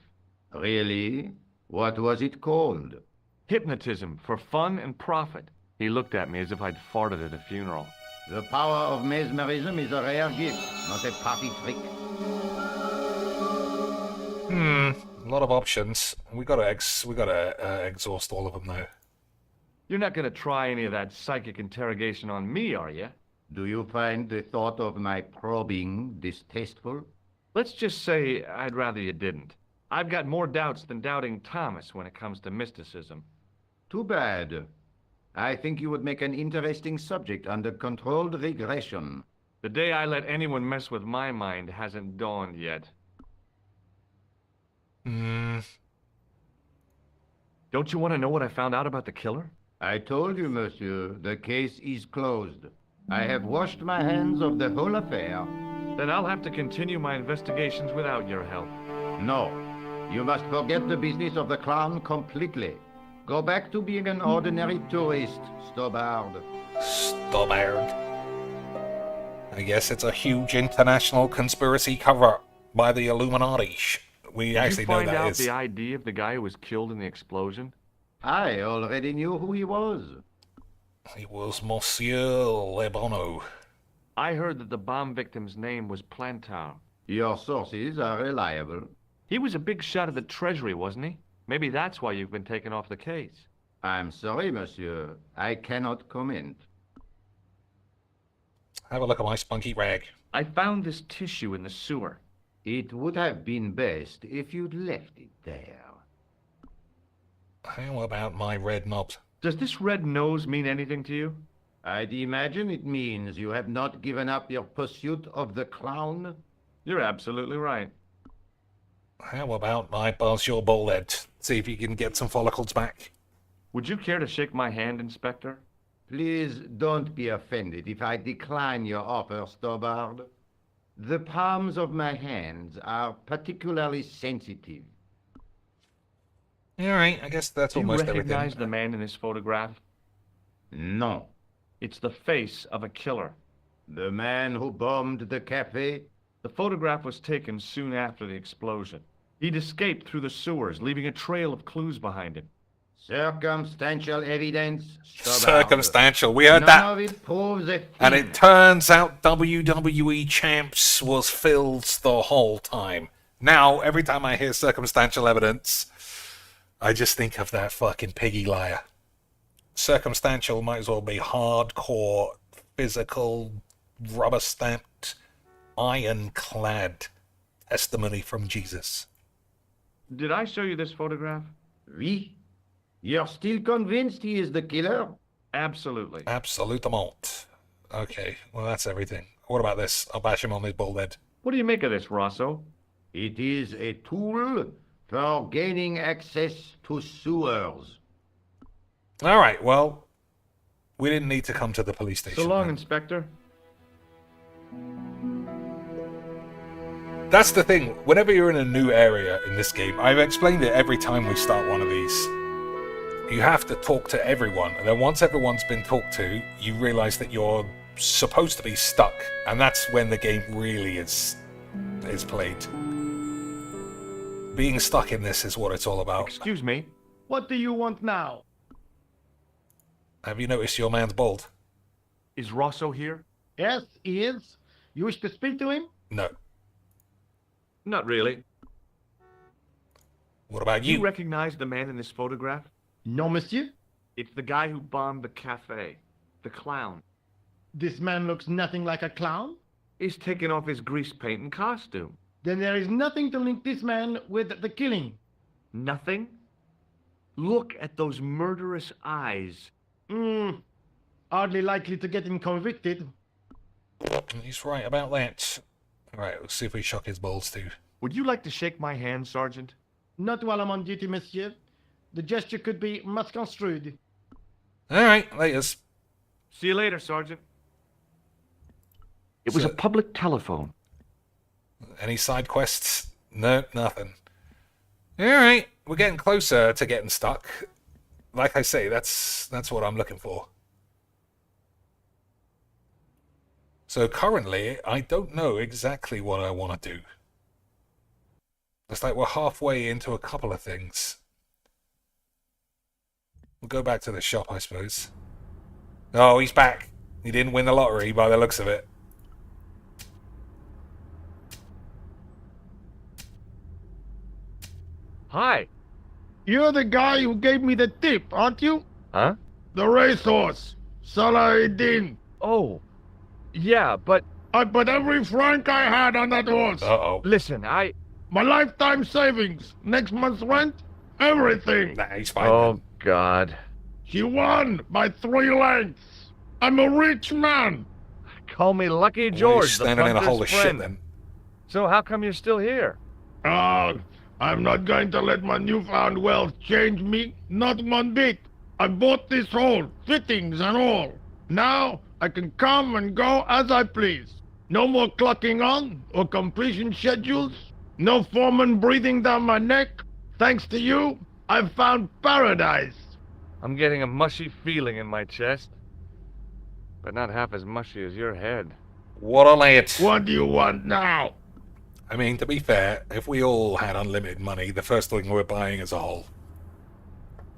Really? What was it called? Hypnotism for fun and profit. He looked at me as if I'd farted at a funeral. The power of mesmerism is a rare gift, not a party trick. A lot of options. We gotta exhaust all of them though. You're not gonna try any of that psychic interrogation on me, are you? Do you find the thought of my probing distasteful? Let's just say I'd rather you didn't. I've got more doubts than doubting Thomas when it comes to mysticism. Too bad. I think you would make an interesting subject under controlled regression. The day I let anyone mess with my mind hasn't dawned yet. Don't you want to know what I found out about the killer? I told you, monsieur, the case is closed. I have washed my hands of the whole affair. Then I'll have to continue my investigations without your help. No, you must forget the business of the clown completely. Go back to being an ordinary tourist, Stobard. Stobard. I guess it's a huge international conspiracy cover by the Illuminati. We actually know Did you find that out is. the ID of the guy who was killed in the explosion? I already knew who he was. He was Monsieur Le Bono. I heard that the bomb victim's name was Plantar. Your sources are reliable. He was a big shot at the Treasury, wasn't he? Maybe that's why you've been taken off the case. I'm sorry, monsieur. I cannot comment. Have a look at my spunky rag. I found this tissue in the sewer. It would have been best if you'd left it there. How about my red knobs? Does this red nose mean anything to you? I'd imagine it means you have not given up your pursuit of the clown. You're absolutely right. How about I buzz your ball head? See if you can get some follicles back. Would you care to shake my hand, Inspector? Please don't be offended if I decline your offer, Stobard. The palms of my hands are particularly sensitive. Alright, I guess that's Do you almost recognize everything. the man in this photograph? No. It's the face of a killer. The man who bombed the cafe? The photograph was taken soon after the explosion. He'd escaped through the sewers, leaving a trail of clues behind him. Circumstantial evidence, Stobard. Circumstantial. We heard None that. of it proves a thing. And it turns out WWE Champs was Phil's the whole time. Now, every time I hear circumstantial evidence, I just think of that fucking piggy liar. Circumstantial might as well be hardcore, physical, rubber-stamped, ironclad testimony from Jesus. Did I show you this photograph? Oui? You're still convinced he is the killer? Absolutely. Absolutement. Okay, well that's everything. What about this? I'll bash him on his bald head. What do you make of this, Rosso? It is a tool for gaining access to sewers. Alright, well, we didn't need to come to the police station. So long, then. Inspector. That's the thing. Whenever you're in a new area in this game, I've explained it every time we start one of these. You have to talk to everyone, and then once everyone's been talked to, you realize that you're supposed to be stuck, and that's when the game really is played. Being stuck in this is what it's all about. Excuse me. What do you want now? Have you noticed your man's bald? Is Rosso here? Yes, he is. You wish to speak to him? No. Not really. What about Do you you? recognize the man in this photograph? No, monsieur. It's the guy who bombed the cafe. The clown. This man looks nothing like a clown? He's taking off his grease paint and costume. Then there is nothing to link this man with the killing. Nothing? Look at those murderous eyes. Hardly likely to get him convicted. He's right about that. Alright, let's see if we shock his balls too. Would you like to shake my hand, Sergeant? Not while I'm on duty, monsieur. The gesture could be misconstrued. Alright, laters. See you later, Sergeant. It was a public telephone. Any side quests? No, nothing. Alright, we're getting closer to getting stuck. Like I say, that's what I'm looking for. So currently, I don't know exactly what I want to do. It's like we're halfway into a couple of things. We'll go back to the shop, I suppose. Oh, he's back. He didn't win the lottery by the looks of it. Hi. You're the guy who gave me the tip, aren't you? Huh? The racehorse. Saladin. Oh. Yeah, but... I put every franc I had on that horse. Uh-oh. Listen, My lifetime savings, next month's rent, everything. Nah, he's fine. Oh, God. She won by 3 lengths. I'm a rich man. Call me Lucky Well, George, he's the standing in a hole of punter's shit friend. then. So how come you're still here? I'm not going to let my newfound wealth change me, not one bit. I bought this hole, fittings and all. Now I can come and go as I please. No more clocking on or completion schedules. No foreman breathing down my neck. Thanks to you, I've found paradise. I'm getting a mushy feeling in my chest. But not half as mushy as your head. What a lad. What do you want now? I mean, to be fair, if we all had unlimited money, the first thing we're buying is a hole.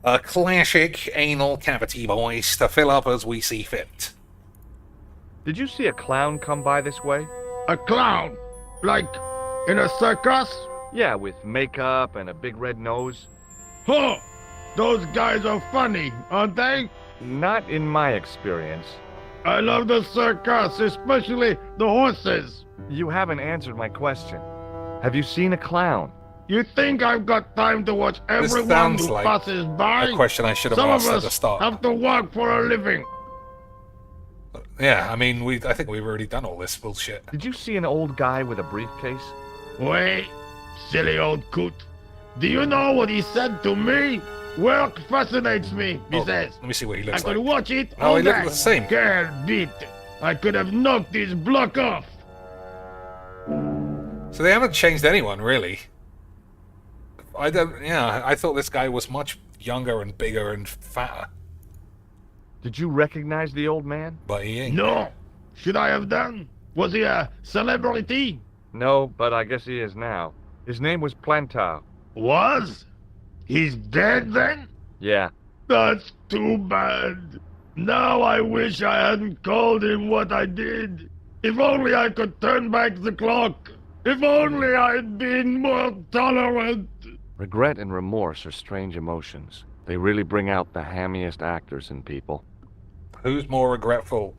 A classic anal cavity, boys, to fill up as we see fit. Did you see a clown come by this way? A clown? Like in a circus? Yeah, with makeup and a big red nose. Huh! Those guys are funny, aren't they? Not in my experience. I love the circus, especially the horses. You haven't answered my question. Have you seen a clown? You think I've got time to watch everyone sounds who like passes by? a question I should have Some asked of at us the start. have to work for a living. Yeah, I mean, I think we've already done all this bullshit. Did you see an old guy with a briefcase? Wait, silly old coot. Do you know what he said to me? Work fascinates me, he says. Let me see what he I looks could like. watch it Oh, all he day. looks the same. Can't beat. I could have knocked his block off. So they haven't changed anyone, really. I thought this guy was much younger and bigger and fatter. Did you recognize the old man? But he ain't. No. Should I have done? Was he a celebrity? No, but I guess he is now. His name was Plantar. Was? He's dead then? Yeah. That's too bad. Now I wish I hadn't called him what I did. If only I could turn back the clock. If only I'd been more tolerant. Regret and remorse are strange emotions. They really bring out the hammiest actors in people. Who's more regretful?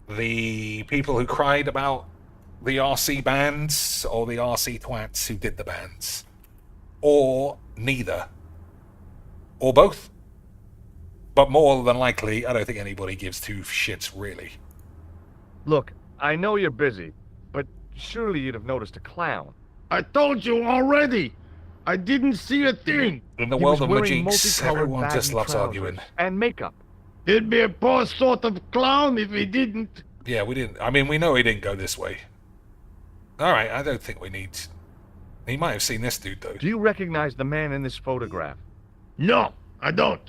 The people who cried about the RC bands or the RC twats who did the bands? Or neither? Or both? But more than likely, I don't think anybody gives two shits, really. Look, I know you're busy, but surely you'd have noticed a clown. I told you already. I didn't see a thing. In the He world was of wearing Majiks, multicolored everyone just baggy loves trousers arguing. And makeup. He'd be a poor sort of clown if he didn't. Yeah, we didn't. I mean, we know he didn't go this way. Alright, I don't think we need. He might have seen this dude, though. Do you recognize the man in this photograph? No, I don't.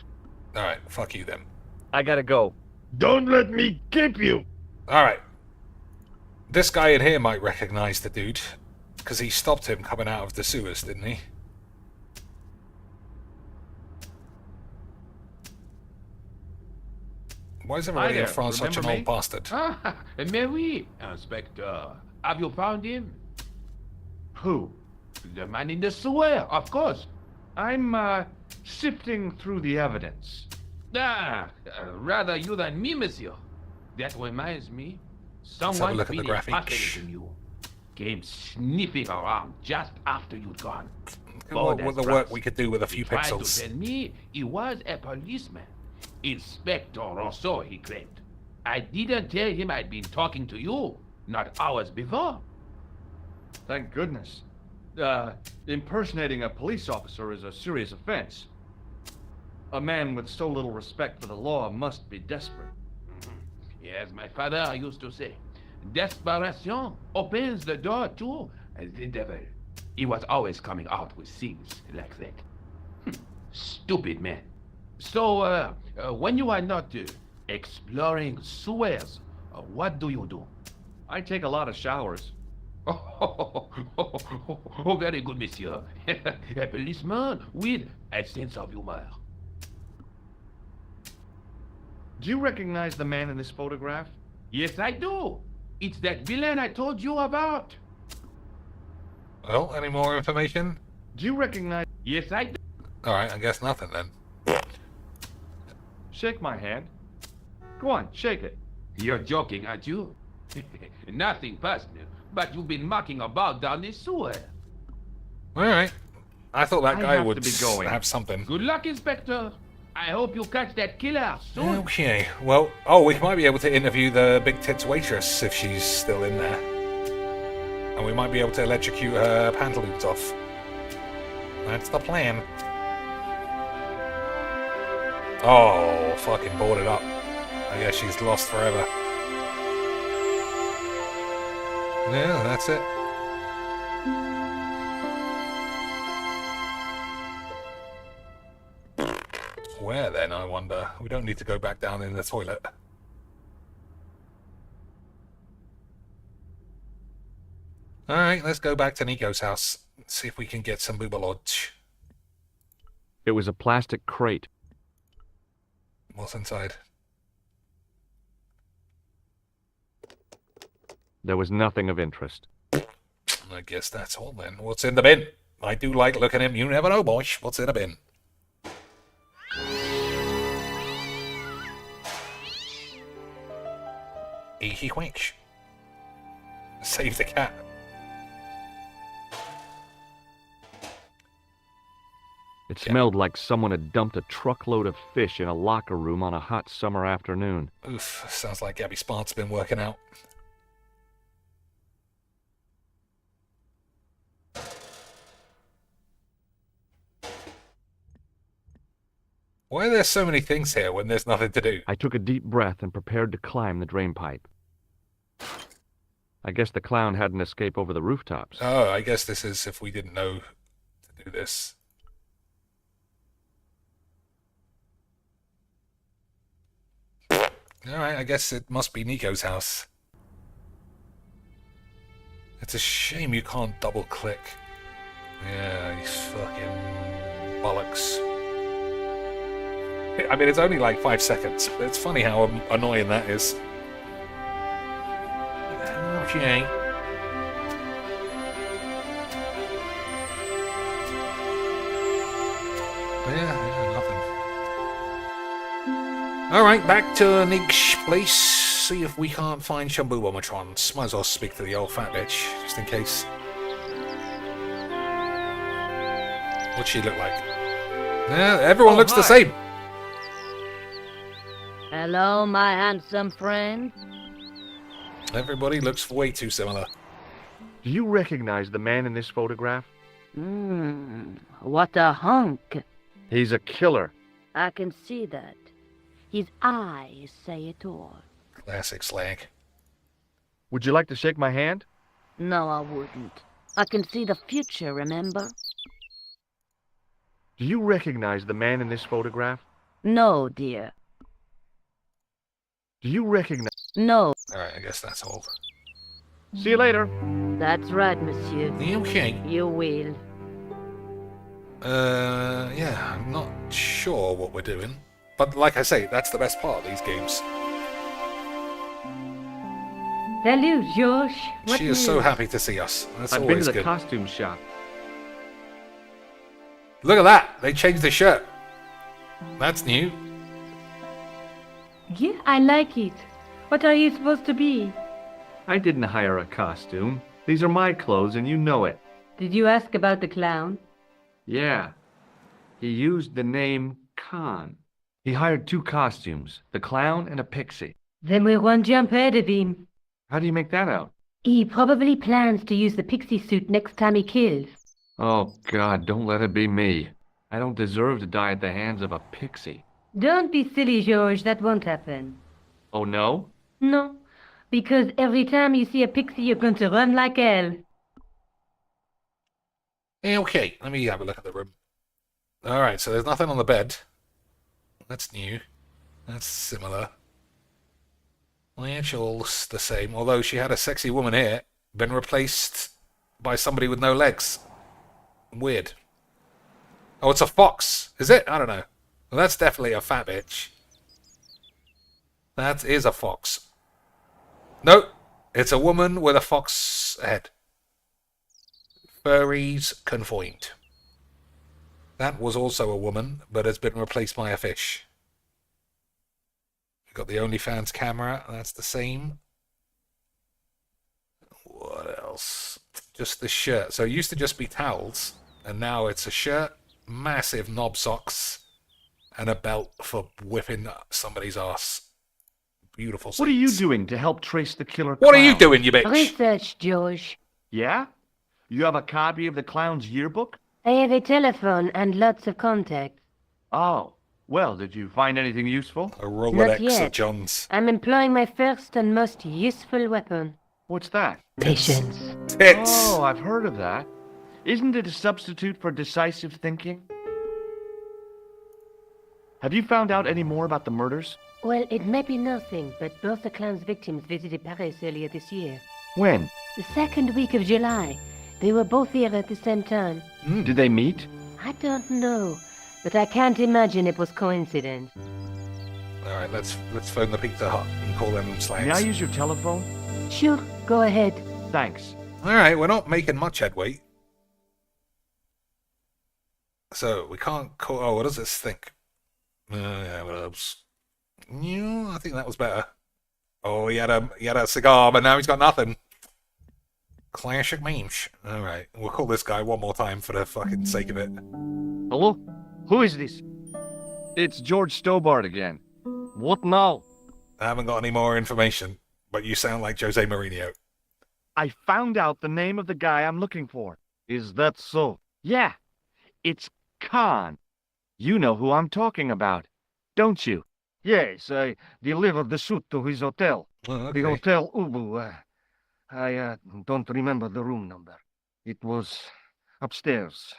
Alright, fuck you then. I gotta go. Don't let me keep you. Alright. This guy in here might recognize the dude. Because he stopped him coming out of the sewers, didn't he? Why is everybody in France such an old bastard? Ah, mais oui, Inspector. Have you found him? Who? The man in the sewer, of course. I'm, sifting through the evidence. Rather you than me, monsieur. That reminds me. Someone look at the feeling graphics. confident in you came sniffing around just after you'd gone. With the work we could do with a few Tried pixels. to tell me he was a policeman. Inspector Rousseau, he claimed. I didn't tell him I'd been talking to you, not hours before. Thank goodness. Impersonating a police officer is a serious offense. A man with so little respect for the law must be desperate. Yes, my father used to say, desperation opens the door to the devil. He was always coming out with things like that. Stupid man. So, when you are not exploring sewers, what do you do? I take a lot of showers. Oh, very good, monsieur. A policeman with a sense of humor. Do you recognize the man in this photograph? Yes, I do. It's that villain I told you about. Well, any more information? Do you recognize... Yes, I do. Alright, I guess nothing then. Shake my hand. Go on, shake it. You're joking, aren't you? Nothing personal, but you've been mucking about down this sewer. Alright. I thought that guy have would to be going. have something. Good luck, Inspector. I hope you catch that killer soon. Okay, well, we might be able to interview the big tits waitress if she's still in there. And we might be able to electrocute her pantaloons off. That's the plan. Oh, fucking boarded up. I guess she's lost forever. Yeah, that's it. Where then, I wonder? We don't need to go back down in the toilet. Alright, let's go back to Nico's house. See if we can get some Booba Lodge. It was a plastic crate. What's inside? There was nothing of interest. I guess that's all then. What's in the bin? I do like looking at him. You never know, boys. What's in the bin? Easy quench. Save the cat. It smelled like someone had dumped a truckload of fish in a locker room on a hot summer afternoon. Oof, sounds like Gabby Smart's been working out. Why are there so many things here when there's nothing to do? I took a deep breath and prepared to climb the drain pipe. I guess the clown had an escape over the rooftops. Oh, I guess this is if we didn't know to do this. Alright, I guess it must be Nico's house. It's a shame you can't double click. Yeah, these fucking bollocks. I mean, it's only like 5 seconds, but it's funny how annoying that is. Okay. Yeah, nothing. Alright, back to Nig's place. See if we can't find Shambubomatrons. Might as well speak to the old fat bitch, just in case. What'd she look like? Yeah, everyone looks the same. Hello, my handsome friend. Everybody looks way too similar. Do you recognize the man in this photograph? What a hunk. He's a killer. I can see that. His eyes say it all. Classic slang. Would you like to shake my hand? No, I wouldn't. I can see the future, remember? Do you recognize the man in this photograph? No, dear. Do you recognize... No. Alright, I guess that's all. See you later. That's right, monsieur. Okay. You will. Yeah, I'm not sure what we're doing. But like I say, that's the best part of these games. Salut, George. She is so happy to see us. That's I've been always to the good. costume shop. Look at that! They changed the shirt. That's new. Yeah, I like it. What are you supposed to be? I didn't hire a costume. These are my clothes and you know it. Did you ask about the clown? Yeah. He used the name Khan. He hired 2 costumes, the clown and a pixie. Then we're one jump ahead of him. How do you make that out? He probably plans to use the pixie suit next time he kills. Oh, God, don't let it be me. I don't deserve to die at the hands of a pixie. Don't be silly, George. That won't happen. Oh, no? No, because every time you see a pixie, you're going to run like hell. Okay, let me have a look at the room. Alright, so there's nothing on the bed. That's new. That's similar. It's all the same, although she had a sexy woman here, been replaced by somebody with no legs. Weird. Oh, it's a fox. Is it? I don't know. Well, that's definitely a fat bitch. That is a fox. No, it's a woman with a fox head. Furries conformed. That was also a woman, but has been replaced by a fish. We've got the OnlyFans camera. That's the same. What else? Just the shirt. So it used to just be towels, and now it's a shirt, massive knob socks, and a belt for whipping somebody's ass. Beautiful. What are you doing to help trace the killer What clown? are you doing, you bitch? Research, George. Yeah? You have a copy of the clown's yearbook? I have a telephone and lots of contacts. Oh. Well, did you find anything useful? A Not Rolodex yet. of John's. I'm employing my first and most useful weapon. What's that? Patience. Tits. Oh, I've heard of that. Isn't it a substitute for decisive thinking? Have you found out any more about the murders? Well, it may be nothing, but both the clown's victims visited Paris earlier this year. When? The second week of July. They were both here at the same time. Did they meet? I don't know, but I can't imagine it was coincidence. Alright, let's phone the Pizza Hut and call them slangs. May I use your telephone? Sure, go ahead. Thanks. Alright, we're not making much headway. So, we can't call... Oh, what does this think? Yeah, what else? Yeah, I think that was better. Oh, he had a cigar, but now he's got nothing. Classic memes. Alright, we'll call this guy one more time for the fucking sake of it. Hello? Who is this? It's George Stobart again. What now? I haven't got any more information, but you sound like Jose Mourinho. I found out the name of the guy I'm looking for. Is that so? Yeah. It's Khan. You know who I'm talking about, don't you? Yes, I delivered the suit to his hotel. Oh, okay. The Hotel Ubu. I don't remember the room number. It was upstairs.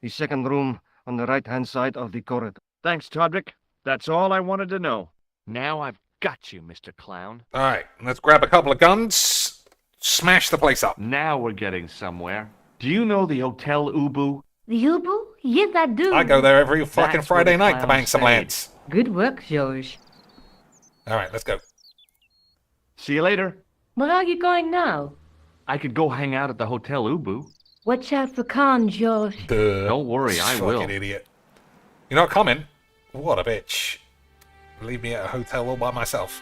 The second room on the right-hand side of the corridor. Thanks, Todrick. That's all I wanted to know. Now I've got you, Mr. Clown. Alright, let's grab a couple of guns, smash the place up. Now we're getting somewhere. Do you know the Hotel Ubu? The Ubu? Yes, I do. I go there every fucking That's where Friday the night to clown bang some stayed. lads. Good work, George. Alright, let's go. See you later. Where are you going now? I could go hang out at the Hotel Ubu. Watch out for Khan, George. Duh. Don't worry, I will. Fucking idiot. You're not coming? What a bitch. Leave me at a hotel all by myself.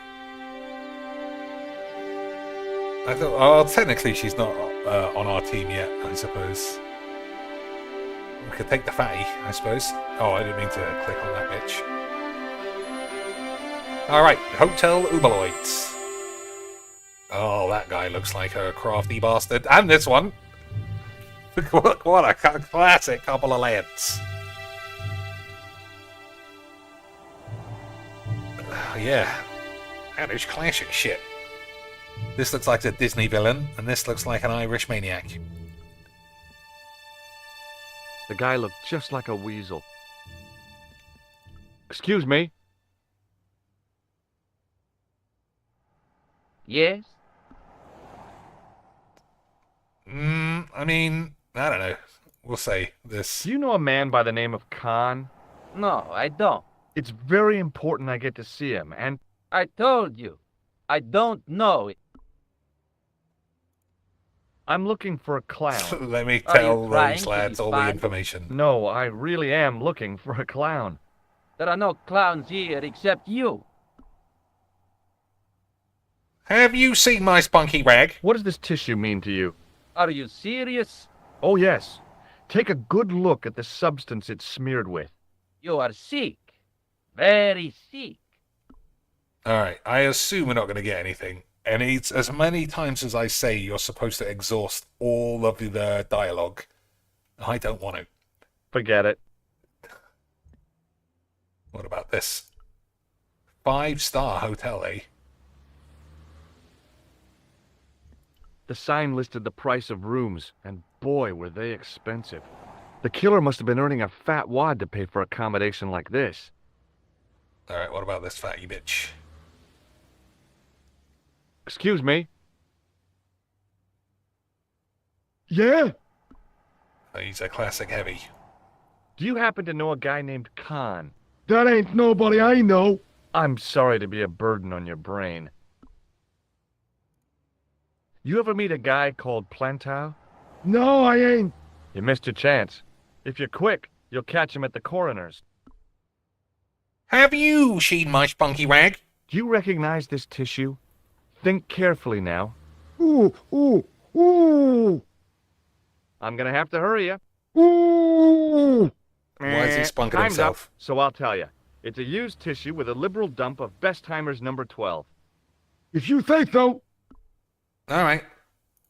I thought, oh, technically she's not on our team yet, I suppose. We could take the fatty, I suppose. Oh, I didn't mean to click on that bitch. Alright, Hotel Ubaloids. Oh, that guy looks like a crafty bastard. And this one. What a classic couple of lads. Yeah. That is classic shit. This looks like a Disney villain, and this looks like an Irish maniac. The guy looked just like a weasel. Excuse me. Yes? I mean, I don't know. We'll say this. Do you know a man by the name of Khan? No, I don't. It's very important I get to see him, and... I told you. I don't know it. I'm looking for a clown. Let me Are you tell trying those to lads be all the fun? information. No, I really am looking for a clown. There are no clowns here except you. Have you seen my spunky rag? What does this tissue mean to you? Are you serious? Oh, yes. Take a good look at the substance it's smeared with. You are sick. Very sick. Alright, I assume we're not going to get anything. And it's as many times as I say you're supposed to exhaust all of the dialogue. I don't want to. Forget it. What about this? 5-star hotel, eh? The sign listed the price of rooms, and boy, were they expensive. The killer must have been earning a fat wad to pay for accommodation like this. Alright, what about this fatty bitch? Excuse me? Yeah? He's a classic heavy. Do you happen to know a guy named Khan? That ain't nobody I know. I'm sorry to be a burden on your brain. You ever meet a guy called Plantow? No, I ain't. You missed your chance. If you're quick, you'll catch him at the coroner's. Have you seen my spunky rag? Do you recognize this tissue? Think carefully now. Ooh, ooh, ooh. I'm gonna have to hurry you. Ooh. Why is he spunking Time's himself? Up, so I'll tell you. It's a used tissue with a liberal dump of Best Timers number 12. If you say so. Alright.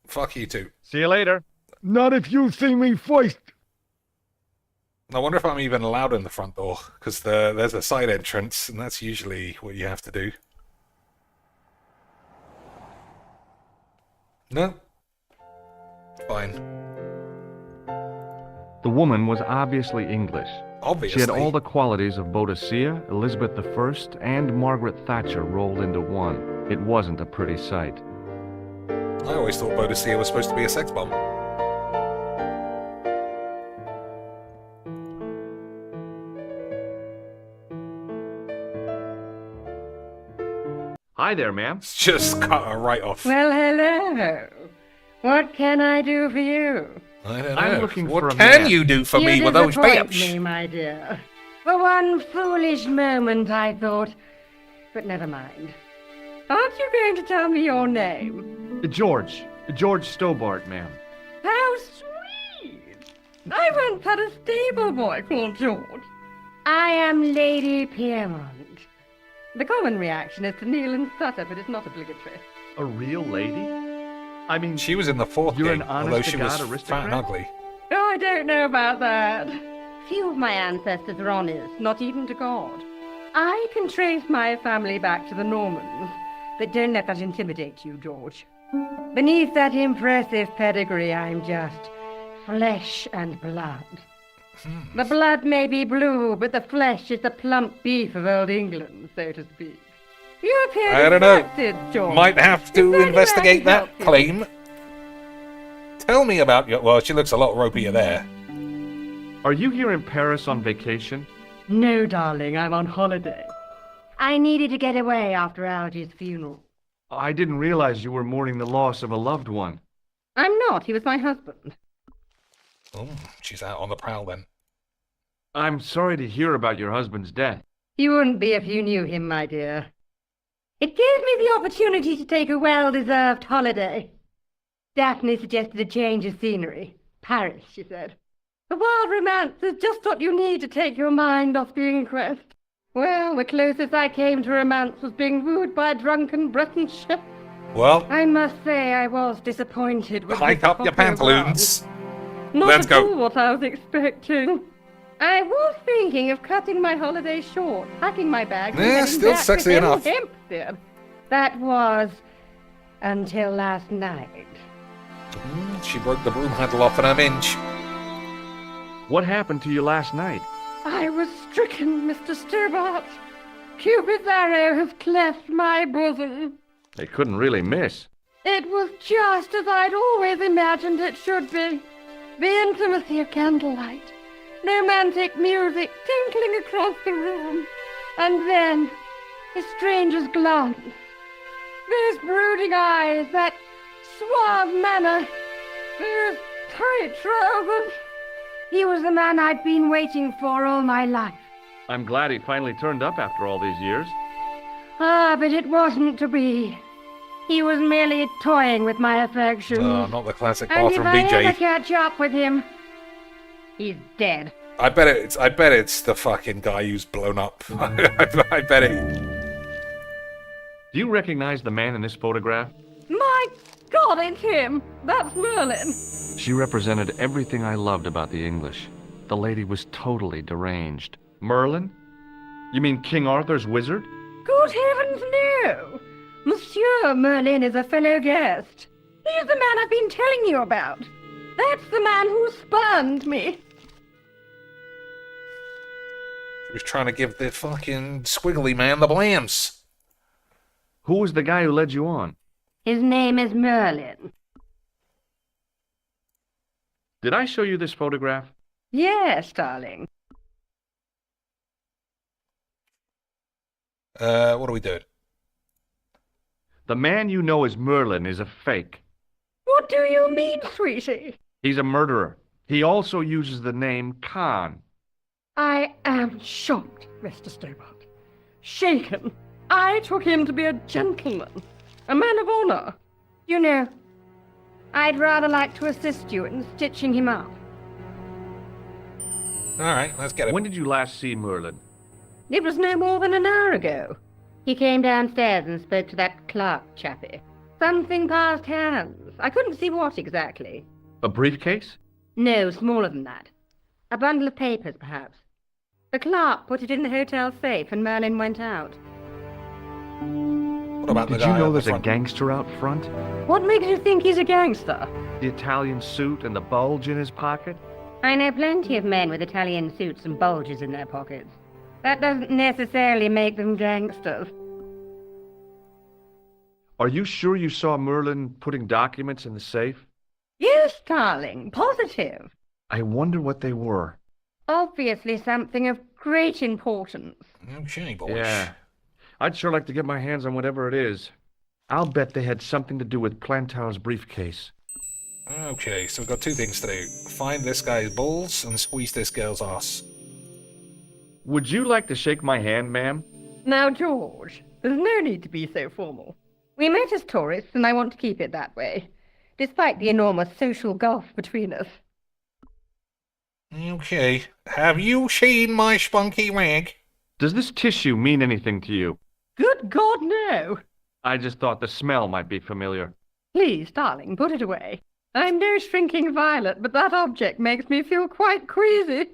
Fuck you too. See you later. Not if you see me first. I wonder if I'm even allowed in the front door, because there's a side entrance, and that's usually what you have to do. No. Fine. The woman was obviously English. Obviously. She had all the qualities of Boadicea, Elizabeth I, and Margaret Thatcher rolled into one. It wasn't a pretty sight. I always thought Boadicea was supposed to be a sex bomb. Hi there, ma'am. Just cut her right off. Well, hello. What can I do for you? I don't know. I'm looking what for a can man. you do for You me with those disappoint babes? me, my dear. For one foolish moment, I thought. But never mind. Aren't you going to tell me your name? George Stobart, ma'am. How sweet! I once had a stable boy called George. I am Lady Piermont. The common reaction is to kneel and stutter, but it's not obligatory. A real lady? I mean, She was in the fourth you're game, an although she was honest-to-God fat and aristocrat? ugly. Oh, I don't know about that. Few of my ancestors are honest, not even to God. I can trace my family back to the Normans, but don't let that intimidate you, George. Beneath that impressive pedigree, I'm just flesh and blood. The blood may be blue, but the flesh is the plump beef of old England, so to speak. You appear I don't know. distracted, George. Might have to Is there investigate anything I that can help claim. Tell me about your... Well, she looks a lot ropier there. Are you here in Paris on vacation? No, darling, I'm on holiday. I needed to get away after Algy's funeral. I didn't realize you were mourning the loss of a loved one. I'm not. He was my husband. Oh, she's out on the prowl then. I'm sorry to hear about your husband's death. You wouldn't be if you knew him, my dear. It gave me the opportunity to take a well-deserved holiday. Daphne suggested a change of scenery. Paris, she said. A wild romance is just what you need to take your mind off the inquest. Well, the closest I came to romance was being wooed by a drunken Breton chef. Well, I must say I was disappointed with hike his up your cocktail pantaloons. glass. Not Let's at go. all what I was expecting. I was thinking of cutting my holiday short, packing my bags, and Yeah, heading still back sexy to enough. Hampstead. That was until last night. She broke the broom handle off in her minge. What happened to you last night? I was stricken, Mr. Stobart. Cupid's arrow has cleft my bosom. They couldn't really miss. It was just as I'd always imagined it should be. The intimacy of candlelight, romantic music tinkling across the room, and then a stranger's glance. Those brooding eyes, that suave manner, those tight trousers. He was the man I'd been waiting for all my life. I'm glad he finally turned up after all these years. Ah, but it wasn't to be. He was merely toying with my affections. Oh, not the classic And bathroom if I DJ. ever catch up with him, he's dead. I bet it's the fucking guy who's blown up. I bet it. Do you recognize the man in this photograph? My God, it's him! That's Merlin! She represented everything I loved about the English. The lady was totally deranged. Merlin? You mean King Arthur's wizard? Good heavens, no! Monsieur Merlin is a fellow guest. He's the man I've been telling you about. That's the man who spurned me. He was trying to give the fucking squiggly man the blams. Who was the guy who led you on? His name is Merlin. Did I show you this photograph? Yes, darling. What are we doing? The man you know as Merlin is a fake. What do you mean, sweetie? He's a murderer. He also uses the name Khan. I am shocked, Mr. Stobart. Shaken. I took him to be a gentleman, a man of honor. You know, I'd rather like to assist you in stitching him up. All right, let's get it. When did you last see Merlin? It was no more than an hour ago. He came downstairs and spoke to that clerk chappie. Something passed hands. I couldn't see what exactly. A briefcase? No, smaller than that. A bundle of papers, perhaps. The clerk put it in the hotel safe and Merlin went out. What about the Did guy you know up the there's a front? gangster out front? What makes you think he's a gangster? The Italian suit and the bulge in his pocket? I know plenty of men with Italian suits and bulges in their pockets. That doesn't necessarily make them gangsters. Are you sure you saw Merlin putting documents in the safe? Yes, darling, positive. I wonder what they were. Obviously something of great importance. Okay, boys. Yeah. I'd sure like to get my hands on whatever it is. I'll bet they had something to do with Plantow's briefcase. Okay, so we've got two things to do. Find this guy's balls and squeeze this girl's ass. Would you like to shake my hand, ma'am? Now, George, there's no need to be so formal. We met as tourists, and I want to keep it that way, despite the enormous social gulf between us. Okay. Have you seen my spunky rag? Does this tissue mean anything to you? Good God, no! I just thought the smell might be familiar. Please, darling, put it away. I'm no shrinking violet, but that object makes me feel quite queasy.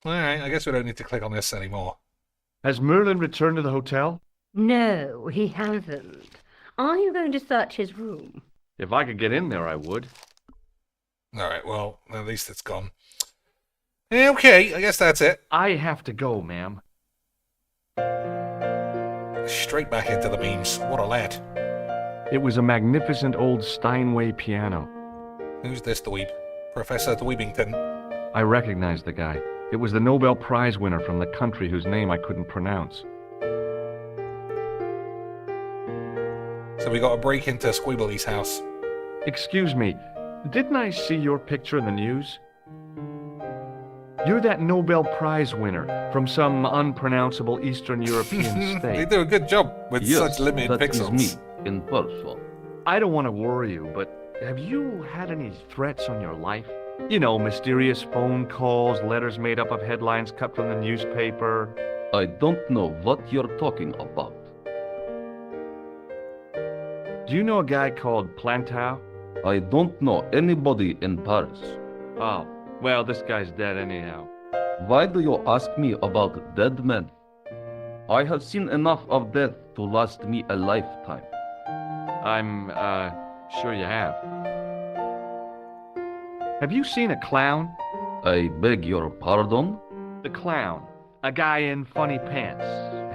Alright, I guess we don't need to click on this anymore. Has Merlin returned to the hotel? No, he hasn't. Are you going to search his room? If I could get in there, I would. Alright, well, at least it's gone. Okay, I guess that's it. I have to go, ma'am. Straight back into the memes. What a lad. It was a magnificent old Steinway piano. Who's this dweeb? Professor Dweebington. I recognized the guy. It was the Nobel Prize winner from the country whose name I couldn't pronounce. So we got to break into Squeeblebeaner's house. Excuse me, didn't I see your picture in the news? You're that Nobel Prize winner from some unpronounceable Eastern European They state. do a good job with such limited that pixels. is me, in person. I don't want to worry you, but have you had any threats on your life? You know, mysterious phone calls, letters made up of headlines cut from the newspaper. I don't know what you're talking about. Do you know a guy called Plantow? I don't know anybody in Paris. Oh, well, this guy's dead anyhow. Why do you ask me about dead men? I have seen enough of death to last me a lifetime. I'm, sure you have. Have you seen a clown? I beg your pardon? The clown. A guy in funny pants.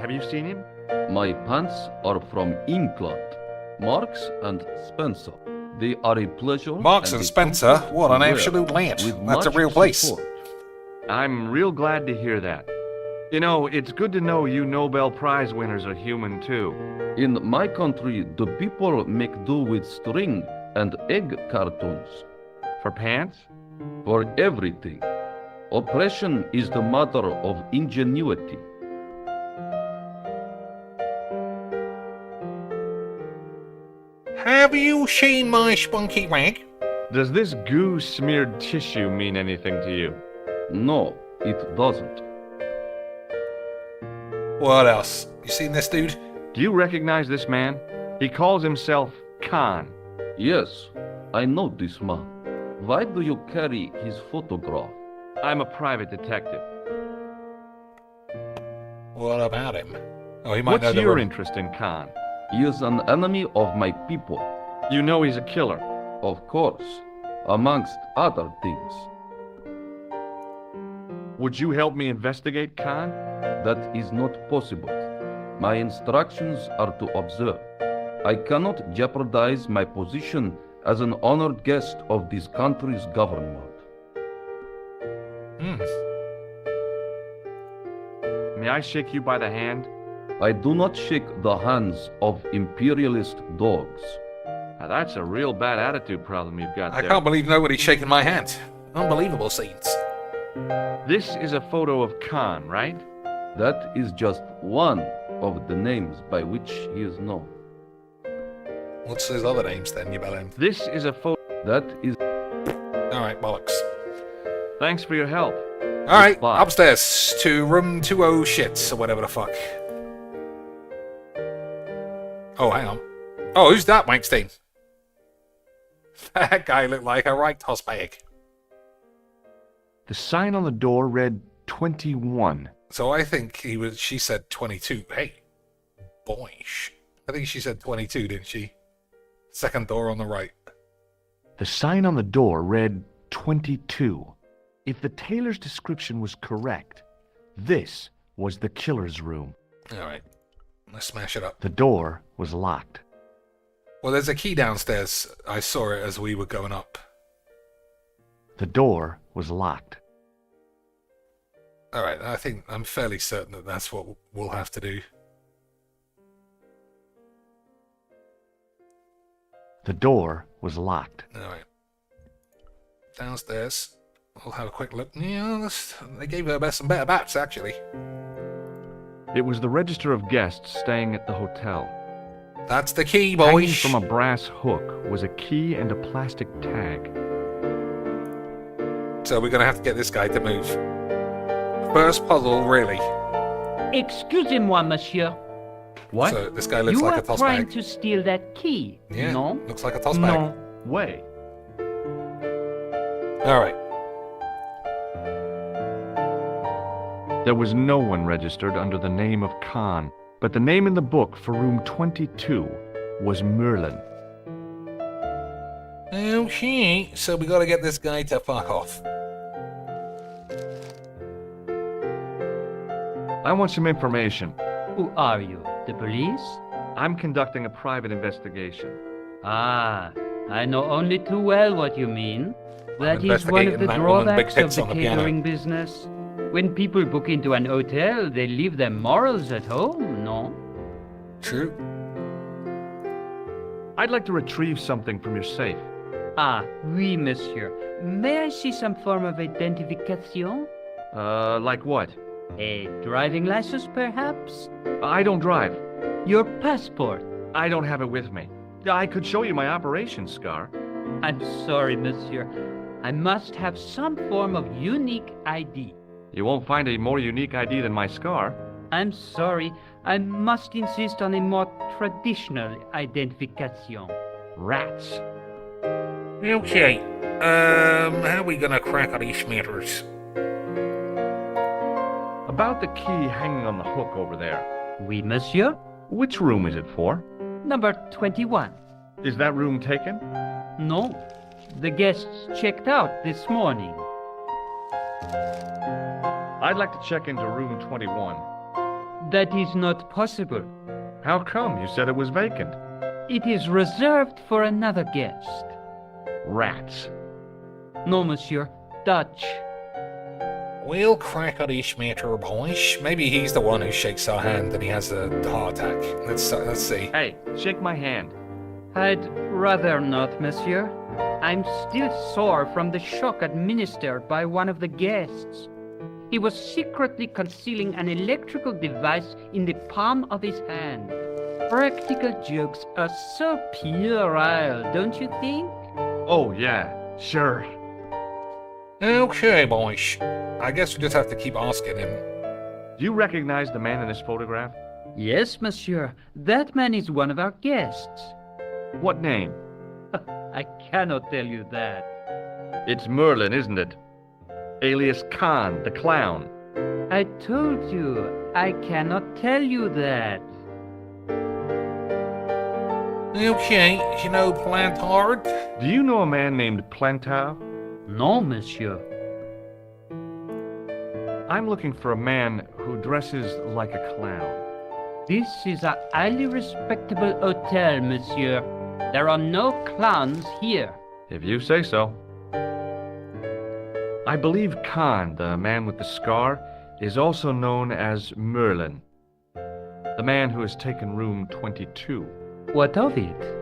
Have you seen him? My pants are from England. Marks and Spencer. They are a pleasure. Marks and Spencer? What an absolute lad. That's a real place. I'm real glad to hear that. You know, it's good to know you Nobel Prize winners are human too. In my country, the people make do with string and egg cartoons. For pants? For everything. Oppression is the mother of ingenuity. have you seen my spunky rag? Does this goo-smeared tissue mean anything to you? No, it doesn't. What else? You seen this dude? Do you recognize this man? He calls himself Khan. Yes, I know this man. Why do you carry his photograph? I'm a private detective. What about him? Oh, he might know What's the your room. interest in Khan? He is an enemy of my people. You know he's a killer. Of course, amongst other things. Would you help me investigate Khan? That is not possible. My instructions are to observe. I cannot jeopardize my position as an honored guest of this country's government. May I shake you by the hand? I do not shake the hands of imperialist dogs. Now, that's a real bad attitude problem you've got I there. can't believe nobody's shaking my hand. Unbelievable scenes. This is a photo of Khan, right? That is just one of the names by which he is known. What's his other names then, you bellend? This is a photo. That is... Alright, bollocks. Thanks for your help. Alright, Goodbye. upstairs to room 20 shits, or whatever the fuck. Oh, hang on. Oh, who's that, Wankstein? That guy looked like a right toss bag. The sign on the door read 21. So I think she said 22. Hey, boyish. I think she said 22, didn't she? Second door on the right. The sign on the door read 22. If the tailor's description was correct, this was the killer's room. Alright, let's smash it up. The door was locked. Well, there's a key downstairs. I saw it as we were going up. The door was locked. Alright, I'm fairly certain that that's what we'll have to do. The door was locked. Alright. Downstairs. We'll have a quick look. Yeah, they gave her some better bats, actually. It was the register of guests staying at the hotel. That's the key, Hanging boys. from a brass hook was a key and a plastic tag. So we're going to have to get this guy to move. First puzzle, really. Excusez-moi, monsieur. What? So this guy looks you like a are toss trying bag. to steal that key, Yeah, no? looks like a toss bag. No way. Alright. There was no one registered under the name of Khan, but the name in the book for room 22 was Merlin. Okay, so we got to get this guy to fuck off. I want some information. Who are you? The police? I'm conducting a private investigation. Ah, I know only too well what you mean. That is one of investigating the that woman's big drawbacks of tits the on the piano. catering business. When people book into an hotel, they leave their morals at home, no? True. I'd like to retrieve something from your safe. Ah, oui, monsieur. May I see some form of identification? Like what? A driving license, perhaps? I don't drive. Your passport? I don't have it with me. I could show you my operation scar. I'm sorry, monsieur. I must have some form of unique ID. You won't find a more unique ID than my scar. I'm sorry. I must insist on a more traditional identification. Rats. Okay. How are we gonna crack on these matters? About the key hanging on the hook over there. Oui, monsieur. Which room is it for? Number 21. Is that room taken? No. The guests checked out this morning. I'd like to check into room 21. That is not possible. How come? You said it was vacant. It is reserved for another guest. Rats. No, monsieur. Dutch. We'll crack on each matter, boys. Maybe he's the one who shakes our hand and he has a heart attack. Let's see. Hey, shake my hand. I'd rather not, monsieur. I'm still sore from the shock administered by one of the guests. He was secretly concealing an electrical device in the palm of his hand. Practical jokes are so puerile, don't you think? Oh, yeah, sure. Okay, boys. I guess we just have to keep asking him. Do you recognize the man in this photograph? Yes, monsieur. That man is one of our guests. What name? I cannot tell you that. It's Merlin, isn't it? Alias Khan, the clown. I told you, I cannot tell you that. Okay, you know Plantard? Do you know a man named Plantard? No, monsieur. I'm looking for a man who dresses like a clown. This is a highly respectable hotel, monsieur. There are no clowns here. If you say so. I believe Khan, the man with the scar, is also known as Merlin. The man who has taken room 22. What of it?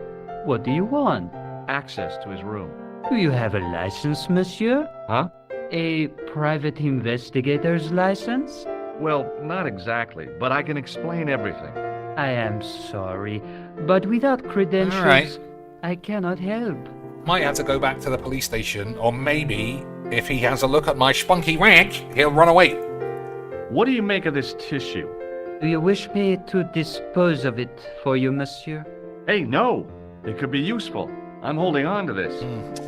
What do you want? Access to his room. Do you have a license, monsieur? Huh? A private investigator's license? Well, not exactly, but I can explain everything. I am sorry, but without credentials, All right. I cannot help. Might have to go back to the police station, or maybe, if he has a look at my spunky rank, he'll run away. What do you make of this tissue? Do you wish me to dispose of it for you, monsieur? Hey, no! It could be useful. I'm holding on to this.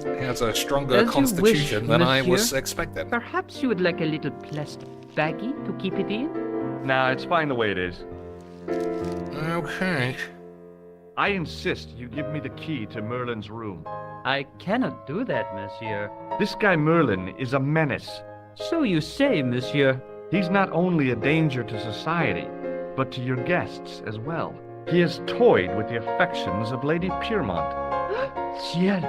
He has a stronger As you constitution wish, than I was monsieur. expecting. Perhaps you would like a little plastic baggie to keep it in? Nah, it's fine the way it is. Okay. I insist you give me the key to Merlin's room. I cannot do that, monsieur. This guy Merlin is a menace. So you say, monsieur. He's not only a danger to society, but to your guests as well. He has toyed with the affections of Lady Piermont. Ciel!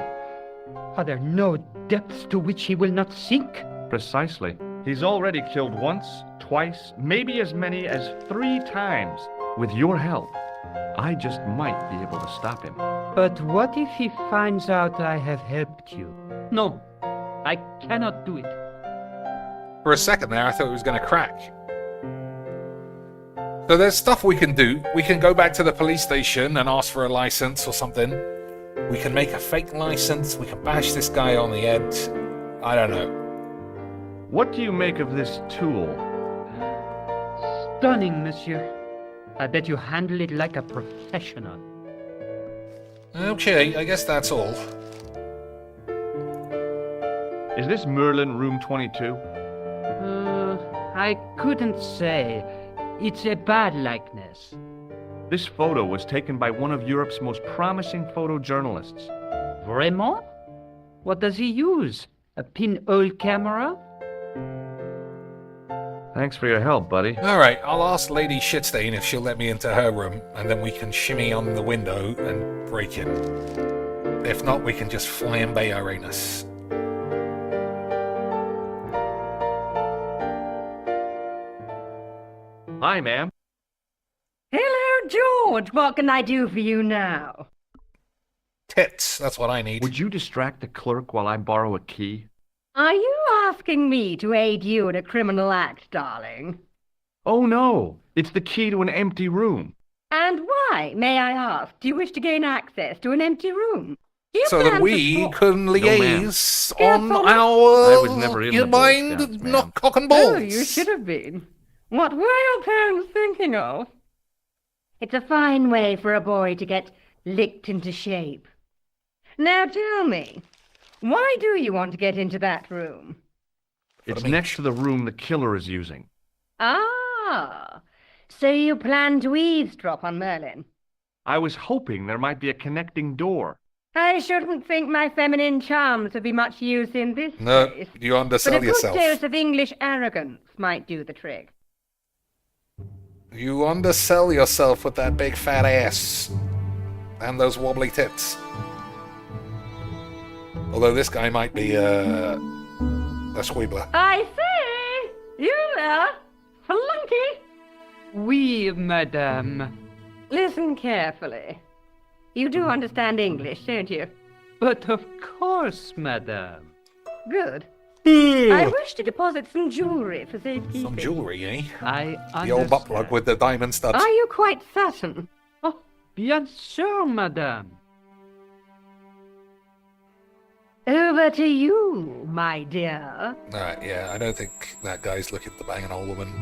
Are there no depths to which he will not sink? Precisely. He's already killed once, twice, maybe as many as 3 times. With your help, I just might be able to stop him. But what if he finds out I have helped you? No, I cannot do it. For a second there, I thought it was going to crack. So there's stuff we can do. We can go back to the police station and ask for a license or something. We can make a fake license. We can bash this guy on the head. I don't know. What do you make of this tool? Stunning, monsieur. I bet you handle it like a professional. Okay, I guess that's all. Is this Merlin room 22? I couldn't say. It's a bad likeness. This photo was taken by one of Europe's most promising photojournalists. Vraiment? What does he use? A pinhole camera? Thanks for your help, buddy. Alright, I'll ask Lady Shitstain if she'll let me into her room, and then we can shimmy on the window and break in. If not, we can just flambe our anus. Hi, ma'am. Hello, George. What can I do for you now? Tits, that's what I need. Would you distract the clerk while I borrow a key? Are you asking me to aid you in a criminal act, darling? Oh, no. It's the key to an empty room. And why, may I ask, do you wish to gain access to an empty room? Do you So plan that to we swap- can ma'am. liaise on Careful. our I was never in the Boy mind Scouts, ma'am. not cock and balls. Oh, you should have been. What were your parents thinking of? It's a fine way for a boy to get licked into shape. Now tell me, why do you want to get into that room? It's next to the room the killer is using. Ah, so you plan to eavesdrop on Merlin? I was hoping there might be a connecting door. I shouldn't think my feminine charms would be much use in this No, case. you But undersell a good yourself. dose of English arrogance might do the trick. You undersell yourself with that big fat ass. And those wobbly tits. Although this guy might be, a Squeebler. I say! You there? Flunky! Oui, madame. Listen carefully. You do understand English, don't you? But of course, madame. Good. I wish to deposit some jewellery for safekeeping. Some jewellery, eh? I The old butt plug with the diamond studs. Are you quite certain? Oh, Bien sûr, madame. Over to you, my dear. Yeah, I don't think that guy's looking to bang an old woman.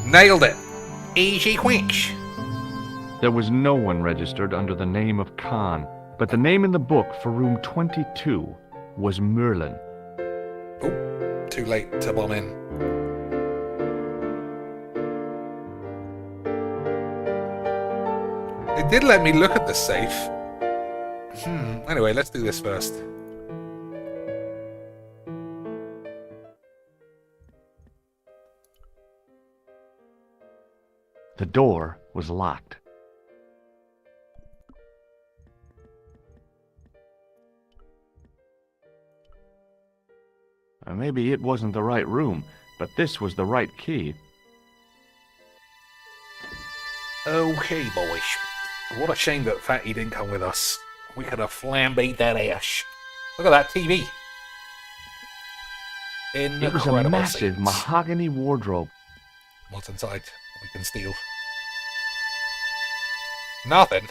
Nailed it! Easy quench! There was no one registered under the name of Khan, but the name in the book for room 22 was Merlin. Oh, too late to bomb in. It did let me look at the safe. Anyway, let's do this first. The door was locked. Maybe it wasn't the right room, but this was the right key. Okay, boys. What a shame that Fatty didn't come with us. We could have flambéed that ash. Look at that TV. It was a massive mahogany wardrobe. What's inside? We can steal. Nothing.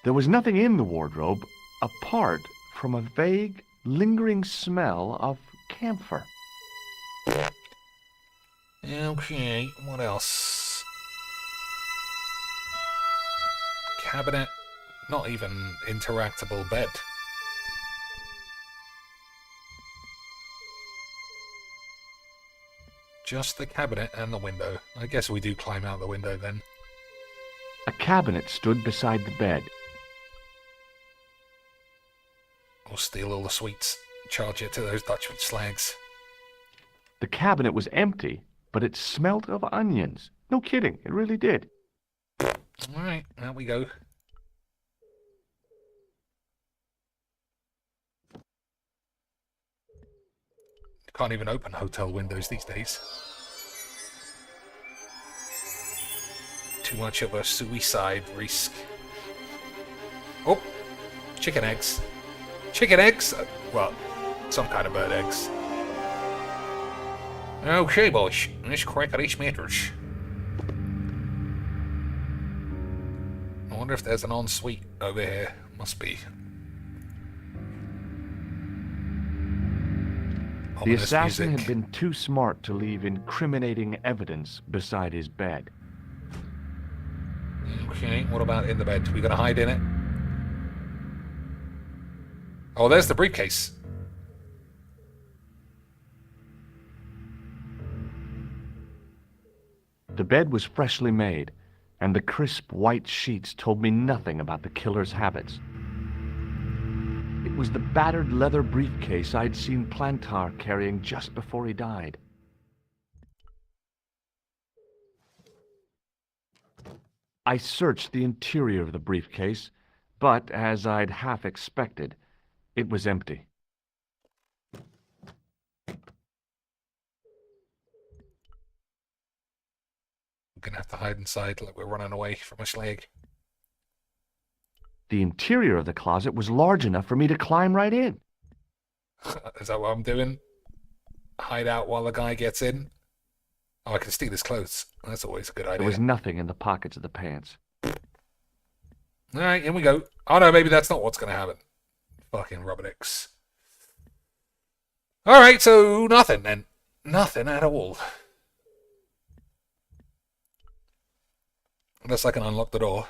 There was nothing in the wardrobe apart from a vague, lingering smell of camphor. Okay, what else? Cabinet. Not even interactable bed. Just the cabinet and the window. I guess we do climb out the window then. A cabinet stood beside the bed. We'll steal all the sweets. Charge it to those Dutchman slags. The cabinet was empty, but it smelt of onions. No kidding, it really did. Alright, out we go. Can't even open hotel windows these days. Too much of a suicide risk. Oh! Chicken eggs. Chicken eggs? Well, some kind of bird eggs. Okay, boys. Let's crack these matters. I wonder if there's an ensuite over here. Must be. The assassin had been too smart to leave incriminating evidence beside his bed. Okay, what about in the bed? We gonna hide in it? Oh, there's the briefcase. The bed was freshly made, and the crisp white sheets told me nothing about the killer's habits. It was the battered leather briefcase I'd seen Plantar carrying just before he died. I searched the interior of the briefcase, but as I'd half expected, it was empty. We're gonna have to hide inside like we're running away from a slag. The interior of the closet was large enough for me to climb right in. Is that what I'm doing? Hide out while the guy gets in? Oh, I can steal his clothes. That's always a good idea. There was nothing in the pockets of the pants. Alright, in we go. Oh no, maybe that's not what's gonna happen. Fucking Robotix. Alright, so nothing then. Nothing at all. Unless I can unlock the door.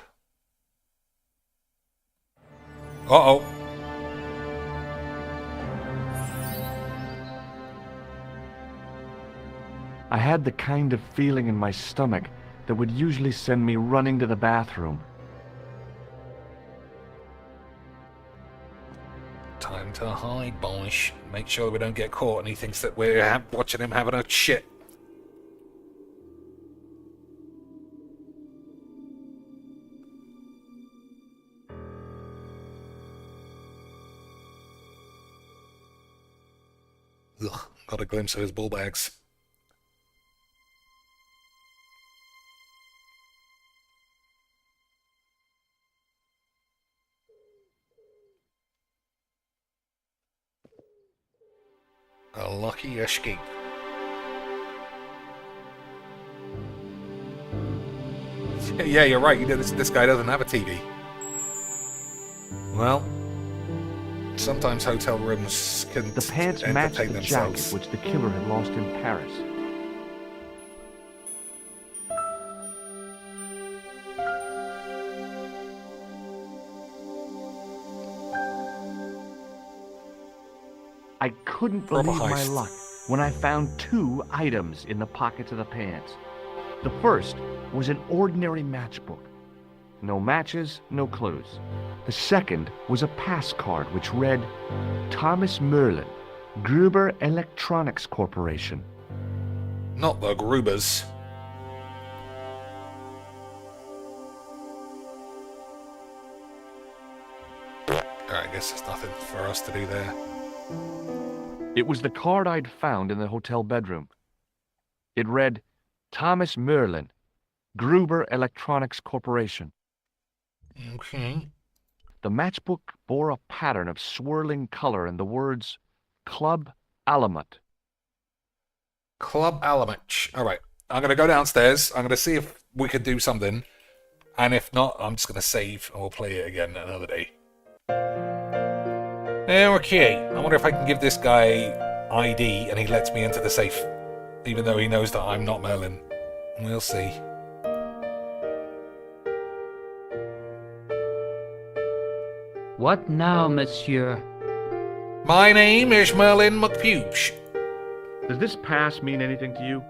Uh-oh. I had the kind of feeling in my stomach that would usually send me running to the bathroom. Time to hide, boys. Make sure we don't get caught and he thinks that we're watching him having a shit. Ugh, got a glimpse of his ball bags. A lucky escape. Yeah, you're right. This guy doesn't have a TV. Well, sometimes hotel rooms can The pants matched entertain the themselves. jacket which the killer had lost in Paris. I couldn't believe my heist. luck when I found 2 items in the pockets of the pants. The first was an ordinary matchbook. No matches, no clues. The second was a pass card which read, Thomas Merlin, Gruber Electronics Corporation. Not the Grubers. Alright, I guess there's nothing for us to do there. It was the card I'd found in the hotel bedroom. It read, Thomas Merlin, Gruber Electronics Corporation. Okay. The matchbook bore a pattern of swirling color and the words, Club Alamut. Club Alamut. Alright, I'm going to go downstairs. I'm going to see if we could do something. And if not, I'm just going to save and we'll play it again another day. Okay, I wonder if I can give this guy ID and he lets me into the safe. Even though he knows that I'm not Merlin. We'll see. What now, monsieur? My name is Merlin McPubes. Does this pass mean anything to you?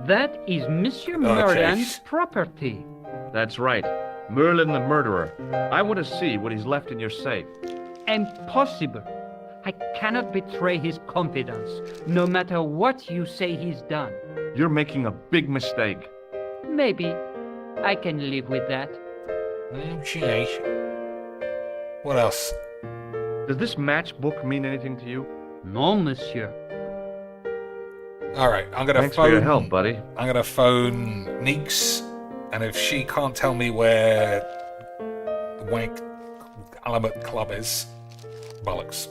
That is Monsieur Okay. Merlin's property. That's right. Merlin the murderer. I want to see what he's left in your safe. Impossible. I cannot betray his confidence, no matter what you say he's done. You're making a big mistake. Maybe. I can live with that. Okay. What else? Does this matchbook mean anything to you? No, monsieur. Alright, I'm gonna Thanks phone... for your help, buddy. I'm gonna phone Neeks, and if she can't tell me where the Wank Alamut Club is, bollocks.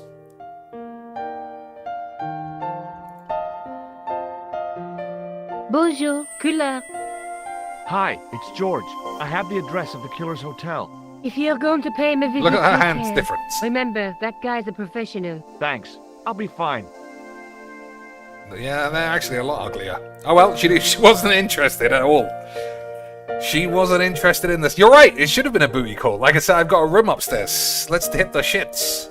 Bonjour, couleur. Hi, it's George. I have the address of the killer's hotel. If you're going to pay him a visit, Look at her take hands care. difference. Remember, that guy's a professional. Thanks. I'll be fine. Yeah, they're actually a lot uglier. Oh well, she wasn't interested at all. She wasn't interested in this. You're right, it should have been a booty call. Like I said, I've got a room upstairs. Let's hit the shits.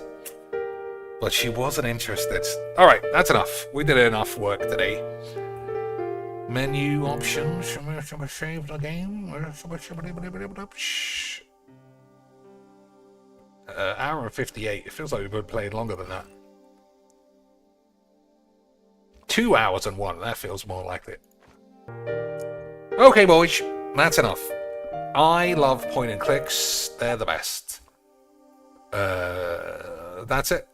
But she wasn't interested. Alright, that's enough. We did enough work today. Menu options. Should we save the game? Hour and 58. It feels like we've been playing longer than that. 2 hours and 1. That feels more like it. Okay, boys. That's enough. I love point and clicks. They're the best. That's it.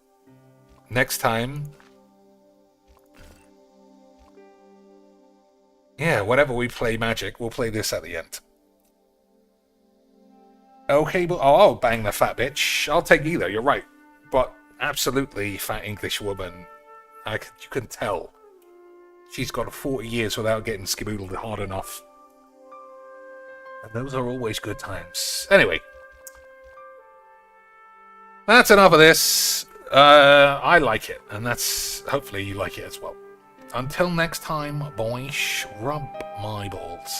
Next time. Yeah, whenever we play Magic, we'll play this at the end. Okay, but oh, bang the fat bitch. I'll take either, you're right. But absolutely fat English woman. You can tell. She's got 40 years without getting skiboodled hard enough. And those are always good times. Anyway. That's enough of this. I like it. And that's... hopefully you like it as well. Until next time, boys, rub my balls.